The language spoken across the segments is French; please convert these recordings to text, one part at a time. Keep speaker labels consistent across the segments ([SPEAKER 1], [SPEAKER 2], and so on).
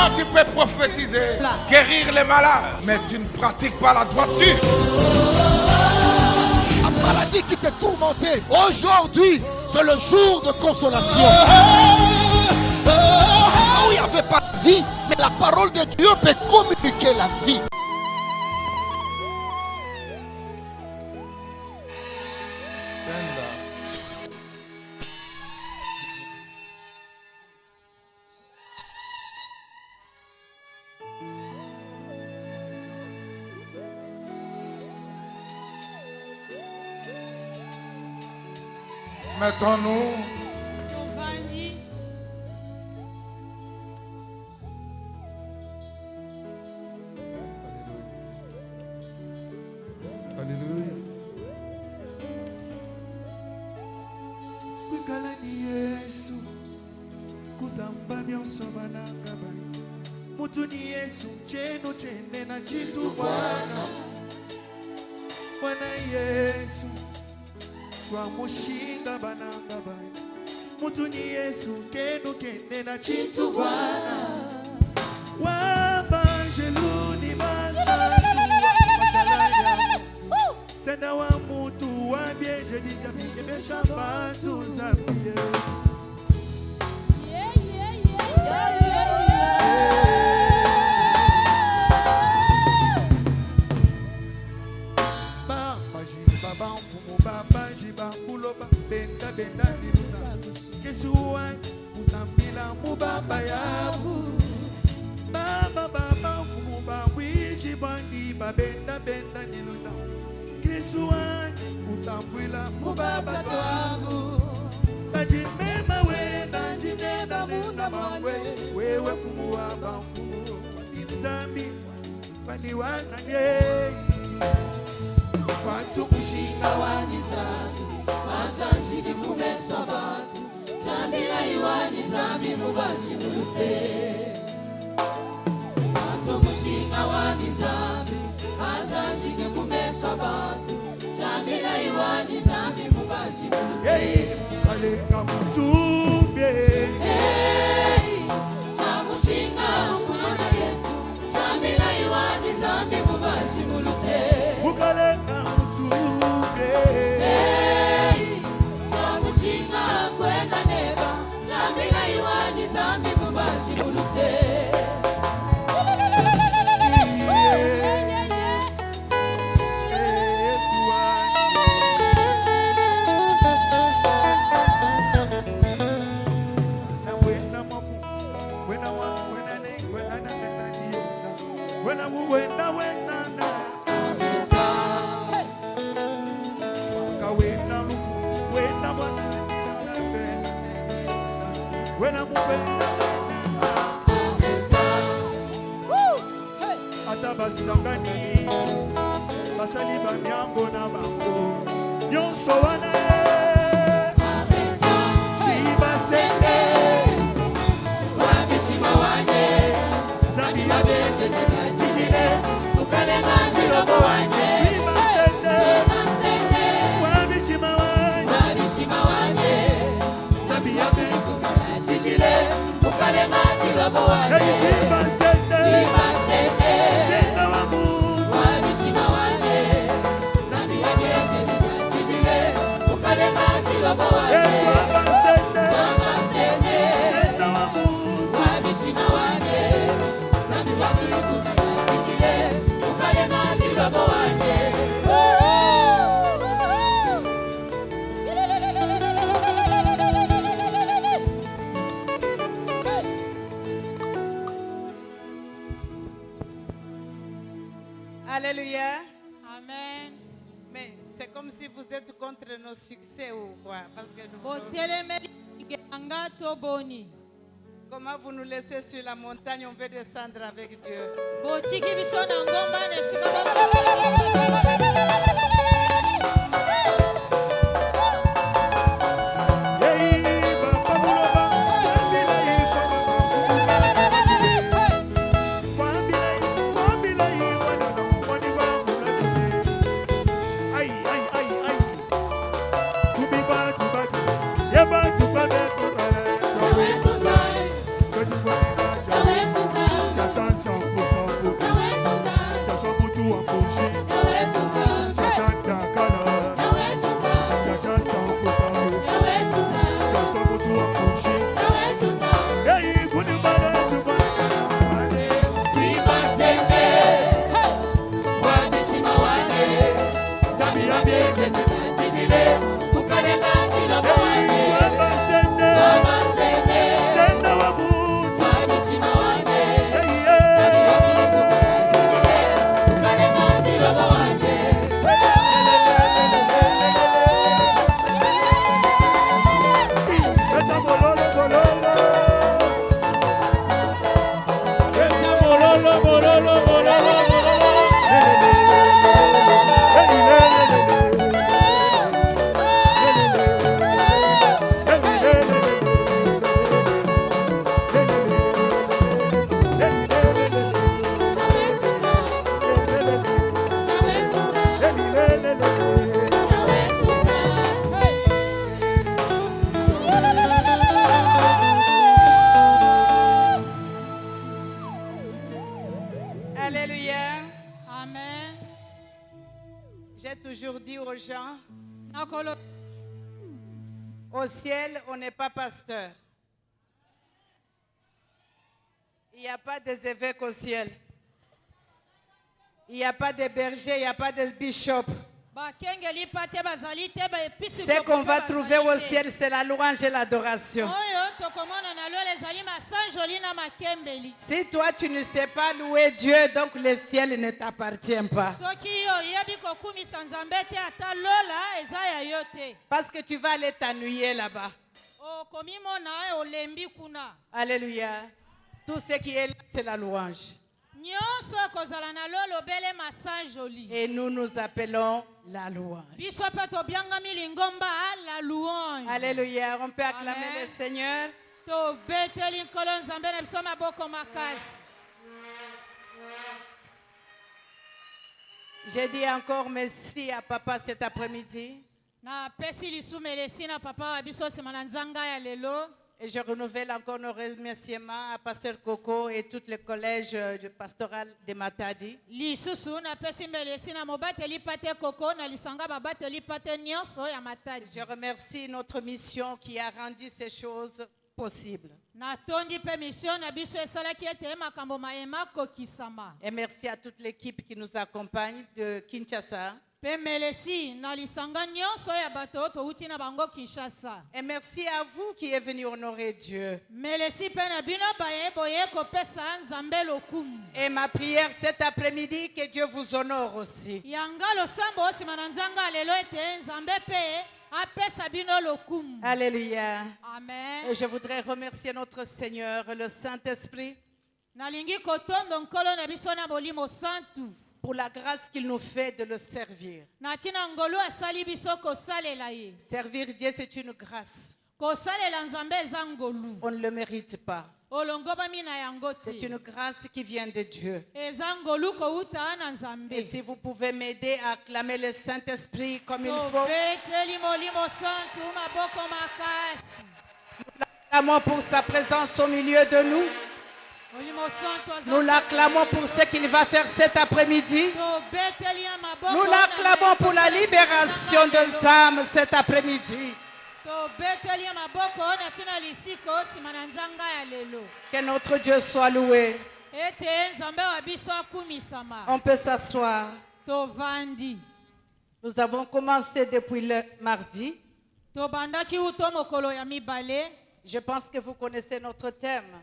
[SPEAKER 1] Toi, tu peux prophétiser, guérir les malades, mais tu ne pratiques pas la droiture.
[SPEAKER 2] La maladie qui te tourmentait, aujourd'hui, c'est le jour de consolation. Où il n'y avait pas de vie, mais la parole de Dieu peut communiquer la vie.
[SPEAKER 1] Mettons-nous.
[SPEAKER 3] Alléluia. Kukalani Yesu, kutamba nyonso bananga bai. Mutu ni Yesu, chenu chene na chitu Bwana. Bwana Yesu, kwa mushinga bananga bai. Mutu ni Yesu, kenu kene na chitu Bwana. Wabanjeluni masatu. Senda wa mutu wa bieje dika bikebesha bantu zabie. Babaji baba mfumu babaji bambuloba benda benda diluna. Kesuwa utambila mubaba yabu. Baba baba mfumu babwiji bangi babenda benda diluna. Krisuani utambwila mubaba twangu. Tajimema wenda jinenda nenda mawe. Wewe fumu waba mfumu inzambi wani wananye.
[SPEAKER 4] Watu kushinga wanizami Masashiki kumeswa batu Jambila iwanizami mubachi muse. Watu kushinga wanizami Masashiki kumeswa batu Jambila iwanizami mubachi muse.
[SPEAKER 3] Kalenga mutubye
[SPEAKER 4] Chamushinga umwana Yesu Jambila iwanizami mubachi muse.
[SPEAKER 3] Mukalenga mutubye
[SPEAKER 4] Chamushinga kwenda neba Jambila iwanizami mubachi muse.
[SPEAKER 3] Atabasangani basali banyango na bango nyonso wana Sibasende
[SPEAKER 4] Wabishima wanye
[SPEAKER 3] Zambi
[SPEAKER 4] Abete tena jijile Ukalema jirobo wanye
[SPEAKER 3] Sibasende
[SPEAKER 4] Masende
[SPEAKER 3] Wabishima wanye
[SPEAKER 4] Wabishima wanye
[SPEAKER 3] Zambi abete
[SPEAKER 4] Ukala jijile Ukalema jirobo wanye
[SPEAKER 3] Sibasende
[SPEAKER 4] Masende
[SPEAKER 3] Senda wa Mungu
[SPEAKER 4] Wabishima wanye Zambi abete tena jijile Ukalema jirobo wanye
[SPEAKER 3] Sibasende
[SPEAKER 4] Masende
[SPEAKER 3] Senda wa Mungu
[SPEAKER 4] Wabishima wanye Zambi abete tena jijile Ukalema jirobo wanye.
[SPEAKER 5] Alléluia.
[SPEAKER 6] Amen.
[SPEAKER 5] Mais c'est comme si vous êtes contre nos succès ou quoi? Parce que nous, comment vous nous laissez sur la montagne, on veut descendre avec Dieu. Alléluia.
[SPEAKER 6] Amen.
[SPEAKER 5] J'ai toujours dit aux gens,
[SPEAKER 6] Nakolo
[SPEAKER 5] au ciel, on n'est pas pasteur. Il n'y a pas des évêques au ciel. Il n'y a pas de bergers, il n'y a pas de bishops.
[SPEAKER 6] bakengeli pate bazali te ba episi
[SPEAKER 5] Ce qu'on va trouver au ciel, c'est la louange et l'adoration.
[SPEAKER 6] oyo tokomona na lelo ezali masanjoli na makembeli.
[SPEAKER 5] Si toi, tu ne sais pas louer Dieu, donc le ciel ne t'appartient pas.
[SPEAKER 6] Soki yo yebi kokumisa nzambe te ata lola eza ya yo te.
[SPEAKER 5] Parce que tu vas aller t'ennuyer là-bas.
[SPEAKER 6] Okomimona olembi kuna.
[SPEAKER 5] Alléluia. Tout ce qui est là, c'est la louange.
[SPEAKER 6] Nyonso ekozala na lolo bele masanjoli.
[SPEAKER 5] Et nous nous appelons la louange.
[SPEAKER 6] Biso pe tobiangami lingomba la louange.
[SPEAKER 5] Alléluia. On peut acclamer
[SPEAKER 6] Amen.
[SPEAKER 5] le Seigneur.
[SPEAKER 6] Tobeteli nkolo nzambe na biso maboko makasi.
[SPEAKER 5] J'ai dit encore merci à papa cet après-midi.
[SPEAKER 6] Na pesi lisumelesi na papa wa biso sima na nzanga ya lelo.
[SPEAKER 5] Et je renouvelle encore nos remerciements à Pasteur Coco et tous les collèges du pastoral de Matadi.
[SPEAKER 6] Lisusu na pesi melesi na mobateli pate koko na lisanga babateli pate nyonso ya matadi.
[SPEAKER 5] Je remercie notre mission qui a rendu ces choses possibles.
[SPEAKER 6] Na tondi pe mission na biso esalaki ete makambo maema kokisama.
[SPEAKER 5] Et merci à toute l'équipe qui nous accompagne de Kinshasa.
[SPEAKER 6] Pe melesi na lisanga nyonso ya bato touti na bango Kinshasa.
[SPEAKER 5] Et merci à vous qui êtes venus honorer Dieu.
[SPEAKER 6] Melesi pe na bino baye boye kopesa nzambe lokumu.
[SPEAKER 5] Et ma prière cet après-midi, que Dieu vous honore aussi.
[SPEAKER 6] Yanga losambo sima na nzanga lelo ete nzambe pe apesa bino lokumu.
[SPEAKER 5] Alléluia.
[SPEAKER 6] Amen.
[SPEAKER 5] Et je voudrais remercier notre Seigneur, le Saint-Esprit,
[SPEAKER 6] Nalingi kotondo nkolo na biso na bolimo santu.
[SPEAKER 5] pour la grâce qu'il nous fait de le servir.
[SPEAKER 6] Na tina ngolu asali biso kosalela ye.
[SPEAKER 5] Servir Dieu, c'est une grâce.
[SPEAKER 6] Kosalela nzambe eza ngolu.
[SPEAKER 5] On ne le mérite pas.
[SPEAKER 6] Olongoba mina yango te.
[SPEAKER 5] C'est une grâce qui vient de Dieu.
[SPEAKER 6] Eza ngolu kouta na nzambe.
[SPEAKER 5] Et si vous pouvez m'aider à acclamer le Saint-Esprit comme il faut,
[SPEAKER 6] Beteli molimo santu maboko makasi.
[SPEAKER 5] l'acclamons pour sa présence au milieu de nous.
[SPEAKER 6] Molimo santu aza.
[SPEAKER 5] Nous l'acclamons pour ce qu'il va faire cet après-midi.
[SPEAKER 6] Beteli ya maboko.
[SPEAKER 5] Nous l'acclamons pour la libération des âmes cet après-midi.
[SPEAKER 6] Beteli ya maboko na tina lisiko sima na nzanga ya lelo.
[SPEAKER 5] Que notre Dieu soit loué.
[SPEAKER 6] Ete nzambe wa biso akumisama.
[SPEAKER 5] On peut s'asseoir.
[SPEAKER 6] Tovandi.
[SPEAKER 5] Nous avons commencé depuis le mardi.
[SPEAKER 6] Tobandaki uto mokolo ya mibale.
[SPEAKER 5] Je pense que vous connaissez notre thème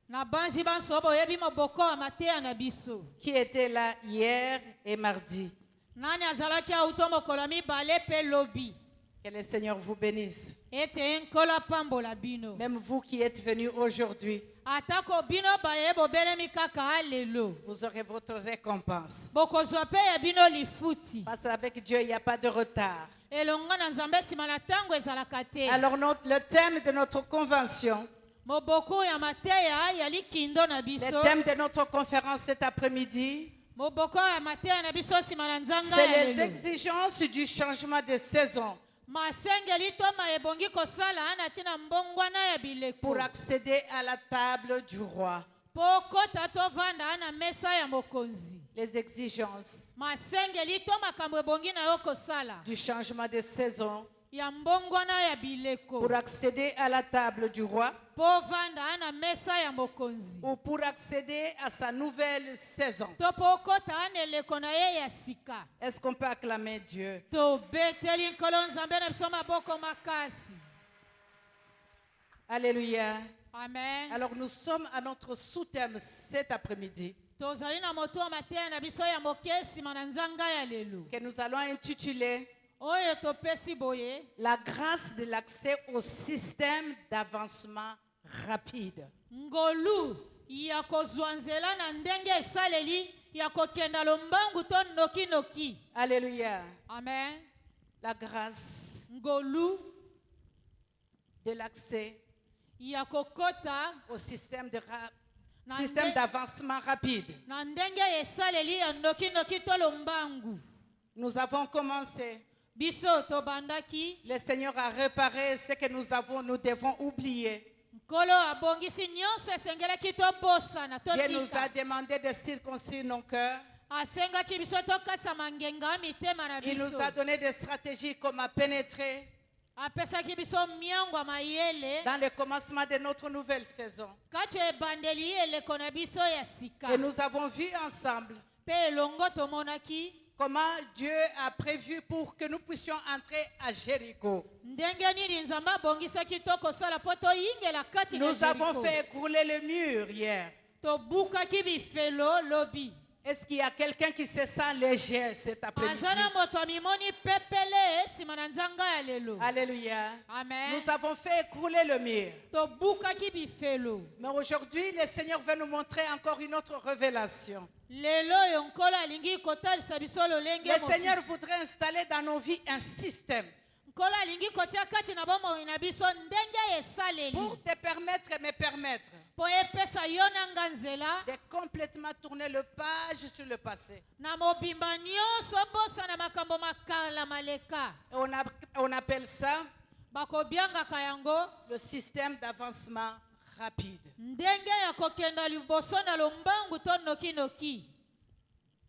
[SPEAKER 6] Na banzi banso boyebi moboko ya mateya na biso.
[SPEAKER 5] qui était là hier et mardi.
[SPEAKER 6] Nani azalaki auto mokolo ya mibale pe lobi.
[SPEAKER 5] Que le Seigneur vous bénisse.
[SPEAKER 6] Ete nkola pambola bino.
[SPEAKER 5] Même vous qui êtes venus aujourd'hui,
[SPEAKER 6] Atako bino baye bobelemi kaka lelo.
[SPEAKER 5] vous aurez votre récompense.
[SPEAKER 6] Bokozwa pe ya bino lifuti.
[SPEAKER 5] Parce qu'avec Dieu, il n'y a pas de retard.
[SPEAKER 6] Elonga na nzambe sima na tango ezalaka te.
[SPEAKER 5] Alors le thème de notre convention,
[SPEAKER 6] Moboko ya mateya yali kindo na biso.
[SPEAKER 5] le thème de notre conférence cet après-midi,
[SPEAKER 6] Moboko ya mateya na biso sima na nzanga
[SPEAKER 5] c'est
[SPEAKER 6] ya
[SPEAKER 5] les
[SPEAKER 6] lelo.
[SPEAKER 5] exigences du changement de saison
[SPEAKER 6] Masengeli to maebongi kosala na tina mbongwana ya bileko.
[SPEAKER 5] pour accéder à la table du roi.
[SPEAKER 6] Pokota to vanda na mesa ya mokonzi.
[SPEAKER 5] Les exigences
[SPEAKER 6] Masengeli to makambo ebongi na yo kosala.
[SPEAKER 5] du changement de saison
[SPEAKER 6] Ya mbongwana ya bileko.
[SPEAKER 5] pour accéder à la table du roi
[SPEAKER 6] Po vanda na mesa ya mokonzi.
[SPEAKER 5] ou pour accéder à sa nouvelle saison.
[SPEAKER 6] To pokota na eleko na ye ya sika.
[SPEAKER 5] Est-ce qu'on peut acclamer Dieu?
[SPEAKER 6] To beteli nkolo nzambe na biso maboko makasi.
[SPEAKER 5] Alléluia.
[SPEAKER 6] Amen.
[SPEAKER 5] Alors nous sommes à notre sous-thème cet après-midi
[SPEAKER 6] Tozali na moto wa mateya na biso ya moke sima na nzanga ya lelo.
[SPEAKER 5] que nous allons intituler
[SPEAKER 6] Oyo topesi boye.
[SPEAKER 5] la grâce de l'accès au système d'avancement rapide.
[SPEAKER 6] Ngolu ya kozwa nzela na ndenge esaleli ya kokenda lombangu to noki.
[SPEAKER 5] Alléluia.
[SPEAKER 6] Amen.
[SPEAKER 5] La grâce
[SPEAKER 6] Ngolu
[SPEAKER 5] de l'accès
[SPEAKER 6] ya kokota
[SPEAKER 5] au système
[SPEAKER 6] na
[SPEAKER 5] système d'avancement rapide.
[SPEAKER 6] na ndenge esaleli ya noki to lombangu.
[SPEAKER 5] Nous avons commencé.
[SPEAKER 6] Biso to bandaki.
[SPEAKER 5] Le Seigneur a réparé ce que nous devons oublier.
[SPEAKER 6] Nkolo abongisi nyonso esengelaki tobosana
[SPEAKER 5] Dieu nous a
[SPEAKER 6] totika.
[SPEAKER 5] demandé de circoncire nos cœurs.
[SPEAKER 6] Asengaki biso tokasama ngenga mitema na
[SPEAKER 5] Il nous
[SPEAKER 6] biso.
[SPEAKER 5] a donné des stratégies comment pénétrer
[SPEAKER 6] Apesaki biso miango ya mayele
[SPEAKER 5] dans le commencement de notre nouvelle saison.
[SPEAKER 6] kati ya ebandeli eleko na biso ya sika.
[SPEAKER 5] Et nous avons vu ensemble
[SPEAKER 6] Pe elongo tomonaki
[SPEAKER 5] comment Dieu a prévu pour que nous puissions entrer à Jéricho.
[SPEAKER 6] ndenge nini nzambe abongisaki tokosala mpo toyingela kati na
[SPEAKER 5] Nous avons
[SPEAKER 6] Jéricho.
[SPEAKER 5] fait écrouler le mur hier.
[SPEAKER 6] Tobukaki bifelo lobi.
[SPEAKER 5] Est-ce qu'il y a quelqu'un qui se sent léger cet après-midi?
[SPEAKER 6] Azana moto amimoni pepele nsima na nzanga ya lelo.
[SPEAKER 5] Alléluia.
[SPEAKER 6] Amen.
[SPEAKER 5] Nous avons fait écrouler le mur.
[SPEAKER 6] Tobukaki bifelo.
[SPEAKER 5] Mais aujourd'hui, le Seigneur veut nous montrer encore une autre révélation.
[SPEAKER 6] Lelo yo nkolo alingi kotalisa biso lolenge
[SPEAKER 5] Le Seigneur
[SPEAKER 6] mosusu.
[SPEAKER 5] voudrait installer dans nos vies un système
[SPEAKER 6] Nkolo alingi kotia kati na bomoi na biso ndenge esaleli.
[SPEAKER 5] pour te permettre et me permettre
[SPEAKER 6] Po epesa yo nanga nzela
[SPEAKER 5] de complètement tourner le page sur le passé.
[SPEAKER 6] na mobimba nyonso bosana makambo makala maleka.
[SPEAKER 5] Et on appelle ça
[SPEAKER 6] Bakobiangaka yango
[SPEAKER 5] le système d'avancement rapide.
[SPEAKER 6] ndenge ya kokenda liboso na lombangu to noki.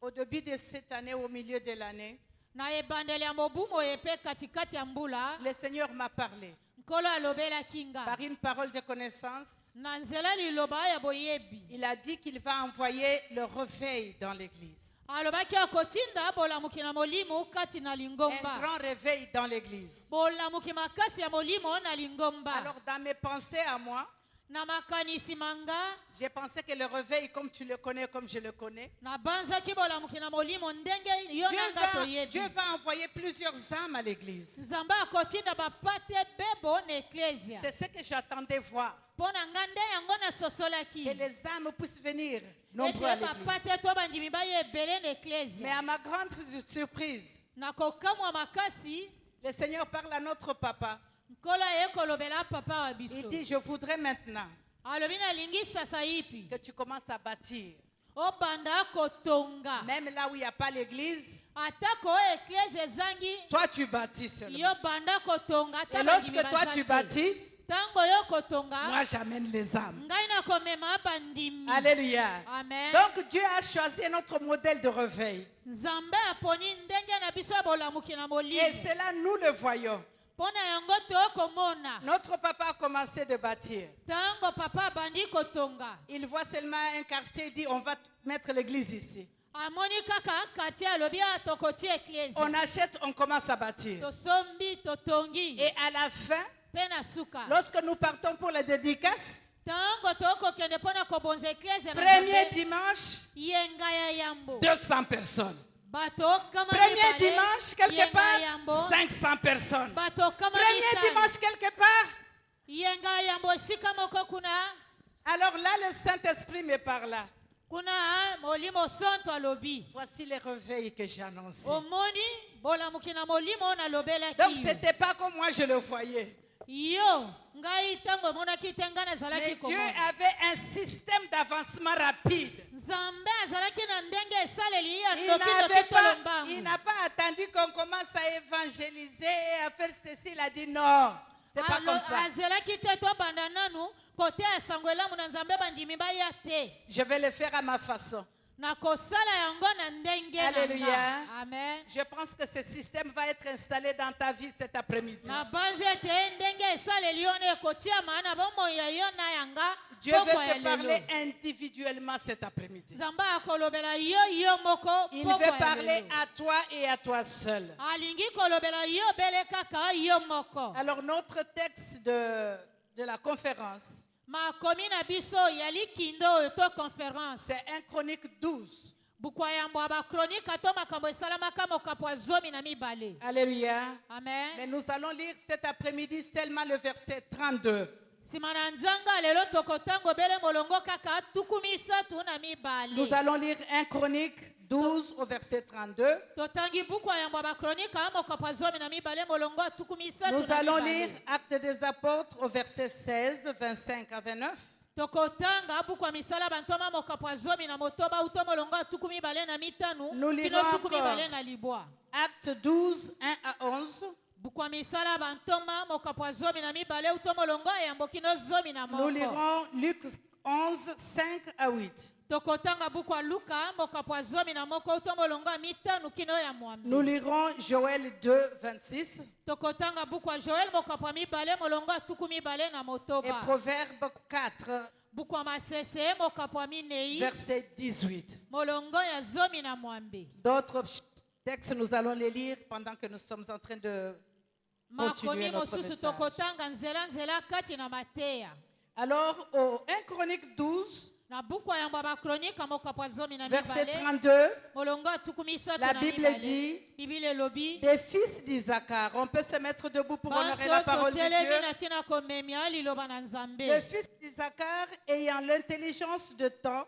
[SPEAKER 5] Au début de cette année, au milieu de l'année,
[SPEAKER 6] Na ebandeli ya mobumo epe katikati ya mbula.
[SPEAKER 5] le Seigneur m'a parlé
[SPEAKER 6] Nkolo alobela kinga.
[SPEAKER 5] par une parole de connaissance.
[SPEAKER 6] Na nzela liloba ya boyebi.
[SPEAKER 5] Il a dit qu'il va envoyer le réveil dans l'église.
[SPEAKER 6] Alobaki akotinda bolamuki na molimo kati na
[SPEAKER 5] Un
[SPEAKER 6] lingomba.
[SPEAKER 5] grand réveil dans l'église.
[SPEAKER 6] Bolamuki makasi ya molimo na lingomba.
[SPEAKER 5] Alors dans mes pensées à moi,
[SPEAKER 6] Na makanisi manga.
[SPEAKER 5] j'ai pensé que le réveil, comme tu le connais, comme je le connais,
[SPEAKER 6] Na banzaki bolamuki na molimo ndenge yo nanga toyebi.
[SPEAKER 5] Dieu va envoyer plusieurs âmes à l'église.
[SPEAKER 6] Nzambe akotinda bapate bebo na eklesia.
[SPEAKER 5] C'est ce que j'attendais voir.
[SPEAKER 6] Pona ngande yango na sosolaki.
[SPEAKER 5] Que les âmes puissent venir nombreux à
[SPEAKER 6] Ete
[SPEAKER 5] l'église.
[SPEAKER 6] bapate to bandimi baye ebele na
[SPEAKER 5] Mais
[SPEAKER 6] eklesia.
[SPEAKER 5] à ma grande surprise,
[SPEAKER 6] Na kokamwa makasi.
[SPEAKER 5] le Seigneur parle à notre papa.
[SPEAKER 6] Nkolo ekolobela papa wa
[SPEAKER 5] Il
[SPEAKER 6] biso.
[SPEAKER 5] dit, je voudrais maintenant
[SPEAKER 6] Alobi na lingi sasa ipi.
[SPEAKER 5] que tu commences à bâtir.
[SPEAKER 6] Obanda kotonga.
[SPEAKER 5] Même là où il n'y a pas l'église,
[SPEAKER 6] Atako eklesia ezangi.
[SPEAKER 5] toi tu bâtis seulement.
[SPEAKER 6] Yo banda kotonga.
[SPEAKER 5] Et lorsque toi tu bâtis,
[SPEAKER 6] Tango yo kotonga.
[SPEAKER 5] moi j'amène les âmes.
[SPEAKER 6] Ngai na komema bandimi.
[SPEAKER 5] Alléluia.
[SPEAKER 6] Amen.
[SPEAKER 5] Donc Dieu a choisi notre modèle de réveil.
[SPEAKER 6] Nzambe aponi ndenge na biso bolamuki na
[SPEAKER 5] Et
[SPEAKER 6] molimo.
[SPEAKER 5] cela, nous le voyons.
[SPEAKER 6] Pona yango tokomona.
[SPEAKER 5] Notre papa a commencé de bâtir.
[SPEAKER 6] Tango papa bandi kotonga.
[SPEAKER 5] Il voit seulement un quartier, il dit, on va mettre l'église ici.
[SPEAKER 6] Amoni kaka kati alobi atokoti eklesia.
[SPEAKER 5] On achète, on commence à bâtir.
[SPEAKER 6] Tosombi totongi.
[SPEAKER 5] Et à la fin,
[SPEAKER 6] Pena suka.
[SPEAKER 5] lorsque nous partons pour les dédicaces,
[SPEAKER 6] Tango tokokende pona kobonza eklesia na
[SPEAKER 5] premier
[SPEAKER 6] Nzambe,
[SPEAKER 5] dimanche,
[SPEAKER 6] yenga ya yambo.
[SPEAKER 5] 200 personnes.
[SPEAKER 6] Bato kama
[SPEAKER 5] Premier
[SPEAKER 6] mibale,
[SPEAKER 5] dimanche, quelque
[SPEAKER 6] yenga
[SPEAKER 5] part,
[SPEAKER 6] ya yambo.
[SPEAKER 5] 500 personnes.
[SPEAKER 6] Bato kama
[SPEAKER 5] Premier
[SPEAKER 6] mitano.
[SPEAKER 5] dimanche, quelque part.
[SPEAKER 6] Yenga ya yambo sika moko kuna.
[SPEAKER 5] Alors là, le Saint-Esprit me parla.
[SPEAKER 6] Kuna molimo santo alobi.
[SPEAKER 5] Voici les réveils que j'ai annoncés.
[SPEAKER 6] Omoni bolamuki na molimo na lobela
[SPEAKER 5] Donc,
[SPEAKER 6] ki.
[SPEAKER 5] ce n'était pas comme moi je le voyais.
[SPEAKER 6] Yo ngai tango monaki tenga na
[SPEAKER 5] Mais
[SPEAKER 6] zalaki
[SPEAKER 5] Dieu
[SPEAKER 6] komona.
[SPEAKER 5] avait un système d'avancement rapide.
[SPEAKER 6] Nzambe azalaki na ndenge esaleli ya
[SPEAKER 5] Il
[SPEAKER 6] ndoki
[SPEAKER 5] n'avait
[SPEAKER 6] ndoki
[SPEAKER 5] pas,
[SPEAKER 6] tolombangu.
[SPEAKER 5] il n'a pas attendu qu'on commence à évangéliser et à faire ceci. Il a dit non, c'est pas comme ça.
[SPEAKER 6] Azelaki te tobanda nanu kote ya sango elamu na Nzambe bandimi baya te.
[SPEAKER 5] Je vais le faire à ma façon.
[SPEAKER 6] Na kosala yango na ndenge na
[SPEAKER 5] Alléluia.
[SPEAKER 6] nga. Amen.
[SPEAKER 5] Je pense que ce système va être installé dans ta vie cet après-midi.
[SPEAKER 6] Na banze te ndenge esaleli yo na ekotia maana bomoi ya yo na yanga.
[SPEAKER 5] Dieu veut te parler individuellement cet après-midi.
[SPEAKER 6] Nzambe akolobela yo yo moko.
[SPEAKER 5] Il
[SPEAKER 6] poko
[SPEAKER 5] veut
[SPEAKER 6] ya
[SPEAKER 5] parler
[SPEAKER 6] lelo.
[SPEAKER 5] à toi et à toi seul.
[SPEAKER 6] Alingi kolobela yo bele kaka yo moko.
[SPEAKER 5] Alors notre texte de la conférence,
[SPEAKER 6] Makomi na biso yali kindo to conférence.
[SPEAKER 5] c'est 1 Chronique 12.
[SPEAKER 6] Bukwa yambo aba chronique to makambo esalamaka mokapo ya zomi na mibale.
[SPEAKER 5] Alléluia.
[SPEAKER 6] Amen.
[SPEAKER 5] Mais nous allons lire cet après-midi seulement le verset 32.
[SPEAKER 6] nsima na nzanga lelo tokotanga obele molongo kaka tuku misatu na mibale.
[SPEAKER 5] Nous allons lire 1 Chronique 12 au verset 32.
[SPEAKER 6] totangi buku ya yambo bakronika mokopa zomi na mibale molongo tuku misatu
[SPEAKER 5] Nous
[SPEAKER 6] na
[SPEAKER 5] allons
[SPEAKER 6] mibale.
[SPEAKER 5] lire Actes des Apôtres au verset 16, 25 à 29.
[SPEAKER 6] tokotanga buku ya misala bantoma mokopa zomi na motoba uto molongo tuku mibale na mitanu
[SPEAKER 5] Nous
[SPEAKER 6] kino
[SPEAKER 5] lirons
[SPEAKER 6] tuku
[SPEAKER 5] encore.
[SPEAKER 6] mibale na libwa.
[SPEAKER 5] Actes 12, 1 à 11.
[SPEAKER 6] buku ya misala bantoma mokopa zomi na mibale uto molongo yambo kino zomi na
[SPEAKER 5] Nous
[SPEAKER 6] moko.
[SPEAKER 5] lirons Luc 11, 5 à 8.
[SPEAKER 6] tokotanga buku ya luka mokopa zomi na moko uto molongo ya mitanu kino ya mwambe.
[SPEAKER 5] Nous lirons Joël 2, 26
[SPEAKER 6] tokotanga buku ya joel mokopa mibale molongo ya tuku mibale na
[SPEAKER 5] et
[SPEAKER 6] motoba.
[SPEAKER 5] Proverbe 4,
[SPEAKER 6] buku ya masese mokopa minei
[SPEAKER 5] verset 18.
[SPEAKER 6] molongo ya zomi na mwambe.
[SPEAKER 5] D'autres textes, nous allons les lire pendant que nous sommes en train de continuer
[SPEAKER 6] makomi
[SPEAKER 5] notre
[SPEAKER 6] mosusu
[SPEAKER 5] message.
[SPEAKER 6] tokotanga nzela kati na mateya.
[SPEAKER 5] Alors, au 1 Chronique 12,
[SPEAKER 6] na buku ya yambo ya bakronika mokopa zomi na
[SPEAKER 5] verset
[SPEAKER 6] mibale
[SPEAKER 5] 32,
[SPEAKER 6] molongo ya tuku misatu
[SPEAKER 5] la
[SPEAKER 6] na
[SPEAKER 5] Bible
[SPEAKER 6] mibale.
[SPEAKER 5] dit,
[SPEAKER 6] bibile elobi
[SPEAKER 5] des fils d'Isaacar. On peut se mettre debout pour honorer la
[SPEAKER 6] baso
[SPEAKER 5] parole de
[SPEAKER 6] totelemi
[SPEAKER 5] Dieu.
[SPEAKER 6] na ntina komemia liloba na
[SPEAKER 5] Les
[SPEAKER 6] nzambe.
[SPEAKER 5] fils d'Isaacar ayant l'intelligence de temps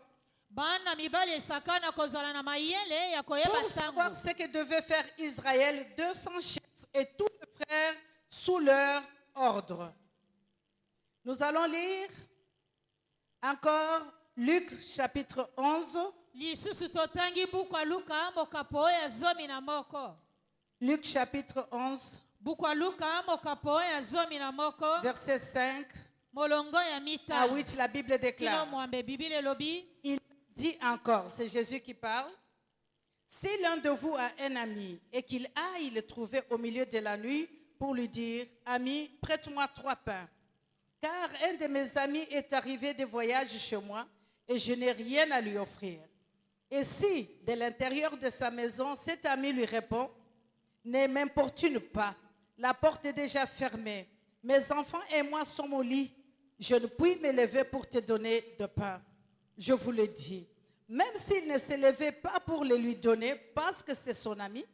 [SPEAKER 6] bana mibale esaka na kozala na mayele ya koyeba
[SPEAKER 5] pour savoir
[SPEAKER 6] ntango.
[SPEAKER 5] ce que devait faire Israël, 200 chefs et tous les frères sous leur ordre. Nous allons lire encore Luc chapitre 11.
[SPEAKER 6] lisusu totangi buku ya luka mokapo ya zomi na moko.
[SPEAKER 5] Luc chapitre 11,
[SPEAKER 6] buku ya luka mokapo ya zomi na moko
[SPEAKER 5] verset 5
[SPEAKER 6] molongo ya
[SPEAKER 5] à
[SPEAKER 6] mitano
[SPEAKER 5] 8, la Bible
[SPEAKER 6] kino
[SPEAKER 5] déclare.
[SPEAKER 6] mwambe bibile elobi
[SPEAKER 5] Il dit encore, c'est Jésus qui parle, si l'un de vous a un ami et qu'il aille le trouver au milieu de la nuit pour lui dire, ami, prête-moi 3 pains, car un de mes amis est arrivé de voyage chez moi et je n'ai rien à lui offrir. Et si, de l'intérieur de sa maison, cet ami lui répond, ne m'importune pas, la porte est déjà fermée, mes enfants et moi sommes au lit, je ne puis me lever pour te donner de pain. Je vous le dis, même s'il ne se levait pas pour le lui donner parce que c'est son ami,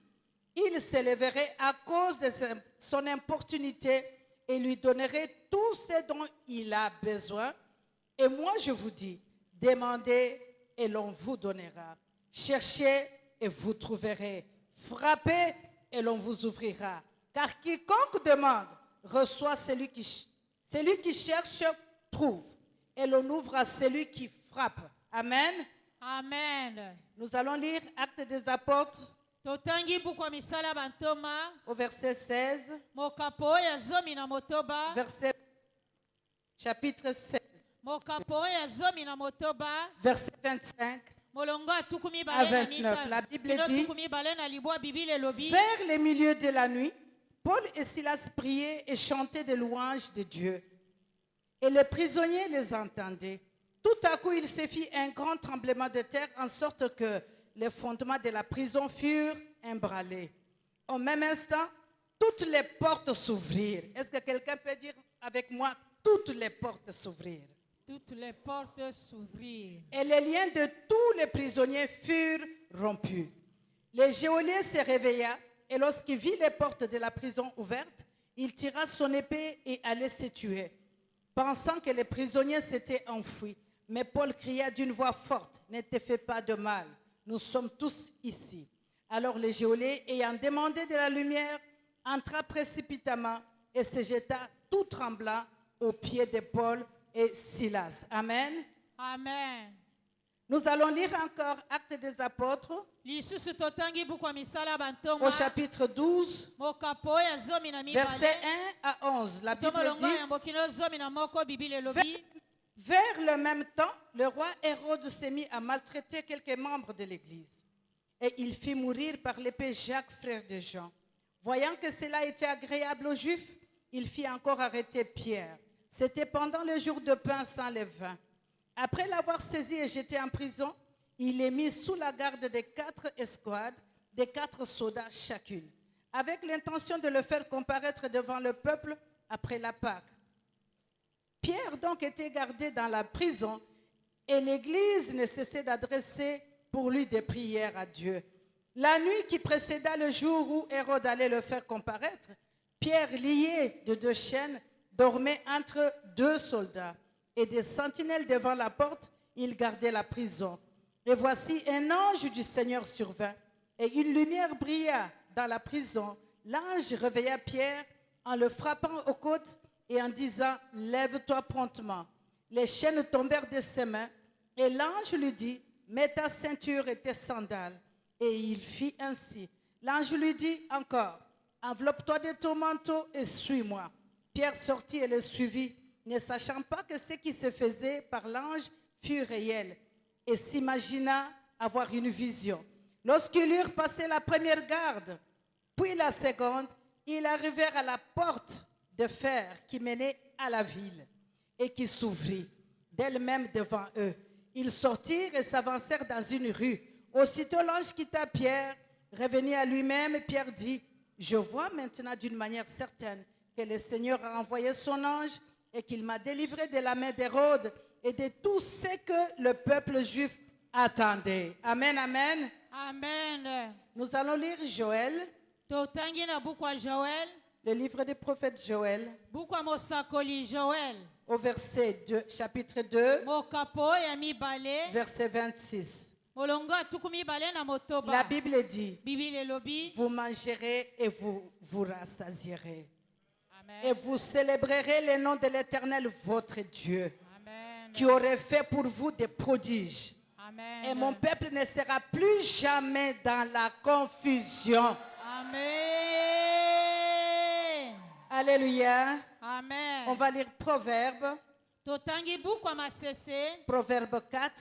[SPEAKER 5] il se lèverait à cause de son importunité et lui donnerait tout ce dont il a besoin. Et moi, je vous dis, demandez et l'on vous donnera. Cherchez et vous trouverez. Frappez et l'on vous ouvrira. Car quiconque demande reçoit, celui qui cherche trouve. Et l'on ouvre à celui qui frappe. Amen.
[SPEAKER 6] amen.
[SPEAKER 5] Nous allons lire Actes des Apôtres
[SPEAKER 6] totangi buku ya misala bantoma
[SPEAKER 5] au verset 16,
[SPEAKER 6] mokapo ya zomi na motoba
[SPEAKER 5] chapitre 16,
[SPEAKER 6] mokapo ya zomi na motoba
[SPEAKER 5] verset 25.
[SPEAKER 6] molongo ya tuku
[SPEAKER 5] À
[SPEAKER 6] mibale na
[SPEAKER 5] 29, la Bible
[SPEAKER 6] mitano kino
[SPEAKER 5] dit,
[SPEAKER 6] tuku mibale na libwa bibile elobi
[SPEAKER 5] vers le milieu de la nuit, Paul et Silas priaient et chantaient des louanges de Dieu. Et les prisonniers les entendaient. Tout à coup, il se fit un grand tremblement de terre, en sorte que les fondements de la prison furent ébranlés. Au même instant, toutes les portes s'ouvrirent. Est-ce que quelqu'un peut dire avec moi, toutes les portes s'ouvrirent?
[SPEAKER 6] toutes les portes s'ouvrirent.
[SPEAKER 5] Et les liens de tous les prisonniers furent rompus. Le geôlier se réveilla et lorsqu'il vit les portes de la prison ouvertes, il tira son épée et allait se tuer, pensant que les prisonniers s'étaient enfuis. Mais Paul cria d'une voix forte, « Ne te fais pas de mal, nous sommes tous ici. » Alors le geôlier, ayant demandé de la lumière, entra précipitamment et se jeta tout tremblant aux pieds de Paul et Silas. Amen.
[SPEAKER 6] Amen.
[SPEAKER 5] Nous allons lire encore Actes des Apôtres
[SPEAKER 6] lisusu totangi buku ya misala bantoma
[SPEAKER 5] au chapitre 12,
[SPEAKER 6] mokapo ya zomi na mibale
[SPEAKER 5] versets 1 à 11. La Bible
[SPEAKER 6] tomolongo ya
[SPEAKER 5] dit,
[SPEAKER 6] yambo kino zomi na moko bibile elobi
[SPEAKER 5] vers le même temps, le roi Hérode s'est mis à maltraiter quelques membres de l'Église. Et il fit mourir par l'épée Jacques, frère de Jean. Voyant que cela était agréable aux Juifs, il fit encore arrêter Pierre. C'était pendant le jour de pain sans levain. Après l'avoir saisi et jeté en prison, il les mit sous la garde des 4 escouades, des 4 soldats chacune, avec l'intention de le faire comparaître devant le peuple après la Pâque. Pierre donc était gardé dans la prison et l'Église ne cessait d'adresser pour lui des prières à Dieu. La nuit qui précéda le jour où Hérode allait le faire comparaître, Pierre, lié de 2 chaînes, dormait entre 2 soldats, et des sentinelles devant la porte, ils gardaient la prison. Et voici un ange du Seigneur survint, et une lumière brilla dans la prison. L'ange réveilla Pierre en le frappant aux côtes et en disant, « Lève-toi promptement. » Les chaînes tombèrent de ses mains, et l'ange lui dit, « Mets ta ceinture et tes sandales. » Et il fit ainsi. L'ange lui dit encore, « Enveloppe-toi de ton manteau et suis-moi. » Pierre sortit et le suivit, ne sachant pas que ce qui se faisait par l'ange fut réel, et s'imagina avoir une vision. Lorsqu'ils eurent passé la première garde, puis la seconde, ils arrivèrent à la porte de fer qui menait à la ville et qui s'ouvrit d'elle-même devant eux. Ils sortirent et s'avancèrent dans une rue. Aussitôt l'ange quitta Pierre, revenu à lui-même, Pierre dit, « Je vois maintenant d'une manière certaine que le Seigneur a envoyé son ange et qu'il m'a délivré de la main d'Hérode et de tout ce que le peuple juif attendait. » Amen, amen.
[SPEAKER 6] Amen.
[SPEAKER 5] Nous allons lire Joël,
[SPEAKER 6] Totangi na buku ya Joël,
[SPEAKER 5] le livre du prophète Joël,
[SPEAKER 6] buku ya mosakoli Joël,
[SPEAKER 5] au verset 2, chapitre 2,
[SPEAKER 6] mokapo ya mibale,
[SPEAKER 5] verset 26.
[SPEAKER 6] molongo atuku mibale na motoba.
[SPEAKER 5] La Bible dit,
[SPEAKER 6] Bible elobi,
[SPEAKER 5] vous mangerez et vous vous rassasierez.
[SPEAKER 6] Amen.
[SPEAKER 5] Et vous célébrerez le nom de l'Éternel, votre Dieu,
[SPEAKER 6] Amen.
[SPEAKER 5] qui aurait fait pour vous des prodiges.
[SPEAKER 6] Amen.
[SPEAKER 5] Et mon peuple ne sera plus jamais dans la confusion.
[SPEAKER 6] Amen.
[SPEAKER 5] Alléluia.
[SPEAKER 6] Amen.
[SPEAKER 5] On va lire Proverbe,
[SPEAKER 6] Totangi buku ya masese,
[SPEAKER 5] Proverbe 4,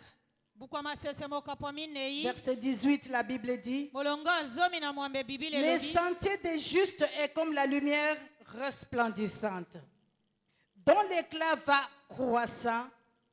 [SPEAKER 6] buku ya masese mokapo minei,
[SPEAKER 5] verset 18, la Bible dit,
[SPEAKER 6] molongo azomi na mwambe Bible
[SPEAKER 5] les
[SPEAKER 6] elobi,
[SPEAKER 5] sentiers des justes est comme la lumière resplendissante, dont l'éclat va croissant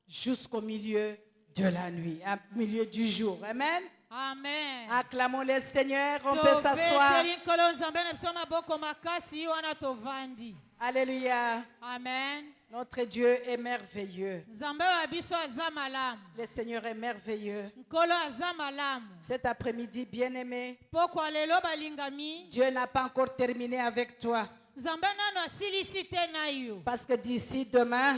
[SPEAKER 5] jusqu'au milieu de la nuit, au milieu du jour. Amen.
[SPEAKER 6] Amen.
[SPEAKER 5] Acclamons le Seigneur, on peut s'asseoir.
[SPEAKER 6] Tobeteli nkolo nzambe na biso maboko makasi wana tovandi.
[SPEAKER 5] Alléluia.
[SPEAKER 6] Amen.
[SPEAKER 5] Notre Dieu est merveilleux.
[SPEAKER 6] Nzambe wa biso aza malamu.
[SPEAKER 5] Le Seigneur est merveilleux.
[SPEAKER 6] Nkolo aza malamu.
[SPEAKER 5] Cet après-midi, bien-aimé,
[SPEAKER 6] Pokwa lelo balingami.
[SPEAKER 5] Dieu n'a pas encore terminé avec toi.
[SPEAKER 6] Nzambe nano asilisi te na yo.
[SPEAKER 5] Parce que d'ici demain,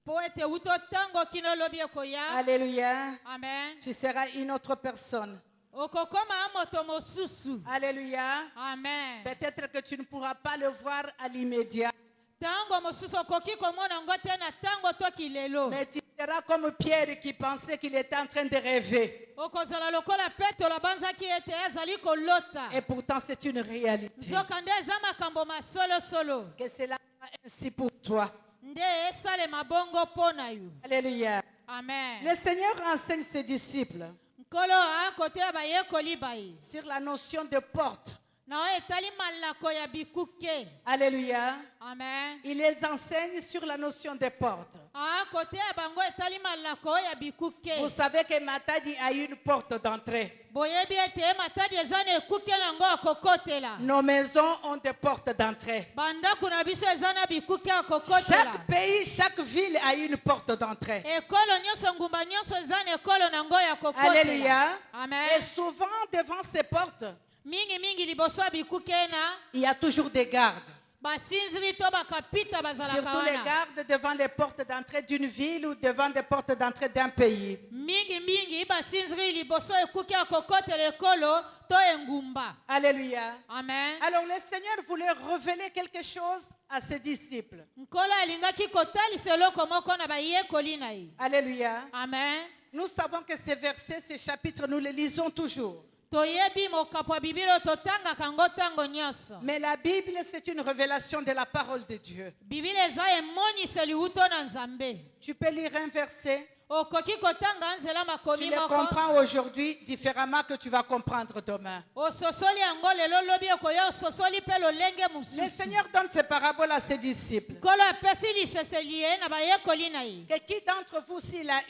[SPEAKER 6] Po ete uto tango kino lobi ekoya.
[SPEAKER 5] alléluia,
[SPEAKER 6] Amen.
[SPEAKER 5] tu seras une autre personne.
[SPEAKER 6] Okokoma moto mosusu.
[SPEAKER 5] Alléluia.
[SPEAKER 6] Amen.
[SPEAKER 5] Peut-être que tu ne pourras pas le voir à l'immédiat,
[SPEAKER 6] Tango mosusu okoki komona ngo te na tango toki lelo.
[SPEAKER 5] mais tu seras comme Pierre qui pensait qu'il était en train de rêver.
[SPEAKER 6] Okozala lokola Petro banzaki ete azali kolota.
[SPEAKER 5] Et pourtant, c'est une réalité.
[SPEAKER 6] Nzokande eza makambo masolo solo.
[SPEAKER 5] Que cela soit ainsi pour toi.
[SPEAKER 6] Nde esale mabongo pona yo.
[SPEAKER 5] Alléluia.
[SPEAKER 6] Amen.
[SPEAKER 5] Le Seigneur enseigne ses disciples
[SPEAKER 6] Nkolo a kote bayekoli bayi.
[SPEAKER 5] sur la notion de porte.
[SPEAKER 6] Na o etali malako ya bikuke.
[SPEAKER 5] Alléluia.
[SPEAKER 6] Amen.
[SPEAKER 5] Il les enseigne sur la notion de porte.
[SPEAKER 6] A kote bango etali malako ya bikuke.
[SPEAKER 5] Vous savez que Matadi a une porte d'entrée.
[SPEAKER 6] Boyebi ete matadi ezana ekuke nango akokotela.
[SPEAKER 5] Nos maisons ont des portes d'entrée.
[SPEAKER 6] Bandako na biso ezana bikuke akokotela.
[SPEAKER 5] Chaque pays, chaque ville a une porte d'entrée.
[SPEAKER 6] Ekolo nyonso ngumba nyonso ezana ekolo nango ya kokotela.
[SPEAKER 5] Alléluia.
[SPEAKER 6] Amen.
[SPEAKER 5] Et souvent, devant ces portes,
[SPEAKER 6] Mingi mingi liboso ya bikuke na
[SPEAKER 5] il y a toujours des gardes.
[SPEAKER 6] basinziri to bakapita bazalaka
[SPEAKER 5] Surtout les
[SPEAKER 6] wana.
[SPEAKER 5] gardes devant les portes d'entrée d'une ville ou devant les portes d'entrée d'un pays.
[SPEAKER 6] Mingi mingi basinziri liboso ekuke akokotela ekolo to engumba.
[SPEAKER 5] Alléluia.
[SPEAKER 6] Amen.
[SPEAKER 5] Alors le Seigneur voulait révéler quelque chose à ses disciples.
[SPEAKER 6] Nkolo alingaki kotalisa eloko moko na bayekoli na ye.
[SPEAKER 5] Alléluia.
[SPEAKER 6] Amen.
[SPEAKER 5] Nous savons que ces versets, ces chapitres, nous les lisons toujours.
[SPEAKER 6] Toyebi mokapo ya bibilo totangaka ngo tango nyonso.
[SPEAKER 5] Mais la Bible, c'est une révélation de la parole de Dieu.
[SPEAKER 6] Bibili eza emoniseli uto na nzambe.
[SPEAKER 5] Tu peux lire un verset,
[SPEAKER 6] Okoki kotanga nzela
[SPEAKER 5] tu
[SPEAKER 6] makomi
[SPEAKER 5] le
[SPEAKER 6] moko.
[SPEAKER 5] comprends aujourd'hui différemment que tu vas comprendre demain.
[SPEAKER 6] Ososoli yango lelo lobi okoya ososoli pe lolenge
[SPEAKER 5] Le
[SPEAKER 6] mosusu.
[SPEAKER 5] Seigneur donne ces paraboles à ses disciples.
[SPEAKER 6] Nkolo apesi liseseli ye na bayekoli na ye.
[SPEAKER 5] Que qui d'entre vous, s'il a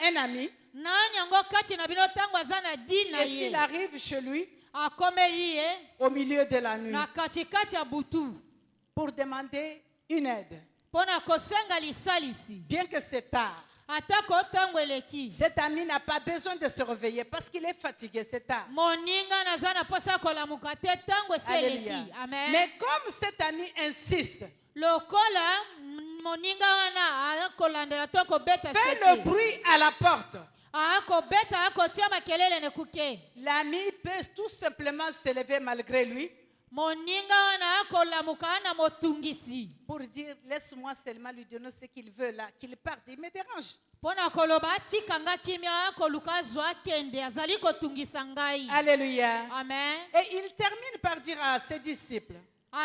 [SPEAKER 5] un ami,
[SPEAKER 6] Nani yango kati na bino tango aza na di na
[SPEAKER 5] et s'il
[SPEAKER 6] ye.
[SPEAKER 5] arrive chez lui
[SPEAKER 6] Akomeli ye
[SPEAKER 5] au milieu de la nuit
[SPEAKER 6] na katikati ya butu.
[SPEAKER 5] pour demander une aide,
[SPEAKER 6] Pona kosenga lisalisi.
[SPEAKER 5] bien que c'est tard,
[SPEAKER 6] Atako tango eleki.
[SPEAKER 5] cet ami n'a pas besoin de se réveiller parce qu'il est fatigué, c'est tard.
[SPEAKER 6] Moninga naza na posa kolamuka te tango esi
[SPEAKER 5] Alléluia.
[SPEAKER 6] eleki. Amen.
[SPEAKER 5] Mais comme cet ami insiste,
[SPEAKER 6] Lokola moninga wana akolandela to kobeta
[SPEAKER 5] Fais
[SPEAKER 6] seke.
[SPEAKER 5] le bruit à la porte.
[SPEAKER 6] Akobeta akotia makelele ne kuke.
[SPEAKER 5] L'ami peut tout simplement se lever malgré lui
[SPEAKER 6] Moninga wana akolamuka na motungisi.
[SPEAKER 5] pour dire laisse-moi seulement lui donner ce qu'il veut là, qu'il parte, il me dérange.
[SPEAKER 6] Pona koloba tikanga kimia akoluka zwa kende azali kotungisa ngai.
[SPEAKER 5] Alléluia.
[SPEAKER 6] Amen.
[SPEAKER 5] Et il termine par dire à ses disciples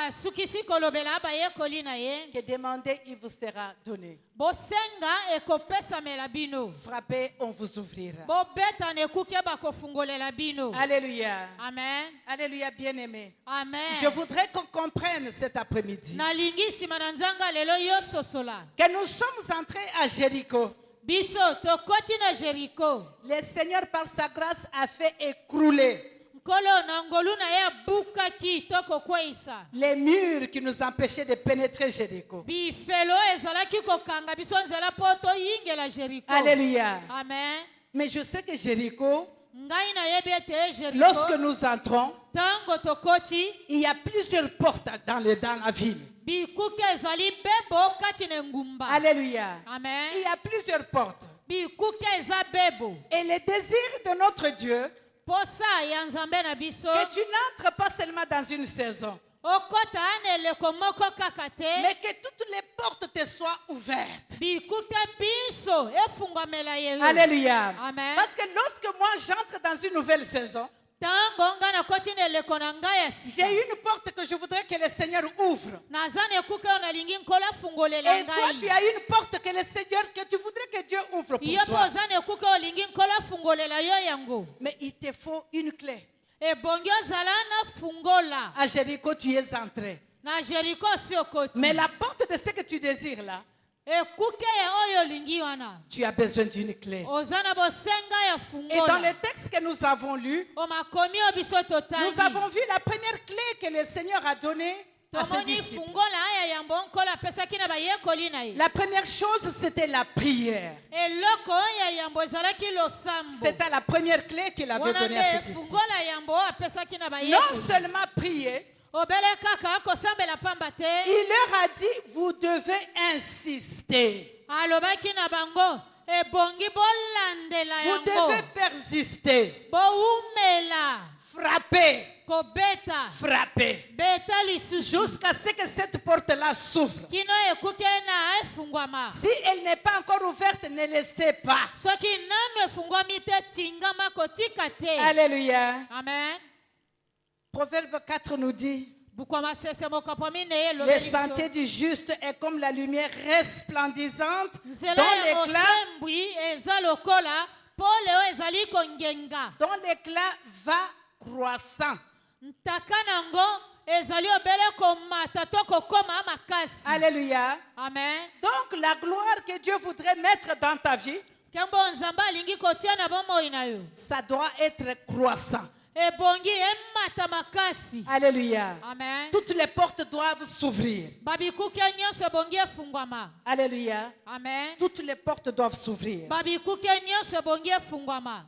[SPEAKER 6] Sukisi kolobela ba ye kolina ye.
[SPEAKER 5] que demandez, il vous sera donné.
[SPEAKER 6] Bosenga ekopesa melabino.
[SPEAKER 5] Frappez, on vous ouvrira.
[SPEAKER 6] Bobeta ne kuke ba kofungolela bino.
[SPEAKER 5] Alléluia.
[SPEAKER 6] Amen.
[SPEAKER 5] Alléluia, bien-aimé.
[SPEAKER 6] Amen.
[SPEAKER 5] Je voudrais qu'on comprenne cet après-midi
[SPEAKER 6] Nalingi simananzanga lelo yo sosola.
[SPEAKER 5] que nous sommes entrés à Jéricho.
[SPEAKER 6] Biso tokoti na Jericho.
[SPEAKER 5] Le Seigneur, par sa grâce, a fait écrouler
[SPEAKER 6] Nkolo na ngolu na ya bukaki toko kweisa.
[SPEAKER 5] les murs qui nous empêchaient de pénétrer Jéricho.
[SPEAKER 6] Bifelo ezalaki kokanga biso nzela poto yingela Jericho.
[SPEAKER 5] Alléluia.
[SPEAKER 6] Amen.
[SPEAKER 5] Mais je sais que Jéricho,
[SPEAKER 6] Ngai na yebi ete Jericho.
[SPEAKER 5] lorsque nous entrons,
[SPEAKER 6] Tango tokoti.
[SPEAKER 5] il y a plusieurs portes dans la ville.
[SPEAKER 6] Bikuke ezali bebo kati na ngumba.
[SPEAKER 5] Alléluia.
[SPEAKER 6] Amen.
[SPEAKER 5] Il y a plusieurs portes.
[SPEAKER 6] Bikuke eza bebo.
[SPEAKER 5] Et le désir de notre Dieu,
[SPEAKER 6] Posa ya nzambe na biso.
[SPEAKER 5] que tu n'entres pas seulement dans une saison,
[SPEAKER 6] Okota aneleko moko kaka te.
[SPEAKER 5] mais que toutes les portes te soient ouvertes.
[SPEAKER 6] Bikuke biso efungwamela yeyo.
[SPEAKER 5] Alléluia.
[SPEAKER 6] Amen.
[SPEAKER 5] Parce que lorsque moi j'entre dans une nouvelle saison,
[SPEAKER 6] Tango nga na koti neleko na ngai ya sika.
[SPEAKER 5] j'ai une porte que je voudrais que le Seigneur ouvre.
[SPEAKER 6] Naza na ekuke oyo nalingi nkola fungolela
[SPEAKER 5] Et toi, tu
[SPEAKER 6] ngai.
[SPEAKER 5] as une porte que le Seigneur, que tu voudrais que Dieu ouvre pour
[SPEAKER 6] Yo mpo
[SPEAKER 5] toi.
[SPEAKER 6] oza na ekuke oyo olingi nkola fungolela yo yango.
[SPEAKER 5] Mais il te faut une clé.
[SPEAKER 6] Ebongi ozala na fungola.
[SPEAKER 5] À Jéricho, tu es entré.
[SPEAKER 6] Na Jericho si okoti.
[SPEAKER 5] Mais la porte de ce que tu désires là,
[SPEAKER 6] Ekuke oyo olingi wana.
[SPEAKER 5] tu as besoin d'une clé.
[SPEAKER 6] Oza na bosenga ya
[SPEAKER 5] Et dans
[SPEAKER 6] fungola.
[SPEAKER 5] le texte que nous avons lu,
[SPEAKER 6] Omakomi obiso totali.
[SPEAKER 5] nous avons vu la première clé que le Seigneur a donnée à ses
[SPEAKER 6] Tomoni
[SPEAKER 5] disciples.
[SPEAKER 6] fungola aya yambo nkola apesaki na bayekoli na ye.
[SPEAKER 5] La première chose, c'était la prière.
[SPEAKER 6] Eloko ya yambo ezalaki losambo.
[SPEAKER 5] C'était la première clé qu'il avait
[SPEAKER 6] Wana
[SPEAKER 5] donnée à ses
[SPEAKER 6] nde
[SPEAKER 5] disciples.
[SPEAKER 6] fungola yambo apesaki na
[SPEAKER 5] Non
[SPEAKER 6] bayekoli.
[SPEAKER 5] seulement prier,
[SPEAKER 6] Obele kaka akosambela pamba te.
[SPEAKER 5] il leur a dit, vous devez insister.
[SPEAKER 6] Alobaki na bango ebongi bolandela
[SPEAKER 5] Vous
[SPEAKER 6] yango.
[SPEAKER 5] devez persister.
[SPEAKER 6] Boumela.
[SPEAKER 5] Frapper.
[SPEAKER 6] Kobeta.
[SPEAKER 5] Frapper.
[SPEAKER 6] Beta lisusu.
[SPEAKER 5] Jusqu'à ce que cette porte-là s'ouvre.
[SPEAKER 6] Kino ekuke na efungwama.
[SPEAKER 5] Si elle n'est pas encore ouverte, ne laissez pas.
[SPEAKER 6] Soki nano efungwami te tingama kotika te.
[SPEAKER 5] Alléluia.
[SPEAKER 6] Amen.
[SPEAKER 5] Proverbe 4 nous dit,
[SPEAKER 6] Bukwama sese mokapomi ne ye
[SPEAKER 5] le
[SPEAKER 6] lobeli biso.
[SPEAKER 5] sentier du juste est comme la lumière resplendissante
[SPEAKER 6] Nzela
[SPEAKER 5] dont
[SPEAKER 6] ya
[SPEAKER 5] l'éclat
[SPEAKER 6] mosembwi eza lokola pole oyo ezali kongenga.
[SPEAKER 5] va croissant.
[SPEAKER 6] Ntaka nango ezali obele komata to kokoma makasi.
[SPEAKER 5] Alléluia.
[SPEAKER 6] Amen.
[SPEAKER 5] Donc la gloire que Dieu voudrait mettre dans ta vie,
[SPEAKER 6] Kembo nzambe alingi kotia na bomoi na yo.
[SPEAKER 5] ça doit être croissant.
[SPEAKER 6] Ebongi emata makasi.
[SPEAKER 5] Alléluia.
[SPEAKER 6] Amen.
[SPEAKER 5] Toutes les portes doivent s'ouvrir.
[SPEAKER 6] Babikuke nyonso ebongi efungwama.
[SPEAKER 5] Alléluia.
[SPEAKER 6] Amen.
[SPEAKER 5] Toutes les portes doivent s'ouvrir.
[SPEAKER 6] Babikuke nyonso ebongi efungwama.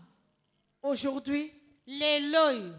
[SPEAKER 5] Aujourd'hui,
[SPEAKER 6] Lelo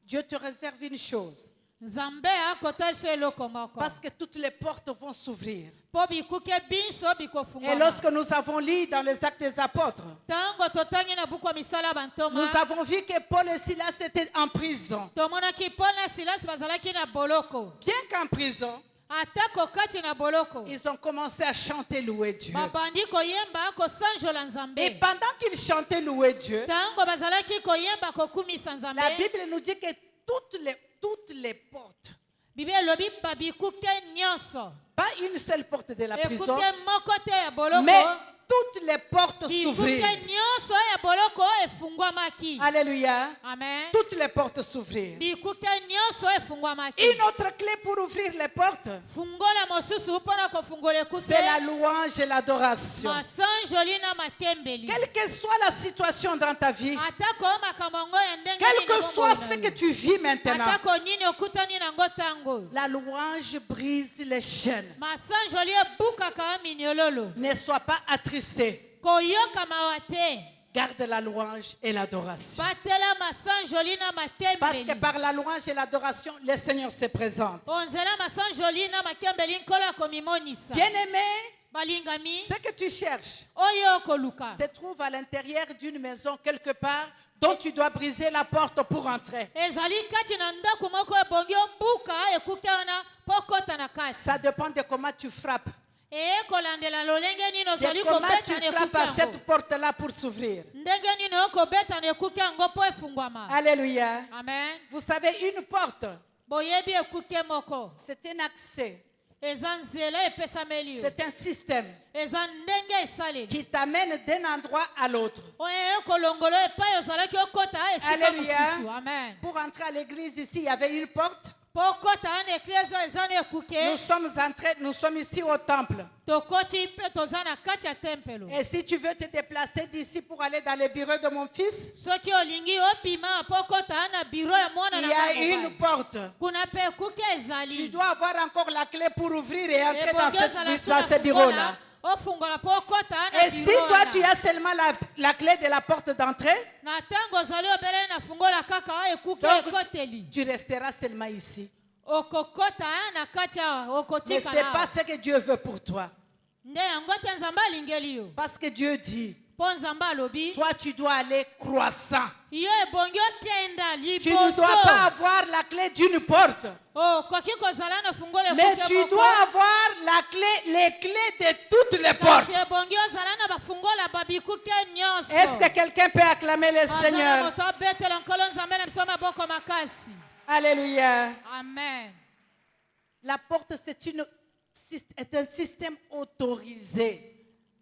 [SPEAKER 5] Dieu te réserve une chose.
[SPEAKER 6] nzambe akotaliso eloko moko.
[SPEAKER 5] Parce que toutes les portes vont s'ouvrir.
[SPEAKER 6] Po bikuke biso
[SPEAKER 5] Et
[SPEAKER 6] bikofungwama.
[SPEAKER 5] lorsque nous avons lu dans les Actes des Apôtres,
[SPEAKER 6] Tango totangi na buku ya misala bantoma.
[SPEAKER 5] nous avons vu que Paul et Silas étaient en prison.
[SPEAKER 6] Tomonaki Paul na Silas bazalaki na boloko.
[SPEAKER 5] Bien qu'en prison,
[SPEAKER 6] Atako kati na boloko.
[SPEAKER 5] ils ont commencé à chanter, louer Dieu.
[SPEAKER 6] Babandi koyemba kosanjola nzambe.
[SPEAKER 5] Et pendant qu'ils chantaient, louer Dieu,
[SPEAKER 6] Tango bazalaki koyemba kokumisa nzambe.
[SPEAKER 5] la Bible nous dit que toutes les portes,
[SPEAKER 6] Bible elobi babikuke nyonso.
[SPEAKER 5] pas une seule porte de la prison,
[SPEAKER 6] Ekuke moko te ya boloko.
[SPEAKER 5] mais toutes les portes
[SPEAKER 6] Bikuke
[SPEAKER 5] s'ouvrirent.
[SPEAKER 6] nyonso ya boloko efungwamaki.
[SPEAKER 5] Alléluia.
[SPEAKER 6] Amen.
[SPEAKER 5] Toutes les portes s'ouvrirent.
[SPEAKER 6] Bikuke nyonso efungwamaki.
[SPEAKER 5] Une autre clé pour ouvrir les portes,
[SPEAKER 6] Fungola mosusu mpona kofungola ekute.
[SPEAKER 5] c'est la louange et l'adoration.
[SPEAKER 6] Masanjoli na matembeli.
[SPEAKER 5] Quelle que soit la situation dans ta vie,
[SPEAKER 6] Atako makambo yango ya ndenge
[SPEAKER 5] quel
[SPEAKER 6] nini
[SPEAKER 5] que
[SPEAKER 6] bomoi
[SPEAKER 5] soit
[SPEAKER 6] na
[SPEAKER 5] ce
[SPEAKER 6] yo.
[SPEAKER 5] que tu vis maintenant,
[SPEAKER 6] Atako nini okutani nango tango.
[SPEAKER 5] la louange brise les chaînes.
[SPEAKER 6] Masanjoli ebukaka minyololo.
[SPEAKER 5] Ne sois pas attristé.
[SPEAKER 6] Koyoka mawa te.
[SPEAKER 5] garde la louange et l'adoration.
[SPEAKER 6] batelema sanjoli na
[SPEAKER 5] Parce que
[SPEAKER 6] matembeli
[SPEAKER 5] par la louange et l'adoration, le Seigneur se présente.
[SPEAKER 6] onzelema sanjoli na makembeli nkolo akomimonisa
[SPEAKER 5] Bien-aimé,
[SPEAKER 6] balingami
[SPEAKER 5] ce que tu cherches
[SPEAKER 6] oyo okoluka
[SPEAKER 5] se trouve à l'intérieur d'une maison quelque part dont tu dois briser la porte pour entrer.
[SPEAKER 6] ezali kati na ndako moko ebongi ombuka ekuke wana mpo kota na kasi
[SPEAKER 5] Ça dépend de comment tu frappes.
[SPEAKER 6] kolandela lolenge nini ozali
[SPEAKER 5] De comment tu
[SPEAKER 6] kobeta na
[SPEAKER 5] frappes
[SPEAKER 6] ekuke
[SPEAKER 5] à
[SPEAKER 6] yango
[SPEAKER 5] cette porte-là pour s'ouvrir.
[SPEAKER 6] ndenge nini okobeta na ekuke yango mpo efungwama
[SPEAKER 5] Alléluia.
[SPEAKER 6] amen
[SPEAKER 5] Vous savez, une porte,
[SPEAKER 6] boyebi ekuke moko
[SPEAKER 5] c'est un accès.
[SPEAKER 6] eza nzela epesameli yo
[SPEAKER 5] C'est un système
[SPEAKER 6] eza ndenge esaleli
[SPEAKER 5] qui t'amène d'un endroit à l'autre.
[SPEAKER 6] oyo ekolongolo epai ozalaki okota esika
[SPEAKER 5] Alléluia.
[SPEAKER 6] mosusu amen
[SPEAKER 5] Pour entrer à l'église ici, il y avait une porte.
[SPEAKER 6] mpo okota na eklise eza na ekuke
[SPEAKER 5] Nous sommes ici au temple.
[SPEAKER 6] tokoti mpe toza na kati ya tempelo
[SPEAKER 5] Et si tu veux te déplacer d'ici pour aller dans le bureau de mon fils,
[SPEAKER 6] soki olingi opima mpo okota na biro ya mwana
[SPEAKER 5] il
[SPEAKER 6] na
[SPEAKER 5] y a
[SPEAKER 6] ngai
[SPEAKER 5] une
[SPEAKER 6] mobali.
[SPEAKER 5] porte.
[SPEAKER 6] kuna mpe ekuke
[SPEAKER 5] Tu
[SPEAKER 6] ezali
[SPEAKER 5] dois avoir encore la clé pour ouvrir et entrer dans,
[SPEAKER 6] ebongi ozala so
[SPEAKER 5] dans
[SPEAKER 6] na
[SPEAKER 5] ce bureau-là.
[SPEAKER 6] ofungola mpo okota na
[SPEAKER 5] Et si
[SPEAKER 6] biro
[SPEAKER 5] toi
[SPEAKER 6] wana.
[SPEAKER 5] tu as seulement la clé de la porte d'entrée,
[SPEAKER 6] na ntango ozali obele na fungola kaka oyo ekuke
[SPEAKER 5] donc
[SPEAKER 6] ekoteli
[SPEAKER 5] tu resteras seulement ici.
[SPEAKER 6] okokota na kati awa
[SPEAKER 5] Mais ce n'est
[SPEAKER 6] okotikala
[SPEAKER 5] pas
[SPEAKER 6] awa.
[SPEAKER 5] ce que Dieu veut pour toi.
[SPEAKER 6] nde yango te nzambe alingeli yo
[SPEAKER 5] Parce que Dieu dit,
[SPEAKER 6] mpo nzambe alobi
[SPEAKER 5] toi tu dois aller croissant.
[SPEAKER 6] yo ebongi okenda
[SPEAKER 5] Tu ne dois pas
[SPEAKER 6] liboso
[SPEAKER 5] avoir la clé d'une porte,
[SPEAKER 6] okoki kozala na fungola
[SPEAKER 5] mais
[SPEAKER 6] ekuke
[SPEAKER 5] tu
[SPEAKER 6] moko
[SPEAKER 5] dois avoir les clés de toutes les portes.
[SPEAKER 6] kasi ebongi ozala na bafungola babikuke nyonso
[SPEAKER 5] Est-ce que quelqu'un peut acclamer le
[SPEAKER 6] azala
[SPEAKER 5] Seigneur?
[SPEAKER 6] moto abetela nkolo nzambe na biso maboko makasi
[SPEAKER 5] Alléluia.
[SPEAKER 6] amen
[SPEAKER 5] La porte, est un système autorisé.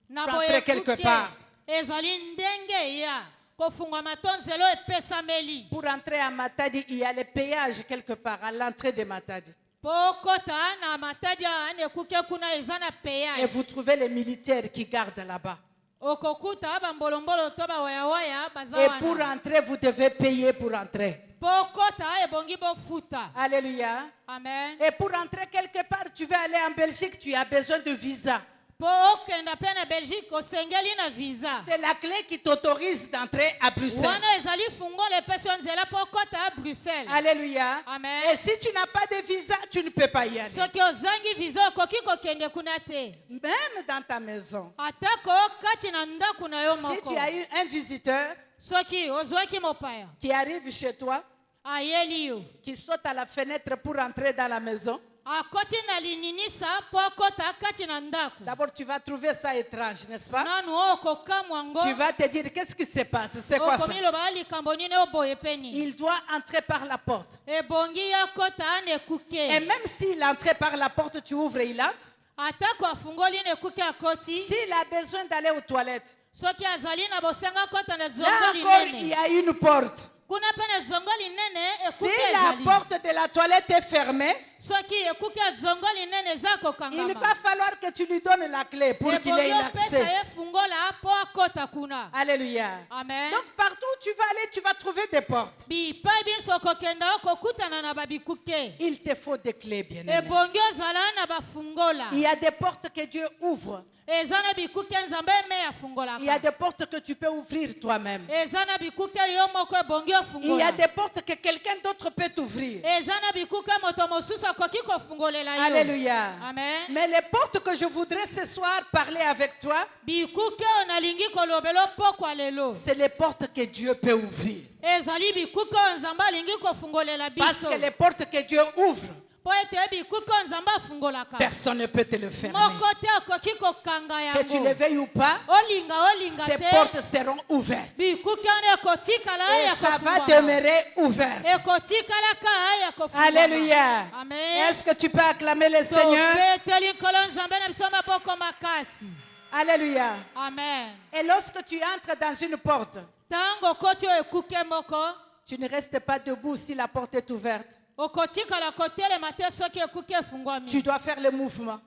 [SPEAKER 6] na
[SPEAKER 5] Rentrer
[SPEAKER 6] boye
[SPEAKER 5] quelque
[SPEAKER 6] ekuke
[SPEAKER 5] part.
[SPEAKER 6] ezali ndenge ya kofungwama to nzela epesameli
[SPEAKER 5] Pour entrer à Matadi, il y a le péage quelque part, à l'entrée de Matadi.
[SPEAKER 6] mpo kota na matadi ana ekuke kuna eza na
[SPEAKER 5] Et
[SPEAKER 6] peyage
[SPEAKER 5] vous trouvez les militaires qui gardent là-bas.
[SPEAKER 6] okokuta bambolombolo to bawayawaya baza
[SPEAKER 5] Et pour
[SPEAKER 6] wana
[SPEAKER 5] entrer, vous devez payer pour entrer.
[SPEAKER 6] mpo kota ebongi bofuta
[SPEAKER 5] Alléluia.
[SPEAKER 6] amen
[SPEAKER 5] Et pour entrer quelque part, tu veux aller en Belgique, tu as besoin de visa.
[SPEAKER 6] mpo okenda mpe na belgique osengeli na visa
[SPEAKER 5] C'est la clé qui t'autorise d'entrer à Bruxelles.
[SPEAKER 6] wana ezali fungola epesi yo nzela mpo kota ya bruxelles
[SPEAKER 5] Alléluia.
[SPEAKER 6] Amen.
[SPEAKER 5] Et si tu n'as pas de visa, tu ne peux pas y aller.
[SPEAKER 6] soki ozangi visa okoki kokende kuna te
[SPEAKER 5] Même dans ta maison.
[SPEAKER 6] atako kati na ndako na yo
[SPEAKER 5] Si
[SPEAKER 6] moko
[SPEAKER 5] tu as eu un visiteur
[SPEAKER 6] soki ozwaki mopaya
[SPEAKER 5] qui arrive chez toi,
[SPEAKER 6] ayeli yo
[SPEAKER 5] qui saute à la fenêtre pour entrer dans la maison,
[SPEAKER 6] akoti na lininisa mpo akota kati na ndako
[SPEAKER 5] d'abord tu vas trouver ça étrange, n'est-ce pas?
[SPEAKER 6] nanu okokamwa ngo
[SPEAKER 5] Tu vas te dire, qu'est-ce qui se passe? C'est quoi ça?
[SPEAKER 6] okomiloba likambo nini oboye mpe nini
[SPEAKER 5] Il doit entrer par la porte.
[SPEAKER 6] ebongi ya kota ana
[SPEAKER 5] Et
[SPEAKER 6] ekuke
[SPEAKER 5] même s'il entrait par la porte, tu ouvres et il entre.
[SPEAKER 6] atako afungoli na ekuke akoti
[SPEAKER 5] S'il a besoin d'aller aux toilettes,
[SPEAKER 6] soki azali na bosenga kota na
[SPEAKER 5] là
[SPEAKER 6] zongo
[SPEAKER 5] encore, il y
[SPEAKER 6] linene
[SPEAKER 5] a une porte.
[SPEAKER 6] kuna mpe na zongo linene
[SPEAKER 5] Si
[SPEAKER 6] ekuke
[SPEAKER 5] la
[SPEAKER 6] ezali
[SPEAKER 5] porte de la toilette est fermée,
[SPEAKER 6] soki ekuke ya zongo linene eza
[SPEAKER 5] il va
[SPEAKER 6] kokangama
[SPEAKER 5] falloir que tu lui donnes la clé pour qu'il ait
[SPEAKER 6] ebongi opesa
[SPEAKER 5] l'accès.
[SPEAKER 6] ye fungola mpo akota kuna
[SPEAKER 5] Alléluia.
[SPEAKER 6] amen
[SPEAKER 5] Donc partout où tu vas aller, tu vas trouver des portes.
[SPEAKER 6] bipai biso okokenda okokutana na babikuke
[SPEAKER 5] Il te faut des clés, bien-aimé.
[SPEAKER 6] ebongi ozala na bafungola
[SPEAKER 5] Il y a des portes que Dieu ouvre.
[SPEAKER 6] eza na bikuke nzambe eme
[SPEAKER 5] Il y a
[SPEAKER 6] afungolaka
[SPEAKER 5] des portes que tu peux ouvrir toi-même.
[SPEAKER 6] eza na bikuke yo moko ebongi
[SPEAKER 5] Il y a
[SPEAKER 6] ofungola
[SPEAKER 5] des portes que quelqu'un d'autre peut t'ouvrir.
[SPEAKER 6] eza na bikuke moto mosusu akoki kofungolela yo
[SPEAKER 5] Alléluia.
[SPEAKER 6] amen
[SPEAKER 5] Mais les portes que je voudrais ce soir parler avec toi,
[SPEAKER 6] bikuke oyo nalingi kolobela pokwa lelo
[SPEAKER 5] c'est les portes que Dieu peut ouvrir.
[SPEAKER 6] ezali bikuke oyo nzambe alingi kofungolela
[SPEAKER 5] Parce
[SPEAKER 6] biso
[SPEAKER 5] que les portes que Dieu ouvre,
[SPEAKER 6] mpo ete bikuke oyo nzambe afungolaka
[SPEAKER 5] personne ne peut te le fermer.
[SPEAKER 6] moko te akoki kokanga
[SPEAKER 5] Que tu le
[SPEAKER 6] yango
[SPEAKER 5] veuilles ou pas,
[SPEAKER 6] olinga
[SPEAKER 5] ces
[SPEAKER 6] te
[SPEAKER 5] portes seront ouvertes.
[SPEAKER 6] bikuke wana ekotikala
[SPEAKER 5] Et
[SPEAKER 6] aya
[SPEAKER 5] ça va
[SPEAKER 6] kofungwama
[SPEAKER 5] demeurer ouvert.
[SPEAKER 6] ekotikalaka aya kofungwama
[SPEAKER 5] Alléluia.
[SPEAKER 6] amen
[SPEAKER 5] Est-ce que tu peux acclamer le Seigneur?
[SPEAKER 6] tobeteli nkolo nzambe na biso maboko makasi
[SPEAKER 5] Alléluia.
[SPEAKER 6] amen
[SPEAKER 5] Et lorsque tu entres dans une porte,
[SPEAKER 6] ntango okoti oyo ekuke moko
[SPEAKER 5] tu ne restes pas debout si la porte est ouverte.
[SPEAKER 6] okotikala kotelema te soki ekuke efungwami
[SPEAKER 5] Tu dois faire le mouvement.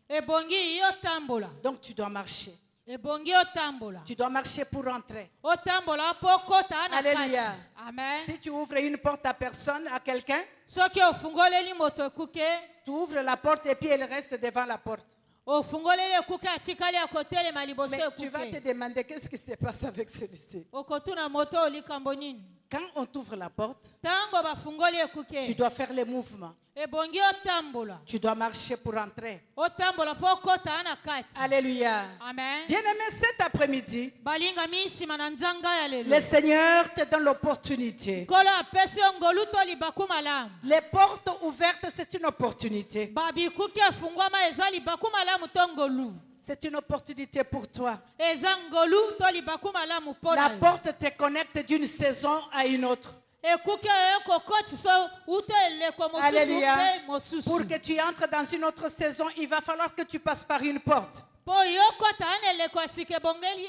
[SPEAKER 6] ebongi yotambola
[SPEAKER 5] Donc tu dois marcher.
[SPEAKER 6] ebongi otambola
[SPEAKER 5] Tu dois marcher pour entrer.
[SPEAKER 6] otambola mpo okota na kati
[SPEAKER 5] Alléluia.
[SPEAKER 6] amen
[SPEAKER 5] Si tu ouvres une porte à personne, à quelqu'un,
[SPEAKER 6] soki ofungoleli moto ekuke
[SPEAKER 5] tu ouvres la porte et puis elle reste devant la porte.
[SPEAKER 6] ofungoleli ekuke atikali akotelema liboso
[SPEAKER 5] Mais tu vas te
[SPEAKER 6] ekuke
[SPEAKER 5] demander qu'est-ce qui se passe avec celui-ci.
[SPEAKER 6] okotuna moto likambo nini
[SPEAKER 5] Quand on t'ouvre la porte,
[SPEAKER 6] ntango bafungoli
[SPEAKER 5] tu
[SPEAKER 6] ekuke
[SPEAKER 5] dois faire les mouvements.
[SPEAKER 6] ebongi otambola
[SPEAKER 5] Tu dois marcher pour entrer.
[SPEAKER 6] otambola mpo okota ana kati
[SPEAKER 5] Alléluia.
[SPEAKER 6] amen
[SPEAKER 5] Bien-aimé, cet après-midi,
[SPEAKER 6] balingami nsima na nzanga ya
[SPEAKER 5] le
[SPEAKER 6] lelo
[SPEAKER 5] Seigneur te donne l'opportunité.
[SPEAKER 6] nkolo apesi yo ngolu to libaku malamu
[SPEAKER 5] Les portes ouvertes, c'est une opportunité.
[SPEAKER 6] babikuki efungwama eza libaku malamu to ngolu
[SPEAKER 5] C'est une opportunité pour toi.
[SPEAKER 6] eza ngolu to libaku malamu mpo
[SPEAKER 5] La
[SPEAKER 6] na yo
[SPEAKER 5] porte te connecte d'une saison à une autre.
[SPEAKER 6] ekuki oyo kokotisa uta eleko mosusu
[SPEAKER 5] Alléluia.
[SPEAKER 6] mpe mosusu
[SPEAKER 5] Pour que tu entres dans une autre saison, il va falloir que tu passes par une porte.
[SPEAKER 6] mpo yo kota ana eleko ya sika ebongeli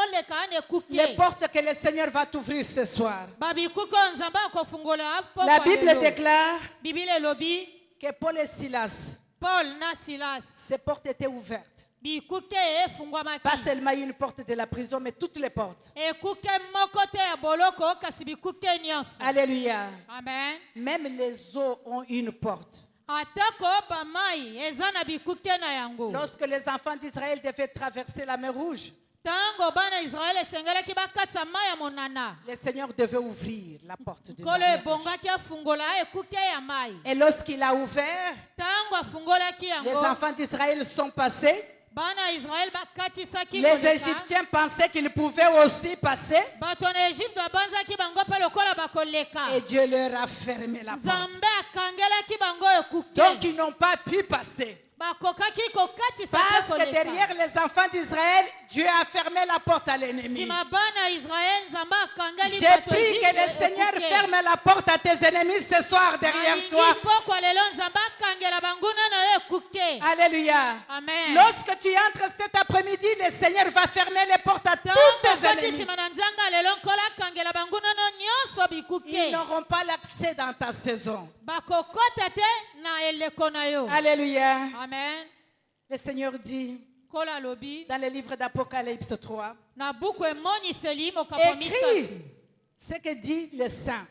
[SPEAKER 6] oleka ana
[SPEAKER 5] Les
[SPEAKER 6] ekuki
[SPEAKER 5] portes que le Seigneur va t'ouvrir ce soir.
[SPEAKER 6] babikuki oyo nzambe akofungola mpo
[SPEAKER 5] La
[SPEAKER 6] kwa
[SPEAKER 5] Bible
[SPEAKER 6] lelo.
[SPEAKER 5] déclare
[SPEAKER 6] biblia elobi
[SPEAKER 5] que Paul et Silas,
[SPEAKER 6] paul na silas
[SPEAKER 5] ces portes étaient ouvertes.
[SPEAKER 6] bikuke efungwamaki
[SPEAKER 5] Pas seulement une porte de la prison, mais toutes les portes.
[SPEAKER 6] ekuke moko te ya boloko kasi bikuke nyonso
[SPEAKER 5] Alléluia.
[SPEAKER 6] amen
[SPEAKER 5] Même les eaux ont une porte.
[SPEAKER 6] atako bamai eza na bikuke na yango
[SPEAKER 5] Lorsque les enfants d'Israël devaient traverser la mer Rouge,
[SPEAKER 6] ntango bana israele esengelaki bakatisa mai ya monana
[SPEAKER 5] le Seigneur devait ouvrir la porte de la
[SPEAKER 6] nkolo
[SPEAKER 5] mer Rouge.
[SPEAKER 6] ebongaki afungola ekuke ya mai
[SPEAKER 5] Et lorsqu'il a ouvert,
[SPEAKER 6] ntango afungolaki
[SPEAKER 5] les
[SPEAKER 6] yango
[SPEAKER 5] enfants d'Israël sont passés.
[SPEAKER 6] bana israele bakatisaki
[SPEAKER 5] Les
[SPEAKER 6] koleka.
[SPEAKER 5] Égyptiens pensaient qu'ils pouvaient aussi passer.
[SPEAKER 6] bato na egypte babanzaki bango mpe lokola bakoleka
[SPEAKER 5] Et Dieu leur a fermé la porte.
[SPEAKER 6] nzambe akangelaki bango ekuke
[SPEAKER 5] Donc ils n'ont pas pu passer.
[SPEAKER 6] bakokaki kokatisa
[SPEAKER 5] Parce
[SPEAKER 6] mpe
[SPEAKER 5] que
[SPEAKER 6] koleka
[SPEAKER 5] derrière les enfants d'Israël, Dieu a fermé la porte à l'ennemi.
[SPEAKER 6] nsima bana israele nzambe akangeli
[SPEAKER 5] J'ai
[SPEAKER 6] bato
[SPEAKER 5] pris que le Seigneur
[SPEAKER 6] Égypte
[SPEAKER 5] ferme la porte à tes ennemis ce soir derrière
[SPEAKER 6] alingi
[SPEAKER 5] toi.
[SPEAKER 6] pokwa lelo nzambe akangela banguna na yo ekuke
[SPEAKER 5] Alléluia.
[SPEAKER 6] amen
[SPEAKER 5] Lorsque tu entres cet après-midi, le Seigneur va fermer les portes à tous
[SPEAKER 6] ntango
[SPEAKER 5] tes
[SPEAKER 6] okoti
[SPEAKER 5] ennemis.
[SPEAKER 6] nsima na nzanga lelo nkolo akangela banguna no nyonso
[SPEAKER 5] Ils
[SPEAKER 6] bikuke
[SPEAKER 5] n'auront pas l'accès dans ta saison.
[SPEAKER 6] bakokota te na eleko na yo
[SPEAKER 5] Alléluia.
[SPEAKER 6] amen
[SPEAKER 5] Le Seigneur dit
[SPEAKER 6] nkolo alobi
[SPEAKER 5] dans le livre d'Apocalypse 3,
[SPEAKER 6] na buku emoniseli mokambo misato
[SPEAKER 5] écris ce que dit le saint.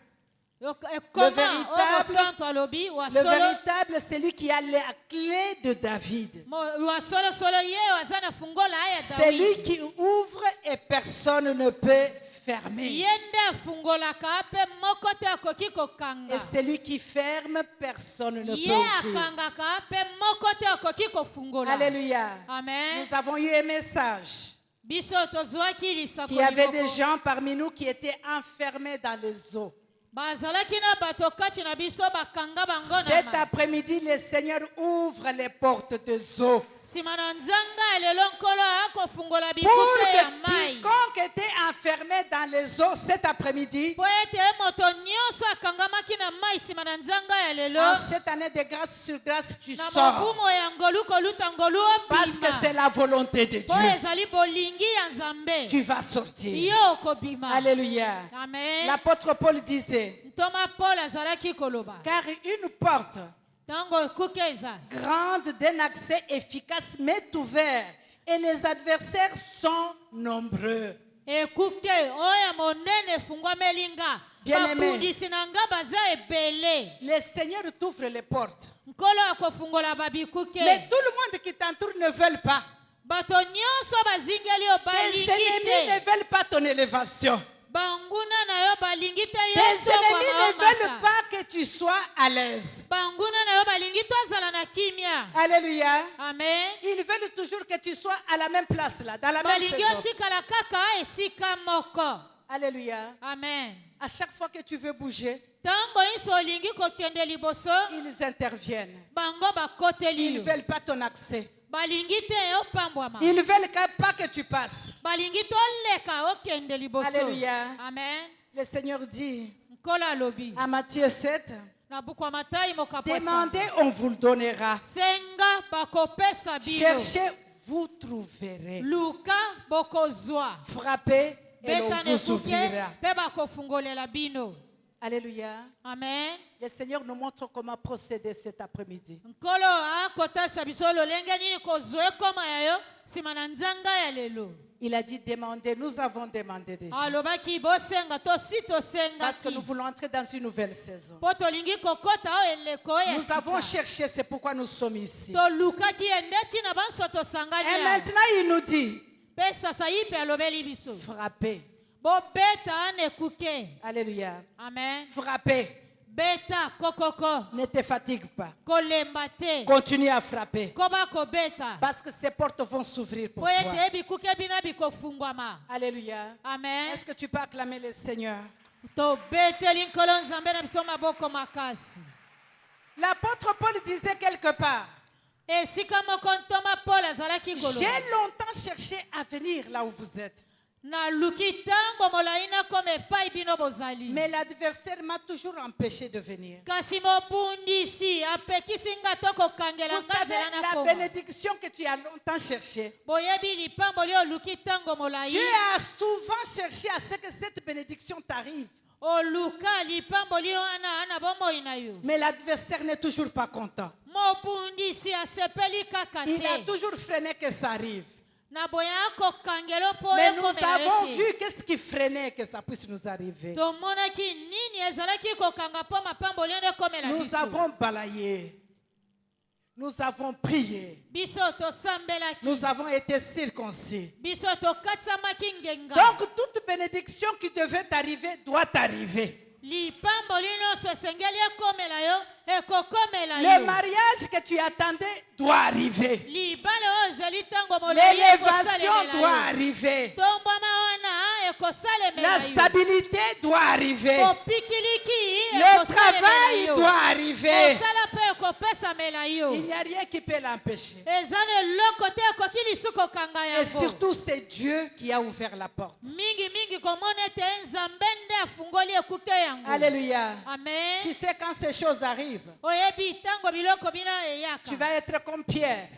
[SPEAKER 6] ekoma
[SPEAKER 5] véritable-
[SPEAKER 6] oyo mosantu alobi
[SPEAKER 5] Le
[SPEAKER 6] wasolo
[SPEAKER 5] véritable, celui qui a la clé de David.
[SPEAKER 6] wasolosolo ye oyo aza na fungola ya
[SPEAKER 5] Celui
[SPEAKER 6] dawidi
[SPEAKER 5] qui ouvre et personne ne peut fermer.
[SPEAKER 6] ye nde afungolaka mpe moko te akoki kokanga
[SPEAKER 5] Et celui qui ferme, personne ne
[SPEAKER 6] ye
[SPEAKER 5] peut ouvrir.
[SPEAKER 6] akangaka mpe moko te akoki kofungola
[SPEAKER 5] Alléluia.
[SPEAKER 6] amen
[SPEAKER 5] Nous avons eu un message
[SPEAKER 6] biso tozwaki lisakoli
[SPEAKER 5] qu'il y avait
[SPEAKER 6] moko.
[SPEAKER 5] des gens parmi nous qui étaient enfermés dans les eaux.
[SPEAKER 6] bazalaki na bato kati na biso bakanga bango na
[SPEAKER 5] Cet
[SPEAKER 6] mai
[SPEAKER 5] après-midi, le Seigneur ouvre les portes des eaux
[SPEAKER 6] nsima na nzanga ya lelo nkolo akofungola
[SPEAKER 5] pour
[SPEAKER 6] bikuke ya
[SPEAKER 5] que
[SPEAKER 6] mai
[SPEAKER 5] quiconque était enfermé dans les eaux cet après-midi,
[SPEAKER 6] mpo ete moto nyonso akangamaki na mai nsima na nzanga ya lelo
[SPEAKER 5] en cette année de grâce sur grâce, tu
[SPEAKER 6] na
[SPEAKER 5] sors.
[SPEAKER 6] mobumo ya ngolu koluta ngolu
[SPEAKER 5] Parce que c'est
[SPEAKER 6] obima
[SPEAKER 5] la volonté de
[SPEAKER 6] mpo
[SPEAKER 5] Dieu.
[SPEAKER 6] ezali bolingi ya nzambe
[SPEAKER 5] Tu vas sortir.
[SPEAKER 6] yo okobima
[SPEAKER 5] Alléluia.
[SPEAKER 6] amen
[SPEAKER 5] L'apôtre Paul disait,
[SPEAKER 6] ntoma paul azalaki koloba
[SPEAKER 5] car une porte
[SPEAKER 6] ntango ekuke eza
[SPEAKER 5] grande d'un accès efficace m'est ouverte et les adversaires sont nombreux.
[SPEAKER 6] ekuke oyo ya monene efungwameli nga
[SPEAKER 5] Bien-aimé.
[SPEAKER 6] babundisi na nga baza ebele
[SPEAKER 5] Le Seigneur t'ouvre les portes.
[SPEAKER 6] nkolo akofungola babikuke
[SPEAKER 5] Mais tout le monde qui t'entoure ne veulent pas.
[SPEAKER 6] bato nyonso bazingeli yo
[SPEAKER 5] Tes
[SPEAKER 6] balingi
[SPEAKER 5] ennemis ne
[SPEAKER 6] te
[SPEAKER 5] veulent pas ton élévation.
[SPEAKER 6] banguna na yo balingi te yo
[SPEAKER 5] Tes ennemis ne veulent
[SPEAKER 6] zongwamamaka
[SPEAKER 5] pas que tu sois à l'aise.
[SPEAKER 6] banguna na yo balingi tozala na kimia
[SPEAKER 5] Alléluia.
[SPEAKER 6] amen
[SPEAKER 5] Ils veulent toujours que tu sois à la même place là, dans la même
[SPEAKER 6] balingi
[SPEAKER 5] saison.
[SPEAKER 6] otikala kaka esika moko
[SPEAKER 5] Alléluia.
[SPEAKER 6] amen
[SPEAKER 5] À chaque fois que tu veux bouger,
[SPEAKER 6] ntango nyonso olingi kokende liboso
[SPEAKER 5] ils interviennent.
[SPEAKER 6] bango bakoteli
[SPEAKER 5] Ils ne
[SPEAKER 6] yo
[SPEAKER 5] veulent pas ton accès.
[SPEAKER 6] balingi te opambwama
[SPEAKER 5] Ils ne veulent pas que tu passes.
[SPEAKER 6] balingi toleka okende liboso
[SPEAKER 5] Alléluia.
[SPEAKER 6] amen
[SPEAKER 5] Le Seigneur dit
[SPEAKER 6] nkolo alobi
[SPEAKER 5] à Matthieu 7,
[SPEAKER 6] na buku ya matayi mokapo ya
[SPEAKER 5] demandez, on vous le donnera.
[SPEAKER 6] senga bakopesa bino
[SPEAKER 5] Cherchez, vous trouverez.
[SPEAKER 6] luka bokozwa
[SPEAKER 5] Frappez et l'on
[SPEAKER 6] beta na
[SPEAKER 5] vous
[SPEAKER 6] ekuke
[SPEAKER 5] ouvrira.
[SPEAKER 6] mpe bakofungolela bino
[SPEAKER 5] Alléluia.
[SPEAKER 6] amen
[SPEAKER 5] Le Seigneur nous montre comment procéder cet après-midi.
[SPEAKER 6] nkolo akotasa biso lolenge nini kozwa ekoma ya yo nsima na nzanga ya lelo
[SPEAKER 5] Il a dit demandez, nous avons demandé déjà.
[SPEAKER 6] alobaki bosenga to si
[SPEAKER 5] Parce que
[SPEAKER 6] tosengaki
[SPEAKER 5] nous voulons entrer dans une nouvelle saison.
[SPEAKER 6] mpo tolingi kokota oyo eleko oyo ya
[SPEAKER 5] Nous avons
[SPEAKER 6] sika.
[SPEAKER 5] cherché, c'est pourquoi nous sommes ici.
[SPEAKER 6] tolukaki ye nde ntina banso tosangani
[SPEAKER 5] Et
[SPEAKER 6] awa.
[SPEAKER 5] maintenant, il nous dit
[SPEAKER 6] mpe sasa ye mpe alobeli biso
[SPEAKER 5] frappez.
[SPEAKER 6] bobeta ana ekuke.
[SPEAKER 5] Alléluia.
[SPEAKER 6] Amen.
[SPEAKER 5] Frappez.
[SPEAKER 6] Beta kokoko
[SPEAKER 5] Ne te fatigue pas.
[SPEAKER 6] kolemba te
[SPEAKER 5] Continue à frapper.
[SPEAKER 6] koba kobeta
[SPEAKER 5] Parce que ces portes vont s'ouvrir pour
[SPEAKER 6] po ete
[SPEAKER 5] toi.
[SPEAKER 6] bikuke bina bikofungwama.
[SPEAKER 5] Alléluia.
[SPEAKER 6] Amen.
[SPEAKER 5] Est-ce que tu peux acclamer le Seigneur?
[SPEAKER 6] tobeteli nkolo nzambe na biso maboko makasi.
[SPEAKER 5] L'apôtre Paul disait quelque part,
[SPEAKER 6] esika moko ntoma paul azalaki
[SPEAKER 5] j'ai
[SPEAKER 6] koloba
[SPEAKER 5] longtemps cherché à venir là où vous êtes.
[SPEAKER 6] naluki ntango molai nakoma epai bino bozali
[SPEAKER 5] Mais l'adversaire m'a toujours empêché de venir.
[SPEAKER 6] kasi mobundisi apekisi nga to kokangela
[SPEAKER 5] Vous
[SPEAKER 6] nga
[SPEAKER 5] savez,
[SPEAKER 6] nzela
[SPEAKER 5] la
[SPEAKER 6] nakoma
[SPEAKER 5] bénédiction que tu as longtemps cherchée,
[SPEAKER 6] boyebi lipamboli oluki ntango molai
[SPEAKER 5] Dieu a souvent cherché à ce que cette bénédiction t'arrive.
[SPEAKER 6] oluka lipamboli wana na bomoi na yo
[SPEAKER 5] Mais l'adversaire n'est toujours pas content.
[SPEAKER 6] mobundisi asepeli kaka
[SPEAKER 5] Il a
[SPEAKER 6] te
[SPEAKER 5] toujours freiné que ça arrive.
[SPEAKER 6] na boya kokangela mpo
[SPEAKER 5] Mais nous
[SPEAKER 6] ekomela
[SPEAKER 5] avons
[SPEAKER 6] yo
[SPEAKER 5] vu
[SPEAKER 6] te
[SPEAKER 5] qu'est-ce qui freinait que ça puisse nous arriver.
[SPEAKER 6] tomonaki nini ezalaki kokanga mpo mapamboli ende ekomela
[SPEAKER 5] Nous
[SPEAKER 6] biso
[SPEAKER 5] avons balayé. Nous avons prié.
[SPEAKER 6] biso tosambelaki
[SPEAKER 5] Nous avons été circoncis.
[SPEAKER 6] biso tokatisamaki ngenga
[SPEAKER 5] Donc toute bénédiction qui devait t'arriver doit t'arriver.
[SPEAKER 6] lipamboli nyonso esengeli ekomela yo ekokomela
[SPEAKER 5] Le
[SPEAKER 6] yo
[SPEAKER 5] mariage que tu attendais doit arriver.
[SPEAKER 6] libala oyo ezali ntango molai
[SPEAKER 5] L'élévation
[SPEAKER 6] ekosalemela
[SPEAKER 5] doit
[SPEAKER 6] yo
[SPEAKER 5] arriver.
[SPEAKER 6] tombwama wana ekosalemela
[SPEAKER 5] La
[SPEAKER 6] yo
[SPEAKER 5] stabilité doit arriver.
[SPEAKER 6] kopikiliki
[SPEAKER 5] Le travail doit arriver.
[SPEAKER 6] kosala mpe ekopesamela yo
[SPEAKER 5] Il n'y a rien qui peut l'empêcher.
[SPEAKER 6] eza na eloko te ekoki lisu kokanga
[SPEAKER 5] Et
[SPEAKER 6] yango
[SPEAKER 5] surtout, c'est Dieu qui a ouvert la porte.
[SPEAKER 6] mingimingi komona ete nzambe nde afungoli ekuke yango
[SPEAKER 5] Alléluia.
[SPEAKER 6] amen
[SPEAKER 5] Tu sais, quand ces choses arrivent,
[SPEAKER 6] oyebi ntango biloko bino
[SPEAKER 5] tu
[SPEAKER 6] eyaka
[SPEAKER 5] vas être comme Pierre.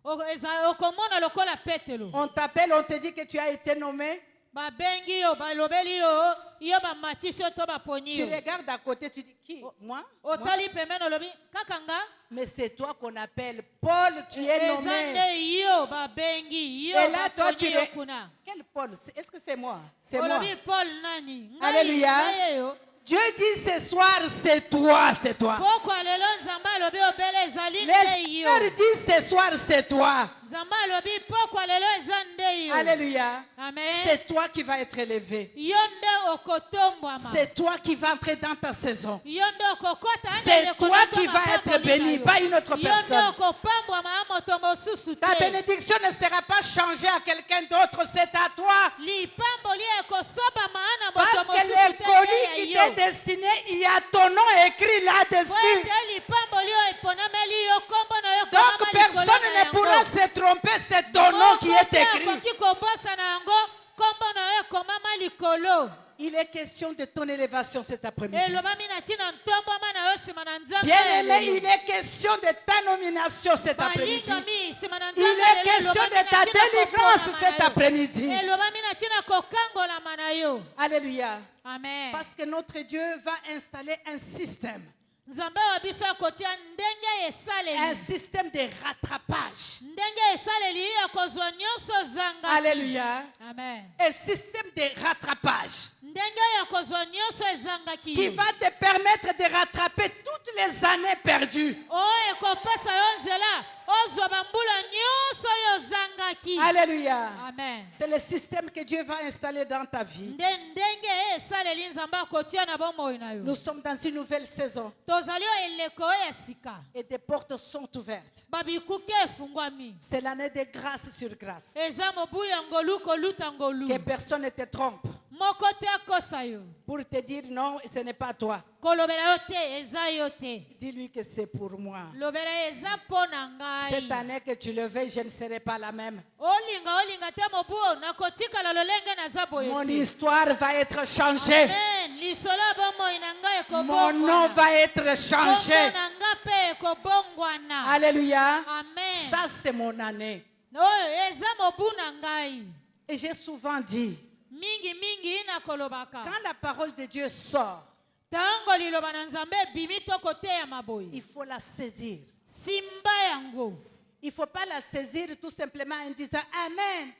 [SPEAKER 6] okomona lokola petelo
[SPEAKER 5] On t'appelle, on te dit que tu as été nommé.
[SPEAKER 6] babengi yo balobeli yo yo bamatisi yo to baponi
[SPEAKER 5] Tu
[SPEAKER 6] yo
[SPEAKER 5] regardes à côté, tu dis qui? Moi?
[SPEAKER 6] otali pembeni olobi kaka nga
[SPEAKER 5] Mais c'est toi qu'on appelle Paul, tu es
[SPEAKER 6] eza
[SPEAKER 5] nommé.
[SPEAKER 6] nde yo babengi yo
[SPEAKER 5] Et là, toi, tu
[SPEAKER 6] baponi yo
[SPEAKER 5] es.
[SPEAKER 6] kuna
[SPEAKER 5] Quel Paul? Est-ce que c'est moi? C'est moi.
[SPEAKER 6] olobi paul nani
[SPEAKER 5] Alléluia.
[SPEAKER 6] ngai yo
[SPEAKER 5] Dieu dit ce soir, c'est toi, c'est toi.
[SPEAKER 6] pokwa lelo nzambe alobi obele ezali
[SPEAKER 5] Le
[SPEAKER 6] nde yo
[SPEAKER 5] Seigneur dit ce soir, c'est toi.
[SPEAKER 6] nzambe alobi pokwa lelo eza nde yo
[SPEAKER 5] Alléluia.
[SPEAKER 6] amen
[SPEAKER 5] C'est toi qui vas être élevé.
[SPEAKER 6] yo nde okotombwama
[SPEAKER 5] C'est toi qui vas entrer dans ta saison.
[SPEAKER 6] yo nde okokota
[SPEAKER 5] C'est toi qui vas être béni, pas une autre
[SPEAKER 6] yo nde
[SPEAKER 5] personne.
[SPEAKER 6] okopambwama a moto mosusu
[SPEAKER 5] Ta
[SPEAKER 6] te
[SPEAKER 5] bénédiction ne sera pas changée à quelqu'un d'autre, c'est à toi.
[SPEAKER 6] lipamboli ekosobama na
[SPEAKER 5] Parce
[SPEAKER 6] moto
[SPEAKER 5] que
[SPEAKER 6] mosusu
[SPEAKER 5] les
[SPEAKER 6] te
[SPEAKER 5] colis
[SPEAKER 6] ya
[SPEAKER 5] qui
[SPEAKER 6] yo
[SPEAKER 5] t'est destiné, il y a ton nom écrit
[SPEAKER 6] po
[SPEAKER 5] là-dessus.
[SPEAKER 6] ete lipamboli oyo eponameli yo kombo na yo
[SPEAKER 5] Donc
[SPEAKER 6] komama likolo
[SPEAKER 5] personne
[SPEAKER 6] na
[SPEAKER 5] ne pourra
[SPEAKER 6] yango
[SPEAKER 5] se tromper, c'est ton nom qui est écrit.
[SPEAKER 6] akoki kobosa na yango kombo na yo ekomama likolo
[SPEAKER 5] Il est question de ton élévation cet après-midi.
[SPEAKER 6] elobami na ntina ntombwama na yo nsima na nzambe
[SPEAKER 5] Bien-aimé, il est question de ta nomination cet après-midi.
[SPEAKER 6] balingami nsima na
[SPEAKER 5] Il
[SPEAKER 6] nzambe
[SPEAKER 5] est
[SPEAKER 6] lelo
[SPEAKER 5] question
[SPEAKER 6] elobami
[SPEAKER 5] de
[SPEAKER 6] na
[SPEAKER 5] ta
[SPEAKER 6] ntina
[SPEAKER 5] délivrance
[SPEAKER 6] kokomama
[SPEAKER 5] cet
[SPEAKER 6] na yo.
[SPEAKER 5] après-midi.
[SPEAKER 6] elobami na ntina kokangolama na yo
[SPEAKER 5] Alléluia.
[SPEAKER 6] amen
[SPEAKER 5] Parce que notre Dieu va installer un système.
[SPEAKER 6] nzambe wa biso akotia ndenge
[SPEAKER 5] Un
[SPEAKER 6] esaleli
[SPEAKER 5] système de rattrapage.
[SPEAKER 6] ndenge esaleli ya kozwa nyonso zanga
[SPEAKER 5] Alléluia.
[SPEAKER 6] amen
[SPEAKER 5] Un système de rattrapage
[SPEAKER 6] ndenge ya kozwa nyonso ezangaki
[SPEAKER 5] qui va te permettre de rattraper toutes les années perdues.
[SPEAKER 6] oyo ekopesa yo nzela ozwa bambula nyonso oyo ozangaki
[SPEAKER 5] Alléluia.
[SPEAKER 6] amen
[SPEAKER 5] C'est le système que Dieu va installer dans ta vie.
[SPEAKER 6] nde ndenge esaleli nzambe akotia na bomoi na yo
[SPEAKER 5] Nous sommes dans une nouvelle saison
[SPEAKER 6] tozali oyo eleko oyo ya sika
[SPEAKER 5] et des portes sont ouvertes.
[SPEAKER 6] babikuke efungwami
[SPEAKER 5] C'est l'année de grâce sur grâce.
[SPEAKER 6] eza mobu ya ngolu koluta ngolu
[SPEAKER 5] Que personne ne te trompe
[SPEAKER 6] moko te akosa yo
[SPEAKER 5] pour te dire non, ce n'est pas toi.
[SPEAKER 6] kolobela yo te eza yo te
[SPEAKER 5] Dis-lui que c'est pour moi.
[SPEAKER 6] lobela eza mpo na
[SPEAKER 5] Cette
[SPEAKER 6] ngai
[SPEAKER 5] année que tu le veux, je ne serai pas la même.
[SPEAKER 6] olinga te mobu oyo nakotikala lolenge naza boye
[SPEAKER 5] Mon
[SPEAKER 6] te
[SPEAKER 5] histoire va être changée.
[SPEAKER 6] amen lisolo ya bomoi na ngai
[SPEAKER 5] Mon nom
[SPEAKER 6] ekobongwana
[SPEAKER 5] va être
[SPEAKER 6] kombo
[SPEAKER 5] changé.
[SPEAKER 6] na ngai mpe ekobongwana
[SPEAKER 5] Alléluia.
[SPEAKER 6] amen
[SPEAKER 5] Ça, c'est mon année.
[SPEAKER 6] oyo eza mobu na ngai
[SPEAKER 5] Et j'ai souvent dit,
[SPEAKER 6] mingi nakolobaka
[SPEAKER 5] quand la parole de Dieu sort,
[SPEAKER 6] ntango liloba na nzambe ebimi to koteya maboye
[SPEAKER 5] il faut la saisir.
[SPEAKER 6] simba yango
[SPEAKER 5] Il ne faut pas la saisir tout simplement en disant Amen.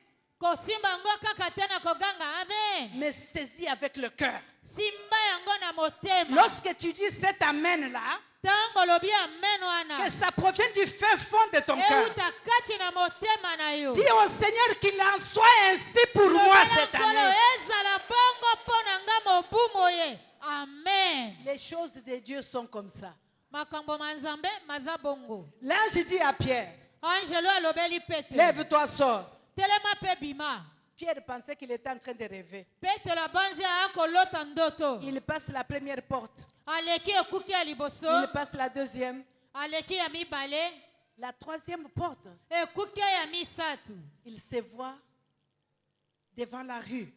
[SPEAKER 6] kosimba yango kaka te na koganga amen,
[SPEAKER 5] mais saisis avec le cœur.
[SPEAKER 6] simba yango na motema.
[SPEAKER 5] Lorsque tu dis cet amen là,
[SPEAKER 6] Tango lobi amen wana,
[SPEAKER 5] que ça provienne du fin fond de ton cœur.
[SPEAKER 6] euta kati na motema na yo.
[SPEAKER 5] Dis au Seigneur qu'il en soit ainsi pour moi cette année.
[SPEAKER 6] ezala bongo mpo na nga mobumo ye. Amen.
[SPEAKER 5] Les choses de Dieu sont comme ça.
[SPEAKER 6] Makambo manzambe maza bongo.
[SPEAKER 5] L'ange dit à Pierre,
[SPEAKER 6] Angelo alobeli Petro,
[SPEAKER 5] lève-toi, sors.
[SPEAKER 6] telema pe bima.
[SPEAKER 5] Pierre pensait qu'il était en train de rêver.
[SPEAKER 6] Petro abanzi akolota ndoto.
[SPEAKER 5] Il passe la première porte.
[SPEAKER 6] Aleki ekuki ya liboso,
[SPEAKER 5] Il passe la deuxième.
[SPEAKER 6] aleki ya mibale,
[SPEAKER 5] La troisième porte.
[SPEAKER 6] ekuki ya misatu.
[SPEAKER 5] Il se voit devant la rue.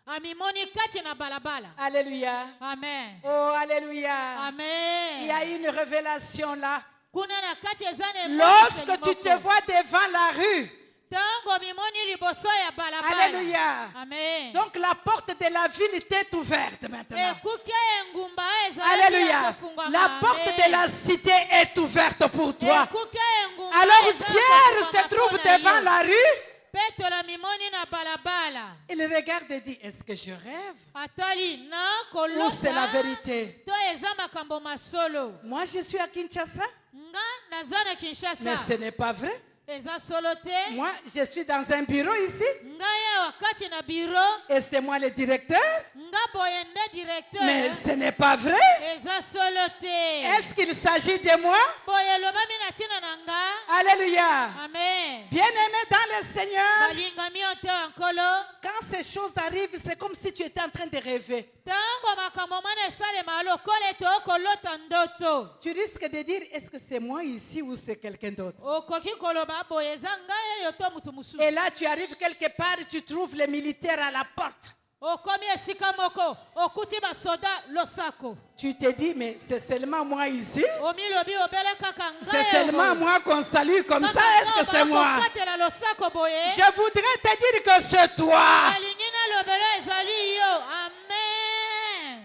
[SPEAKER 6] Amimoni kati na balabala.
[SPEAKER 5] Alléluia.
[SPEAKER 6] Amen.
[SPEAKER 5] Oh, alléluia.
[SPEAKER 6] Amen.
[SPEAKER 5] Il y a une révélation là.
[SPEAKER 6] Kuna na kati ezane
[SPEAKER 5] Lorsque tu te vois devant la rue.
[SPEAKER 6] tango mimoni liboso ya balabala.
[SPEAKER 5] Alléluia.
[SPEAKER 6] Amen.
[SPEAKER 5] Donc la porte de la ville était ouverte maintenant.
[SPEAKER 6] Ekuki ya engumba ezalaki
[SPEAKER 5] Alléluia.
[SPEAKER 6] ya kofungwama.
[SPEAKER 5] La porte
[SPEAKER 6] Amen.
[SPEAKER 5] de la cité est ouverte pour toi.
[SPEAKER 6] Ekuki ya engumba
[SPEAKER 5] Alors
[SPEAKER 6] ezalaki
[SPEAKER 5] Pierre
[SPEAKER 6] kofungwama
[SPEAKER 5] se trouve
[SPEAKER 6] mpona
[SPEAKER 5] devant
[SPEAKER 6] yo.
[SPEAKER 5] la rue.
[SPEAKER 6] Petro la mimoni na balabala.
[SPEAKER 5] Il regarde et dit, est-ce que je rêve
[SPEAKER 6] Atali na
[SPEAKER 5] ou c'est la
[SPEAKER 6] kolota
[SPEAKER 5] vérité?
[SPEAKER 6] to eza makambo masolo.
[SPEAKER 5] Moi je suis à Kinshasa,
[SPEAKER 6] Nga naza na Kinshasa.
[SPEAKER 5] mais ce n'est pas vrai.
[SPEAKER 6] Eza solo te.
[SPEAKER 5] Moi je suis dans un bureau ici
[SPEAKER 6] Ngai wakati na bureau.
[SPEAKER 5] et c'est moi le directeur,
[SPEAKER 6] Nga boyende directeur.
[SPEAKER 5] mais ce n'est pas vrai.
[SPEAKER 6] Eza solo te.
[SPEAKER 5] Est-ce qu'il s'agit de moi?
[SPEAKER 6] Boye loba mina tina na nga.
[SPEAKER 5] Alléluia.
[SPEAKER 6] Amen.
[SPEAKER 5] Bien-aimé dans le Seigneur,
[SPEAKER 6] Balingami ote ankolo.
[SPEAKER 5] quand ces choses arrivent, c'est comme si tu étais en train de rêver.
[SPEAKER 6] Tango makambo mana esalema lokola ete okolota ndoto.
[SPEAKER 5] Tu risques de dire, est-ce que c'est moi ici ou c'est quelqu'un d'autre?
[SPEAKER 6] Okoki koloba boye eza ngai yo to mutu mususu.
[SPEAKER 5] Et là, tu arrives quelque part, tu trouves les militaires à la porte.
[SPEAKER 6] Okomi esika moko okuti basoda losako.
[SPEAKER 5] Tu te dis, mais c'est seulement moi ici?
[SPEAKER 6] Omilobi obele kaka
[SPEAKER 5] C'est
[SPEAKER 6] ngai.
[SPEAKER 5] seulement moi qu'on salue comme ça? Est-ce que c'est moi?
[SPEAKER 6] Okatela losako boye.
[SPEAKER 5] Je voudrais te dire que c'est toi.
[SPEAKER 6] Alingi na lobelo ezali yo. Amen.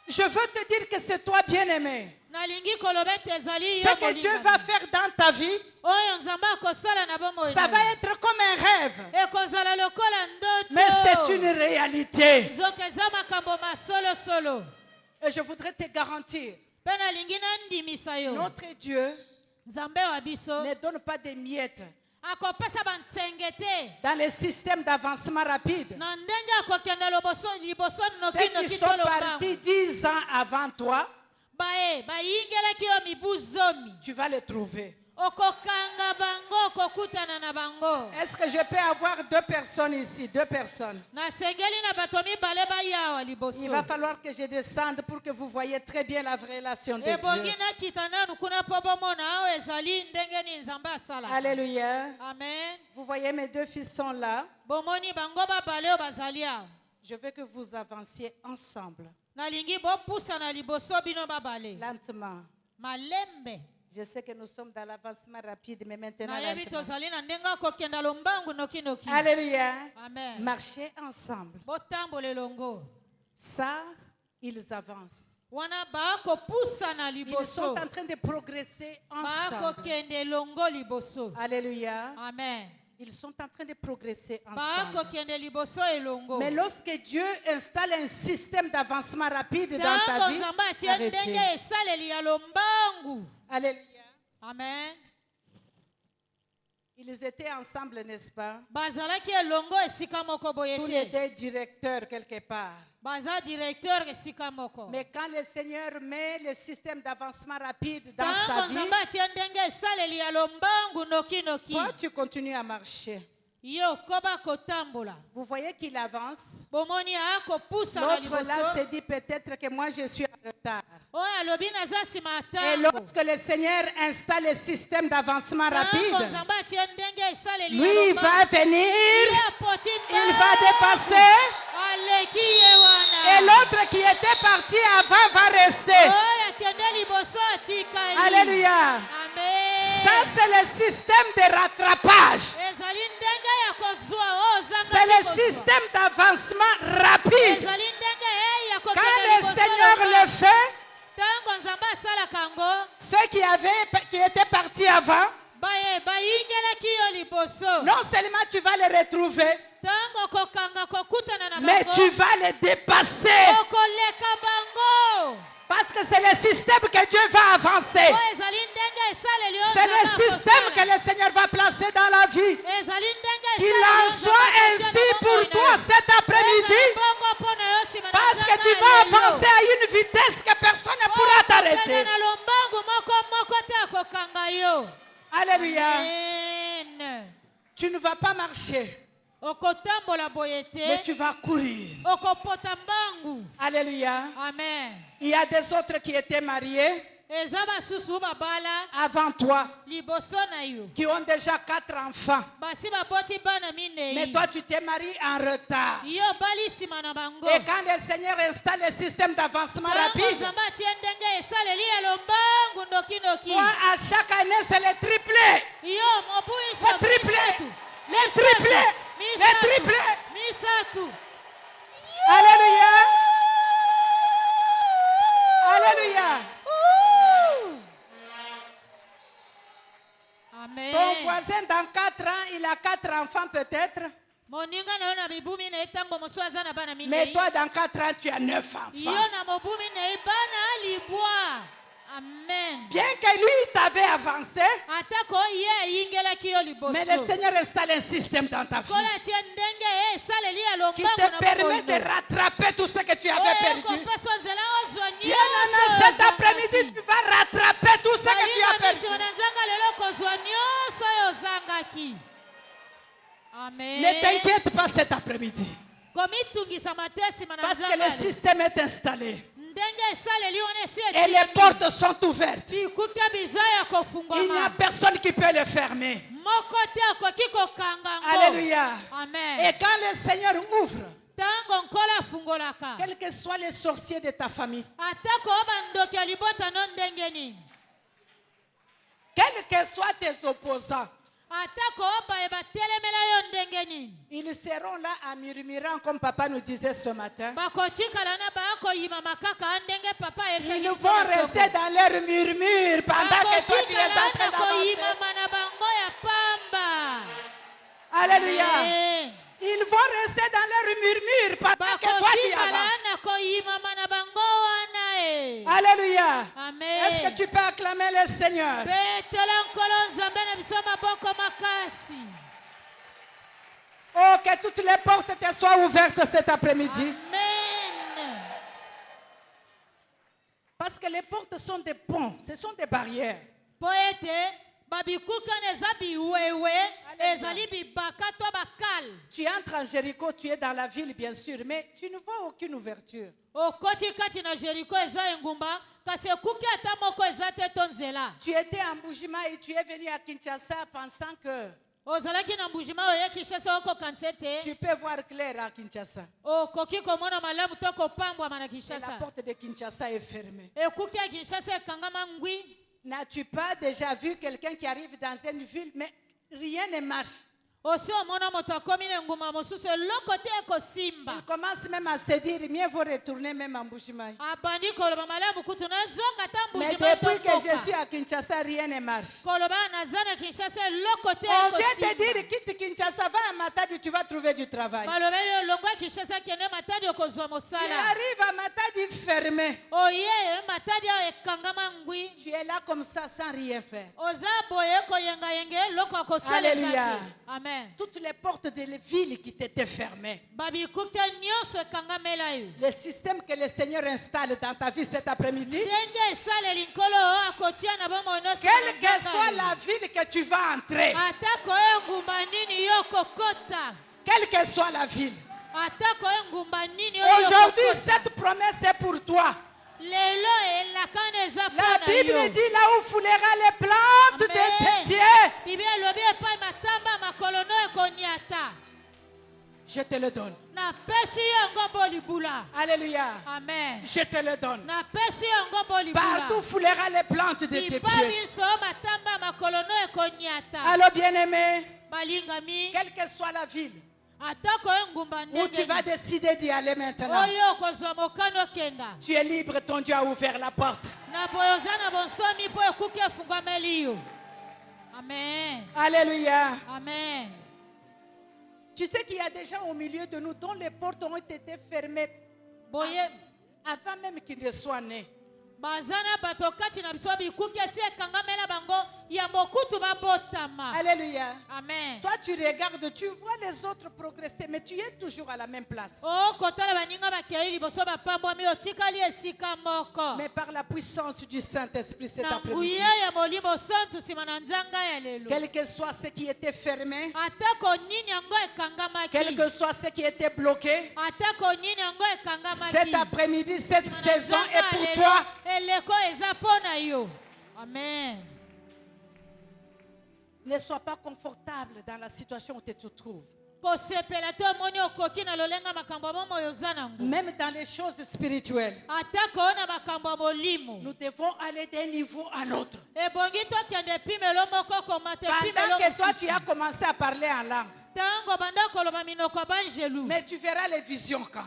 [SPEAKER 5] Je veux te dire que c'est toi, bien-aimé.
[SPEAKER 6] Nalingi koloba ete ezali yo.
[SPEAKER 5] Ce que Dieu va faire dans ta vie,
[SPEAKER 6] Oyo nzambe akosala na bomoi
[SPEAKER 5] ça
[SPEAKER 6] na
[SPEAKER 5] va
[SPEAKER 6] yo.
[SPEAKER 5] être comme un rêve.
[SPEAKER 6] Ekozala lokola ndoto.
[SPEAKER 5] Mais c'est une réalité.
[SPEAKER 6] Nzoka eza makambo masolo solo.
[SPEAKER 5] Et je voudrais te garantir,
[SPEAKER 6] Mpe nalingi nandimisa yo.
[SPEAKER 5] notre Dieu
[SPEAKER 6] Nzambe wa biso
[SPEAKER 5] ne donne pas des miettes
[SPEAKER 6] akopesa bantsenge te.
[SPEAKER 5] dans les systèmes d'avancement rapide.
[SPEAKER 6] Na ndenge akokenda liboso
[SPEAKER 5] Ceux qui
[SPEAKER 6] noki
[SPEAKER 5] sont partis 10 ans avant toi,
[SPEAKER 6] baye bayingelaki yo mibu zomi.
[SPEAKER 5] tu vas les trouver.
[SPEAKER 6] Okokanga bango okokutana na bango.
[SPEAKER 5] Est-ce que je peux avoir 2 personnes ici? 2 personnes.
[SPEAKER 6] Nasengeli na bato mibale bayawa liboso.
[SPEAKER 5] Il va falloir que je descende pour que vous voyez très bien la relation de
[SPEAKER 6] ebongi
[SPEAKER 5] Dieu.
[SPEAKER 6] nakita nanu kuna mpo bomona awo ezali ndenge nini nzambe asala.
[SPEAKER 5] Alléluia.
[SPEAKER 6] Amen.
[SPEAKER 5] Vous voyez, mes 2 fils sont là.
[SPEAKER 6] Bomoni bango babale oyo bazali awa.
[SPEAKER 5] Je veux que vous avanciez ensemble,
[SPEAKER 6] Nalingi bopusa na liboso bino babale.
[SPEAKER 5] lentement.
[SPEAKER 6] Malembe.
[SPEAKER 5] Je sais que nous sommes dans l'avancement rapide, mais maintenant
[SPEAKER 6] Nayebi
[SPEAKER 5] lentement.
[SPEAKER 6] tozali na ndenge akokenda lombangu noki.
[SPEAKER 5] Alléluia.
[SPEAKER 6] Amen.
[SPEAKER 5] Marchez ensemble.
[SPEAKER 6] Botambola elongo.
[SPEAKER 5] Ça, ils avancent.
[SPEAKER 6] Wana bakopusa na
[SPEAKER 5] Ils sont
[SPEAKER 6] liboso.
[SPEAKER 5] en train de progresser ensemble.
[SPEAKER 6] Bakokende elongo liboso.
[SPEAKER 5] Alléluia.
[SPEAKER 6] Amen.
[SPEAKER 5] Ils sont en train de progresser ensemble.
[SPEAKER 6] Bakokende liboso elongo.
[SPEAKER 5] Mais lorsque Dieu installe un système d'avancement rapide dans ta
[SPEAKER 6] Tango
[SPEAKER 5] vie,
[SPEAKER 6] nzambe atie
[SPEAKER 5] arrêtez.
[SPEAKER 6] ndenge esaleli ya lombangu.
[SPEAKER 5] Alléluia.
[SPEAKER 6] Amen.
[SPEAKER 5] Ils étaient ensemble, n'est-ce pas?
[SPEAKER 6] Bazalaki elongo esika moko boye
[SPEAKER 5] Tous les
[SPEAKER 6] te.
[SPEAKER 5] 2 directeurs quelque part.
[SPEAKER 6] Baza directeur esika moko.
[SPEAKER 5] Mais quand le Seigneur met le système d'avancement rapide dans sa
[SPEAKER 6] Tango
[SPEAKER 5] vie,
[SPEAKER 6] nzambe atie ndenge esaleli ya lombangu noki.
[SPEAKER 5] toi tu continues à marcher.
[SPEAKER 6] Yo koba kotambola.
[SPEAKER 5] Vous voyez qu'il avance.
[SPEAKER 6] Bomoni akopusa na
[SPEAKER 5] L'autre là
[SPEAKER 6] liboso.
[SPEAKER 5] se dit peut-être que moi je suis en retard.
[SPEAKER 6] Oyo alobi naza nsima
[SPEAKER 5] Et
[SPEAKER 6] tango.
[SPEAKER 5] lorsque le Seigneur installe le système d'avancement
[SPEAKER 6] Tango
[SPEAKER 5] rapide,
[SPEAKER 6] nzambe atie ndenge esaleli ya
[SPEAKER 5] lui il
[SPEAKER 6] lombangu.
[SPEAKER 5] va venir,
[SPEAKER 6] Ye apoti
[SPEAKER 5] il va
[SPEAKER 6] mbangu.
[SPEAKER 5] dépasser,
[SPEAKER 6] Aleki ye wana.
[SPEAKER 5] et l'autre qui était parti avant va rester.
[SPEAKER 6] Oyo akende liboso atikali.
[SPEAKER 5] Alléluia.
[SPEAKER 6] Amen.
[SPEAKER 5] Ça c'est le système de rattrapage.
[SPEAKER 6] Ezali ndenge ya kozwa oyo ozanga
[SPEAKER 5] C'est le
[SPEAKER 6] kozwa.
[SPEAKER 5] système d'avancement rapide.
[SPEAKER 6] Ezali ndenge ya
[SPEAKER 5] Quand
[SPEAKER 6] kokende
[SPEAKER 5] le
[SPEAKER 6] liboso
[SPEAKER 5] Seigneur
[SPEAKER 6] lombangu.
[SPEAKER 5] le fait,
[SPEAKER 6] Tango nzambe asalaka yango,
[SPEAKER 5] ceux qui étaient partis avant,
[SPEAKER 6] bayingelaki yo liboso. liboso.
[SPEAKER 5] Non seulement tu vas les retrouver,
[SPEAKER 6] Tango kokanga kokutana na
[SPEAKER 5] mais
[SPEAKER 6] bango.
[SPEAKER 5] tu vas les dépasser.
[SPEAKER 6] Okoleka bango.
[SPEAKER 5] Parce que c'est le système que Dieu va avancer.
[SPEAKER 6] O ezali ndenge esaleli oyo
[SPEAKER 5] C'est le
[SPEAKER 6] Nzambe
[SPEAKER 5] système
[SPEAKER 6] akosala.
[SPEAKER 5] que le Seigneur va placer dans la vie.
[SPEAKER 6] Ezali ndenge
[SPEAKER 5] Qu'il
[SPEAKER 6] esaleli
[SPEAKER 5] en
[SPEAKER 6] oyo
[SPEAKER 5] soit
[SPEAKER 6] Nzambe
[SPEAKER 5] ainsi
[SPEAKER 6] akotia na
[SPEAKER 5] pour
[SPEAKER 6] bomoi
[SPEAKER 5] toi
[SPEAKER 6] na yo.
[SPEAKER 5] cet après-midi.
[SPEAKER 6] Ezali bongo mpo na yo nsima na
[SPEAKER 5] Parce que
[SPEAKER 6] nzanga
[SPEAKER 5] tu vas
[SPEAKER 6] lelo.
[SPEAKER 5] avancer à une vitesse que personne ne pourra
[SPEAKER 6] Okokende
[SPEAKER 5] t'arrêter.
[SPEAKER 6] na lombangu moko te akokanga yo.
[SPEAKER 5] Alléluia.
[SPEAKER 6] Amen.
[SPEAKER 5] Tu ne vas pas marcher,
[SPEAKER 6] Okotambola boye
[SPEAKER 5] mais
[SPEAKER 6] te.
[SPEAKER 5] tu vas courir.
[SPEAKER 6] Okopota mbangu.
[SPEAKER 5] Alléluia.
[SPEAKER 6] Amen.
[SPEAKER 5] Il y a des autres qui étaient mariés
[SPEAKER 6] Eza basusu babala
[SPEAKER 5] avant toi,
[SPEAKER 6] liboso na yo.
[SPEAKER 5] qui ont déjà 4 enfants.
[SPEAKER 6] Basi baboti bana
[SPEAKER 5] Mais
[SPEAKER 6] minei.
[SPEAKER 5] toi, tu t'es marié en retard.
[SPEAKER 6] Yo bali nsima na bango.
[SPEAKER 5] Et quand le Seigneur installe le système d'avancement
[SPEAKER 6] Tango
[SPEAKER 5] rapide,
[SPEAKER 6] Nzambe atie ndenge esaleli elombangu ndokindoki.
[SPEAKER 5] toi, à chaque année, c'est le triplé.
[SPEAKER 6] Yo mobuisa
[SPEAKER 5] Le triplé. Le triplé. Le triplé.
[SPEAKER 6] Misatu.
[SPEAKER 5] Alléluia. Alléluia.
[SPEAKER 6] Amen.
[SPEAKER 5] Ton voisin, dans 4 ans, il a 4 enfants peut-être.
[SPEAKER 6] Moninga na yo na mibumi na ye ntango mosusu aza na bana
[SPEAKER 5] Mais
[SPEAKER 6] minei.
[SPEAKER 5] toi, dans 4 ans, tu as 9
[SPEAKER 6] Yo
[SPEAKER 5] enfants.
[SPEAKER 6] na mobumi na ye bana libwa. Amen.
[SPEAKER 5] Bien que lui, il t'avait avancé,
[SPEAKER 6] Atako ye ayingelaki yo liboso.
[SPEAKER 5] mais le Seigneur installe un système dans ta vie
[SPEAKER 6] Kola atie ndenge ye esaleli
[SPEAKER 5] qui
[SPEAKER 6] elombangu
[SPEAKER 5] te
[SPEAKER 6] na
[SPEAKER 5] permet de
[SPEAKER 6] bokoino.
[SPEAKER 5] rattraper tout ce que tu avais
[SPEAKER 6] Oyo
[SPEAKER 5] perdu.
[SPEAKER 6] ekopesa nzela ozwa
[SPEAKER 5] Bien
[SPEAKER 6] nyonso
[SPEAKER 5] cet
[SPEAKER 6] ozangaki.
[SPEAKER 5] après-midi, tu vas rattraper tout ce que tu as
[SPEAKER 6] Balinga
[SPEAKER 5] perdu.
[SPEAKER 6] misima na nzanga lelo kozwa nyonso oyo ozangaki. Amen.
[SPEAKER 5] Ne t'inquiète pas cet après-midi.
[SPEAKER 6] Komitungisa te nsima na
[SPEAKER 5] Parce que
[SPEAKER 6] nzanga
[SPEAKER 5] le système est installé.
[SPEAKER 6] ndenge esaleli wana esi
[SPEAKER 5] Et les portes sont ouvertes.
[SPEAKER 6] bikuke biza ya
[SPEAKER 5] Il n'y a
[SPEAKER 6] kofungwama
[SPEAKER 5] personne qui peut les fermer.
[SPEAKER 6] moko te akoki kokanga ngo.
[SPEAKER 5] Alléluia.
[SPEAKER 6] Amen.
[SPEAKER 5] Et quand le Seigneur ouvre,
[SPEAKER 6] ntango nkolo afungolaka
[SPEAKER 5] quels que soient les sorciers de ta famille,
[SPEAKER 6] atako o bandoki ya libota no ndenge nini
[SPEAKER 5] quels que soient tes opposants,
[SPEAKER 6] atako o baye batelemela yo ndenge nini
[SPEAKER 5] ils seront là en murmurant comme papa nous disait ce matin.
[SPEAKER 6] bakotikala na bakoyima makaka ndenge papa
[SPEAKER 5] Ils vont rester dans leur murmure pendant que toi tu es en train d'avancer.
[SPEAKER 6] koyimama na bango ya pamba.
[SPEAKER 5] Alléluia.
[SPEAKER 6] Amen.
[SPEAKER 5] Ils vont rester dans leur murmure pendant que toi tu
[SPEAKER 6] bakotikala
[SPEAKER 5] avances.
[SPEAKER 6] na koyimama na bango wana e.
[SPEAKER 5] Alléluia.
[SPEAKER 6] Amen.
[SPEAKER 5] Est-ce que tu peux acclamer le Seigneur?
[SPEAKER 6] betela nkolo nzambe na biso maboko makasi.
[SPEAKER 5] Oh, que toutes les portes te soient ouvertes cet après-midi.
[SPEAKER 6] Amen.
[SPEAKER 5] Parce que les portes sont des ponts, ce sont des barrières.
[SPEAKER 6] Po ete babikukana eza biwewe ezali bibaka to bakale.
[SPEAKER 5] Tu entres en Jéricho, tu es dans la ville bien sûr, mais tu ne vois aucune ouverture.
[SPEAKER 6] okoti kati na Jericho eza engumba kasi ekuki ata moko eza te to nzela.
[SPEAKER 5] Tu étais en Bujima et tu es venu à Kinshasa pensant que
[SPEAKER 6] ozalaki na mbujima oye Kinshasa okokanisa ete
[SPEAKER 5] tu peux voir clair à Kinshasa.
[SPEAKER 6] okoki komona malamu to kopambwama na
[SPEAKER 5] Et la
[SPEAKER 6] Kinshasa.
[SPEAKER 5] porte de Kinshasa est fermée.
[SPEAKER 6] ekuki ya Kinshasa ekangama ngwi.
[SPEAKER 5] N'as-tu pas déjà vu quelqu'un qui arrive dans une ville, mais rien ne marche?
[SPEAKER 6] osi omona moto akomi na engumba mosusu eloko te ekosimba.
[SPEAKER 5] Il commence même à se dire, mieux vaut retourner même en Bujima.
[SPEAKER 6] abandi koloba malamu kutu nazonga ta
[SPEAKER 5] Mais
[SPEAKER 6] mbujima
[SPEAKER 5] depuis que je suis
[SPEAKER 6] tokoka.
[SPEAKER 5] à Kinshasa, rien ne marche.
[SPEAKER 6] koloba naza na Kinshasa eloko te
[SPEAKER 5] On vient te
[SPEAKER 6] ekosimba.
[SPEAKER 5] dire, quitte Kinshasa, va à Matadi, tu vas trouver du travail.
[SPEAKER 6] balobeli olongwa Kinshasa kende matadi okozwa
[SPEAKER 5] Tu
[SPEAKER 6] mosala.
[SPEAKER 5] arrives à Matadi fermé.
[SPEAKER 6] oye matadi ayo ekangama ngwi.
[SPEAKER 5] Tu es là comme ça sans rien faire.
[SPEAKER 6] oza boye koyengayenga eloko akosala eza
[SPEAKER 5] Alléluia.
[SPEAKER 6] te. Amen.
[SPEAKER 5] Toutes les portes de la ville qui t'étaient fermées.
[SPEAKER 6] babikuke nyonso ekangamela yo.
[SPEAKER 5] Le système que le Seigneur installe dans ta vie cet après-midi,
[SPEAKER 6] ndenge esaleli nkolo akotia na bomoi nyonso na
[SPEAKER 5] quelle que
[SPEAKER 6] nzaka
[SPEAKER 5] soit
[SPEAKER 6] yo.
[SPEAKER 5] la ville que tu vas entrer,
[SPEAKER 6] atako oyo ngumba nini yo kokota.
[SPEAKER 5] quelle que soit la ville,
[SPEAKER 6] atako oyo ngumba nini oyo
[SPEAKER 5] aujourd'hui
[SPEAKER 6] kokota.
[SPEAKER 5] cette promesse est pour toi.
[SPEAKER 6] lelo elakana eza
[SPEAKER 5] La
[SPEAKER 6] mpo na
[SPEAKER 5] Bible
[SPEAKER 6] yo.
[SPEAKER 5] dit là où foulera les plantes de tes
[SPEAKER 6] Amen.
[SPEAKER 5] pieds,
[SPEAKER 6] bibi elobi epai matamba makolo no ekoniata.
[SPEAKER 5] je te le donne.
[SPEAKER 6] napesi yo yango bo libula.
[SPEAKER 5] Alléluia.
[SPEAKER 6] Amen.
[SPEAKER 5] Je te le donne.
[SPEAKER 6] napesi yo yango bo libula.
[SPEAKER 5] Partout foulera les plantes de tes
[SPEAKER 6] lipa
[SPEAKER 5] pieds.
[SPEAKER 6] biso matamba makolo no ekoniata.
[SPEAKER 5] Alors bien-aimé,
[SPEAKER 6] balingami
[SPEAKER 5] quelle que soit la ville
[SPEAKER 6] atako oyo ngumba
[SPEAKER 5] où tu vas
[SPEAKER 6] ndenge
[SPEAKER 5] décider d'y aller maintenant,
[SPEAKER 6] oyo okozwa mokano okenda.
[SPEAKER 5] tu es libre, ton Dieu a ouvert la porte.
[SPEAKER 6] na boye oza na bonsomi mpo ekuki efungwameli yo. Amen.
[SPEAKER 5] Alléluia.
[SPEAKER 6] Amen.
[SPEAKER 5] Tu sais qu'il y a des gens au milieu de nous dont les portes ont été fermées
[SPEAKER 6] Boye
[SPEAKER 5] avant même qu'ils ne soient nés.
[SPEAKER 6] bazana bato kati na biso bikuki esi ekangamela bango ya mokutu babotama.
[SPEAKER 5] Alléluia.
[SPEAKER 6] Amen.
[SPEAKER 5] Toi, tu regardes, tu vois les autres progresser, mais tu es toujours à la même place.
[SPEAKER 6] Oh, kotala baninga bakei liboso bapambwami otikali esika moko.
[SPEAKER 5] Mais par la puissance du Saint-Esprit cet
[SPEAKER 6] Na
[SPEAKER 5] après-midi,
[SPEAKER 6] nguya ya molimo santu nsima na nzanga ya lelo.
[SPEAKER 5] quel que soit ce qui était fermé,
[SPEAKER 6] Atako nini yango ekangamaki.
[SPEAKER 5] quel que soit ce qui était bloqué,
[SPEAKER 6] Atako nini yango ekangamaki.
[SPEAKER 5] cet après-midi, cette
[SPEAKER 6] Nsima na
[SPEAKER 5] saison
[SPEAKER 6] nzanga
[SPEAKER 5] est pour
[SPEAKER 6] ya
[SPEAKER 5] toi.
[SPEAKER 6] lelo, eleko eza mpo na yo. Amen.
[SPEAKER 5] Ne sois pas confortable dans la situation où tu te trouves.
[SPEAKER 6] Kosepela to omoni okoki na lolenga makambo momo yoza nango.
[SPEAKER 5] Même dans les choses spirituelles,
[SPEAKER 6] Atako na makambo ya molimo.
[SPEAKER 5] nous devons aller d'un niveau à l'autre.
[SPEAKER 6] Ebongi tokende pimelo moko komata
[SPEAKER 5] Pendant
[SPEAKER 6] pimelo
[SPEAKER 5] que toi, tu
[SPEAKER 6] mosusu.
[SPEAKER 5] as commencé à parler en langue,
[SPEAKER 6] Tango banda koloba minoko banjelu.
[SPEAKER 5] mais tu verras les visions quand.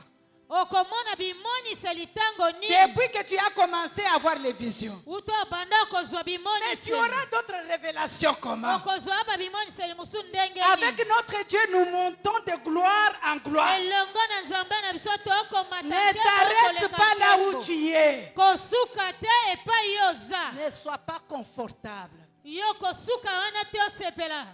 [SPEAKER 6] Okomona bimoniseli tango nini.
[SPEAKER 5] Depuis que tu as commencé à avoir les visions,
[SPEAKER 6] Uto banda kozwa
[SPEAKER 5] mais tu
[SPEAKER 6] bimoniseli.
[SPEAKER 5] auras d'autres révélations comment.
[SPEAKER 6] Okozwa ba bimoniseli musu ndenge
[SPEAKER 5] Avec
[SPEAKER 6] nini.
[SPEAKER 5] notre Dieu, nous montons de gloire en gloire.
[SPEAKER 6] Elongo na nzambe na biso tokomata
[SPEAKER 5] Ne
[SPEAKER 6] te
[SPEAKER 5] t'arrête
[SPEAKER 6] tokoleka
[SPEAKER 5] pas là où
[SPEAKER 6] ntango.
[SPEAKER 5] tu es.
[SPEAKER 6] Kosuka te epai yoza.
[SPEAKER 5] Ne sois pas confortable.
[SPEAKER 6] Yo kosuka wana te osepela.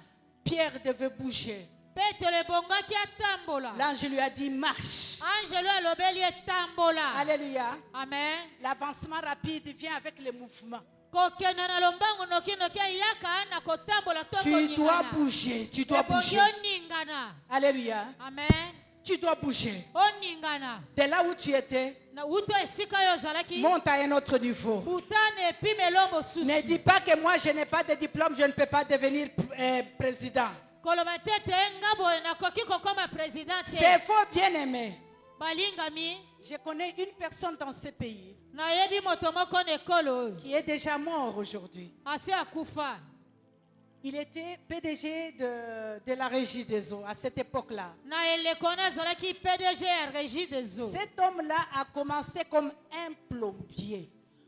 [SPEAKER 5] Pierre devait bouger.
[SPEAKER 6] Petelo ebongaki atambola.
[SPEAKER 5] L'ange lui a dit marche.
[SPEAKER 6] Angelo alobeli etambola.
[SPEAKER 5] Alléluia.
[SPEAKER 6] Amen.
[SPEAKER 5] L'avancement rapide vient avec les mouvements.
[SPEAKER 6] Kokenda na lombangu noki ayaka na kotambola to
[SPEAKER 5] Tu dois bouger. Tu dois bouger.
[SPEAKER 6] oningana.
[SPEAKER 5] Alléluia.
[SPEAKER 6] Amen.
[SPEAKER 5] Tu dois bouger.
[SPEAKER 6] Oningana.
[SPEAKER 5] De là où tu étais,
[SPEAKER 6] Na uto esika yo ozalaki.
[SPEAKER 5] monte à un autre niveau.
[SPEAKER 6] Butane epimelo mosusu.
[SPEAKER 5] Ne dis pas que moi je n'ai pas de diplôme, je ne peux pas devenir président.
[SPEAKER 6] Koloba tete nga boye nakoki kokoma président te.
[SPEAKER 5] C'est faux, bien aimé.
[SPEAKER 6] Balingami.
[SPEAKER 5] Je connais une personne dans ce pays
[SPEAKER 6] Nayebi moto moko na ekolo oyo.
[SPEAKER 5] qui est déjà mort aujourd'hui.
[SPEAKER 6] Asi akufa.
[SPEAKER 5] Il était PDG de la Régie des eaux à cette époque-là.
[SPEAKER 6] Na eleko wana azalaki PDG ya Régie des eaux.
[SPEAKER 5] Cet homme-là a commencé comme un plombier.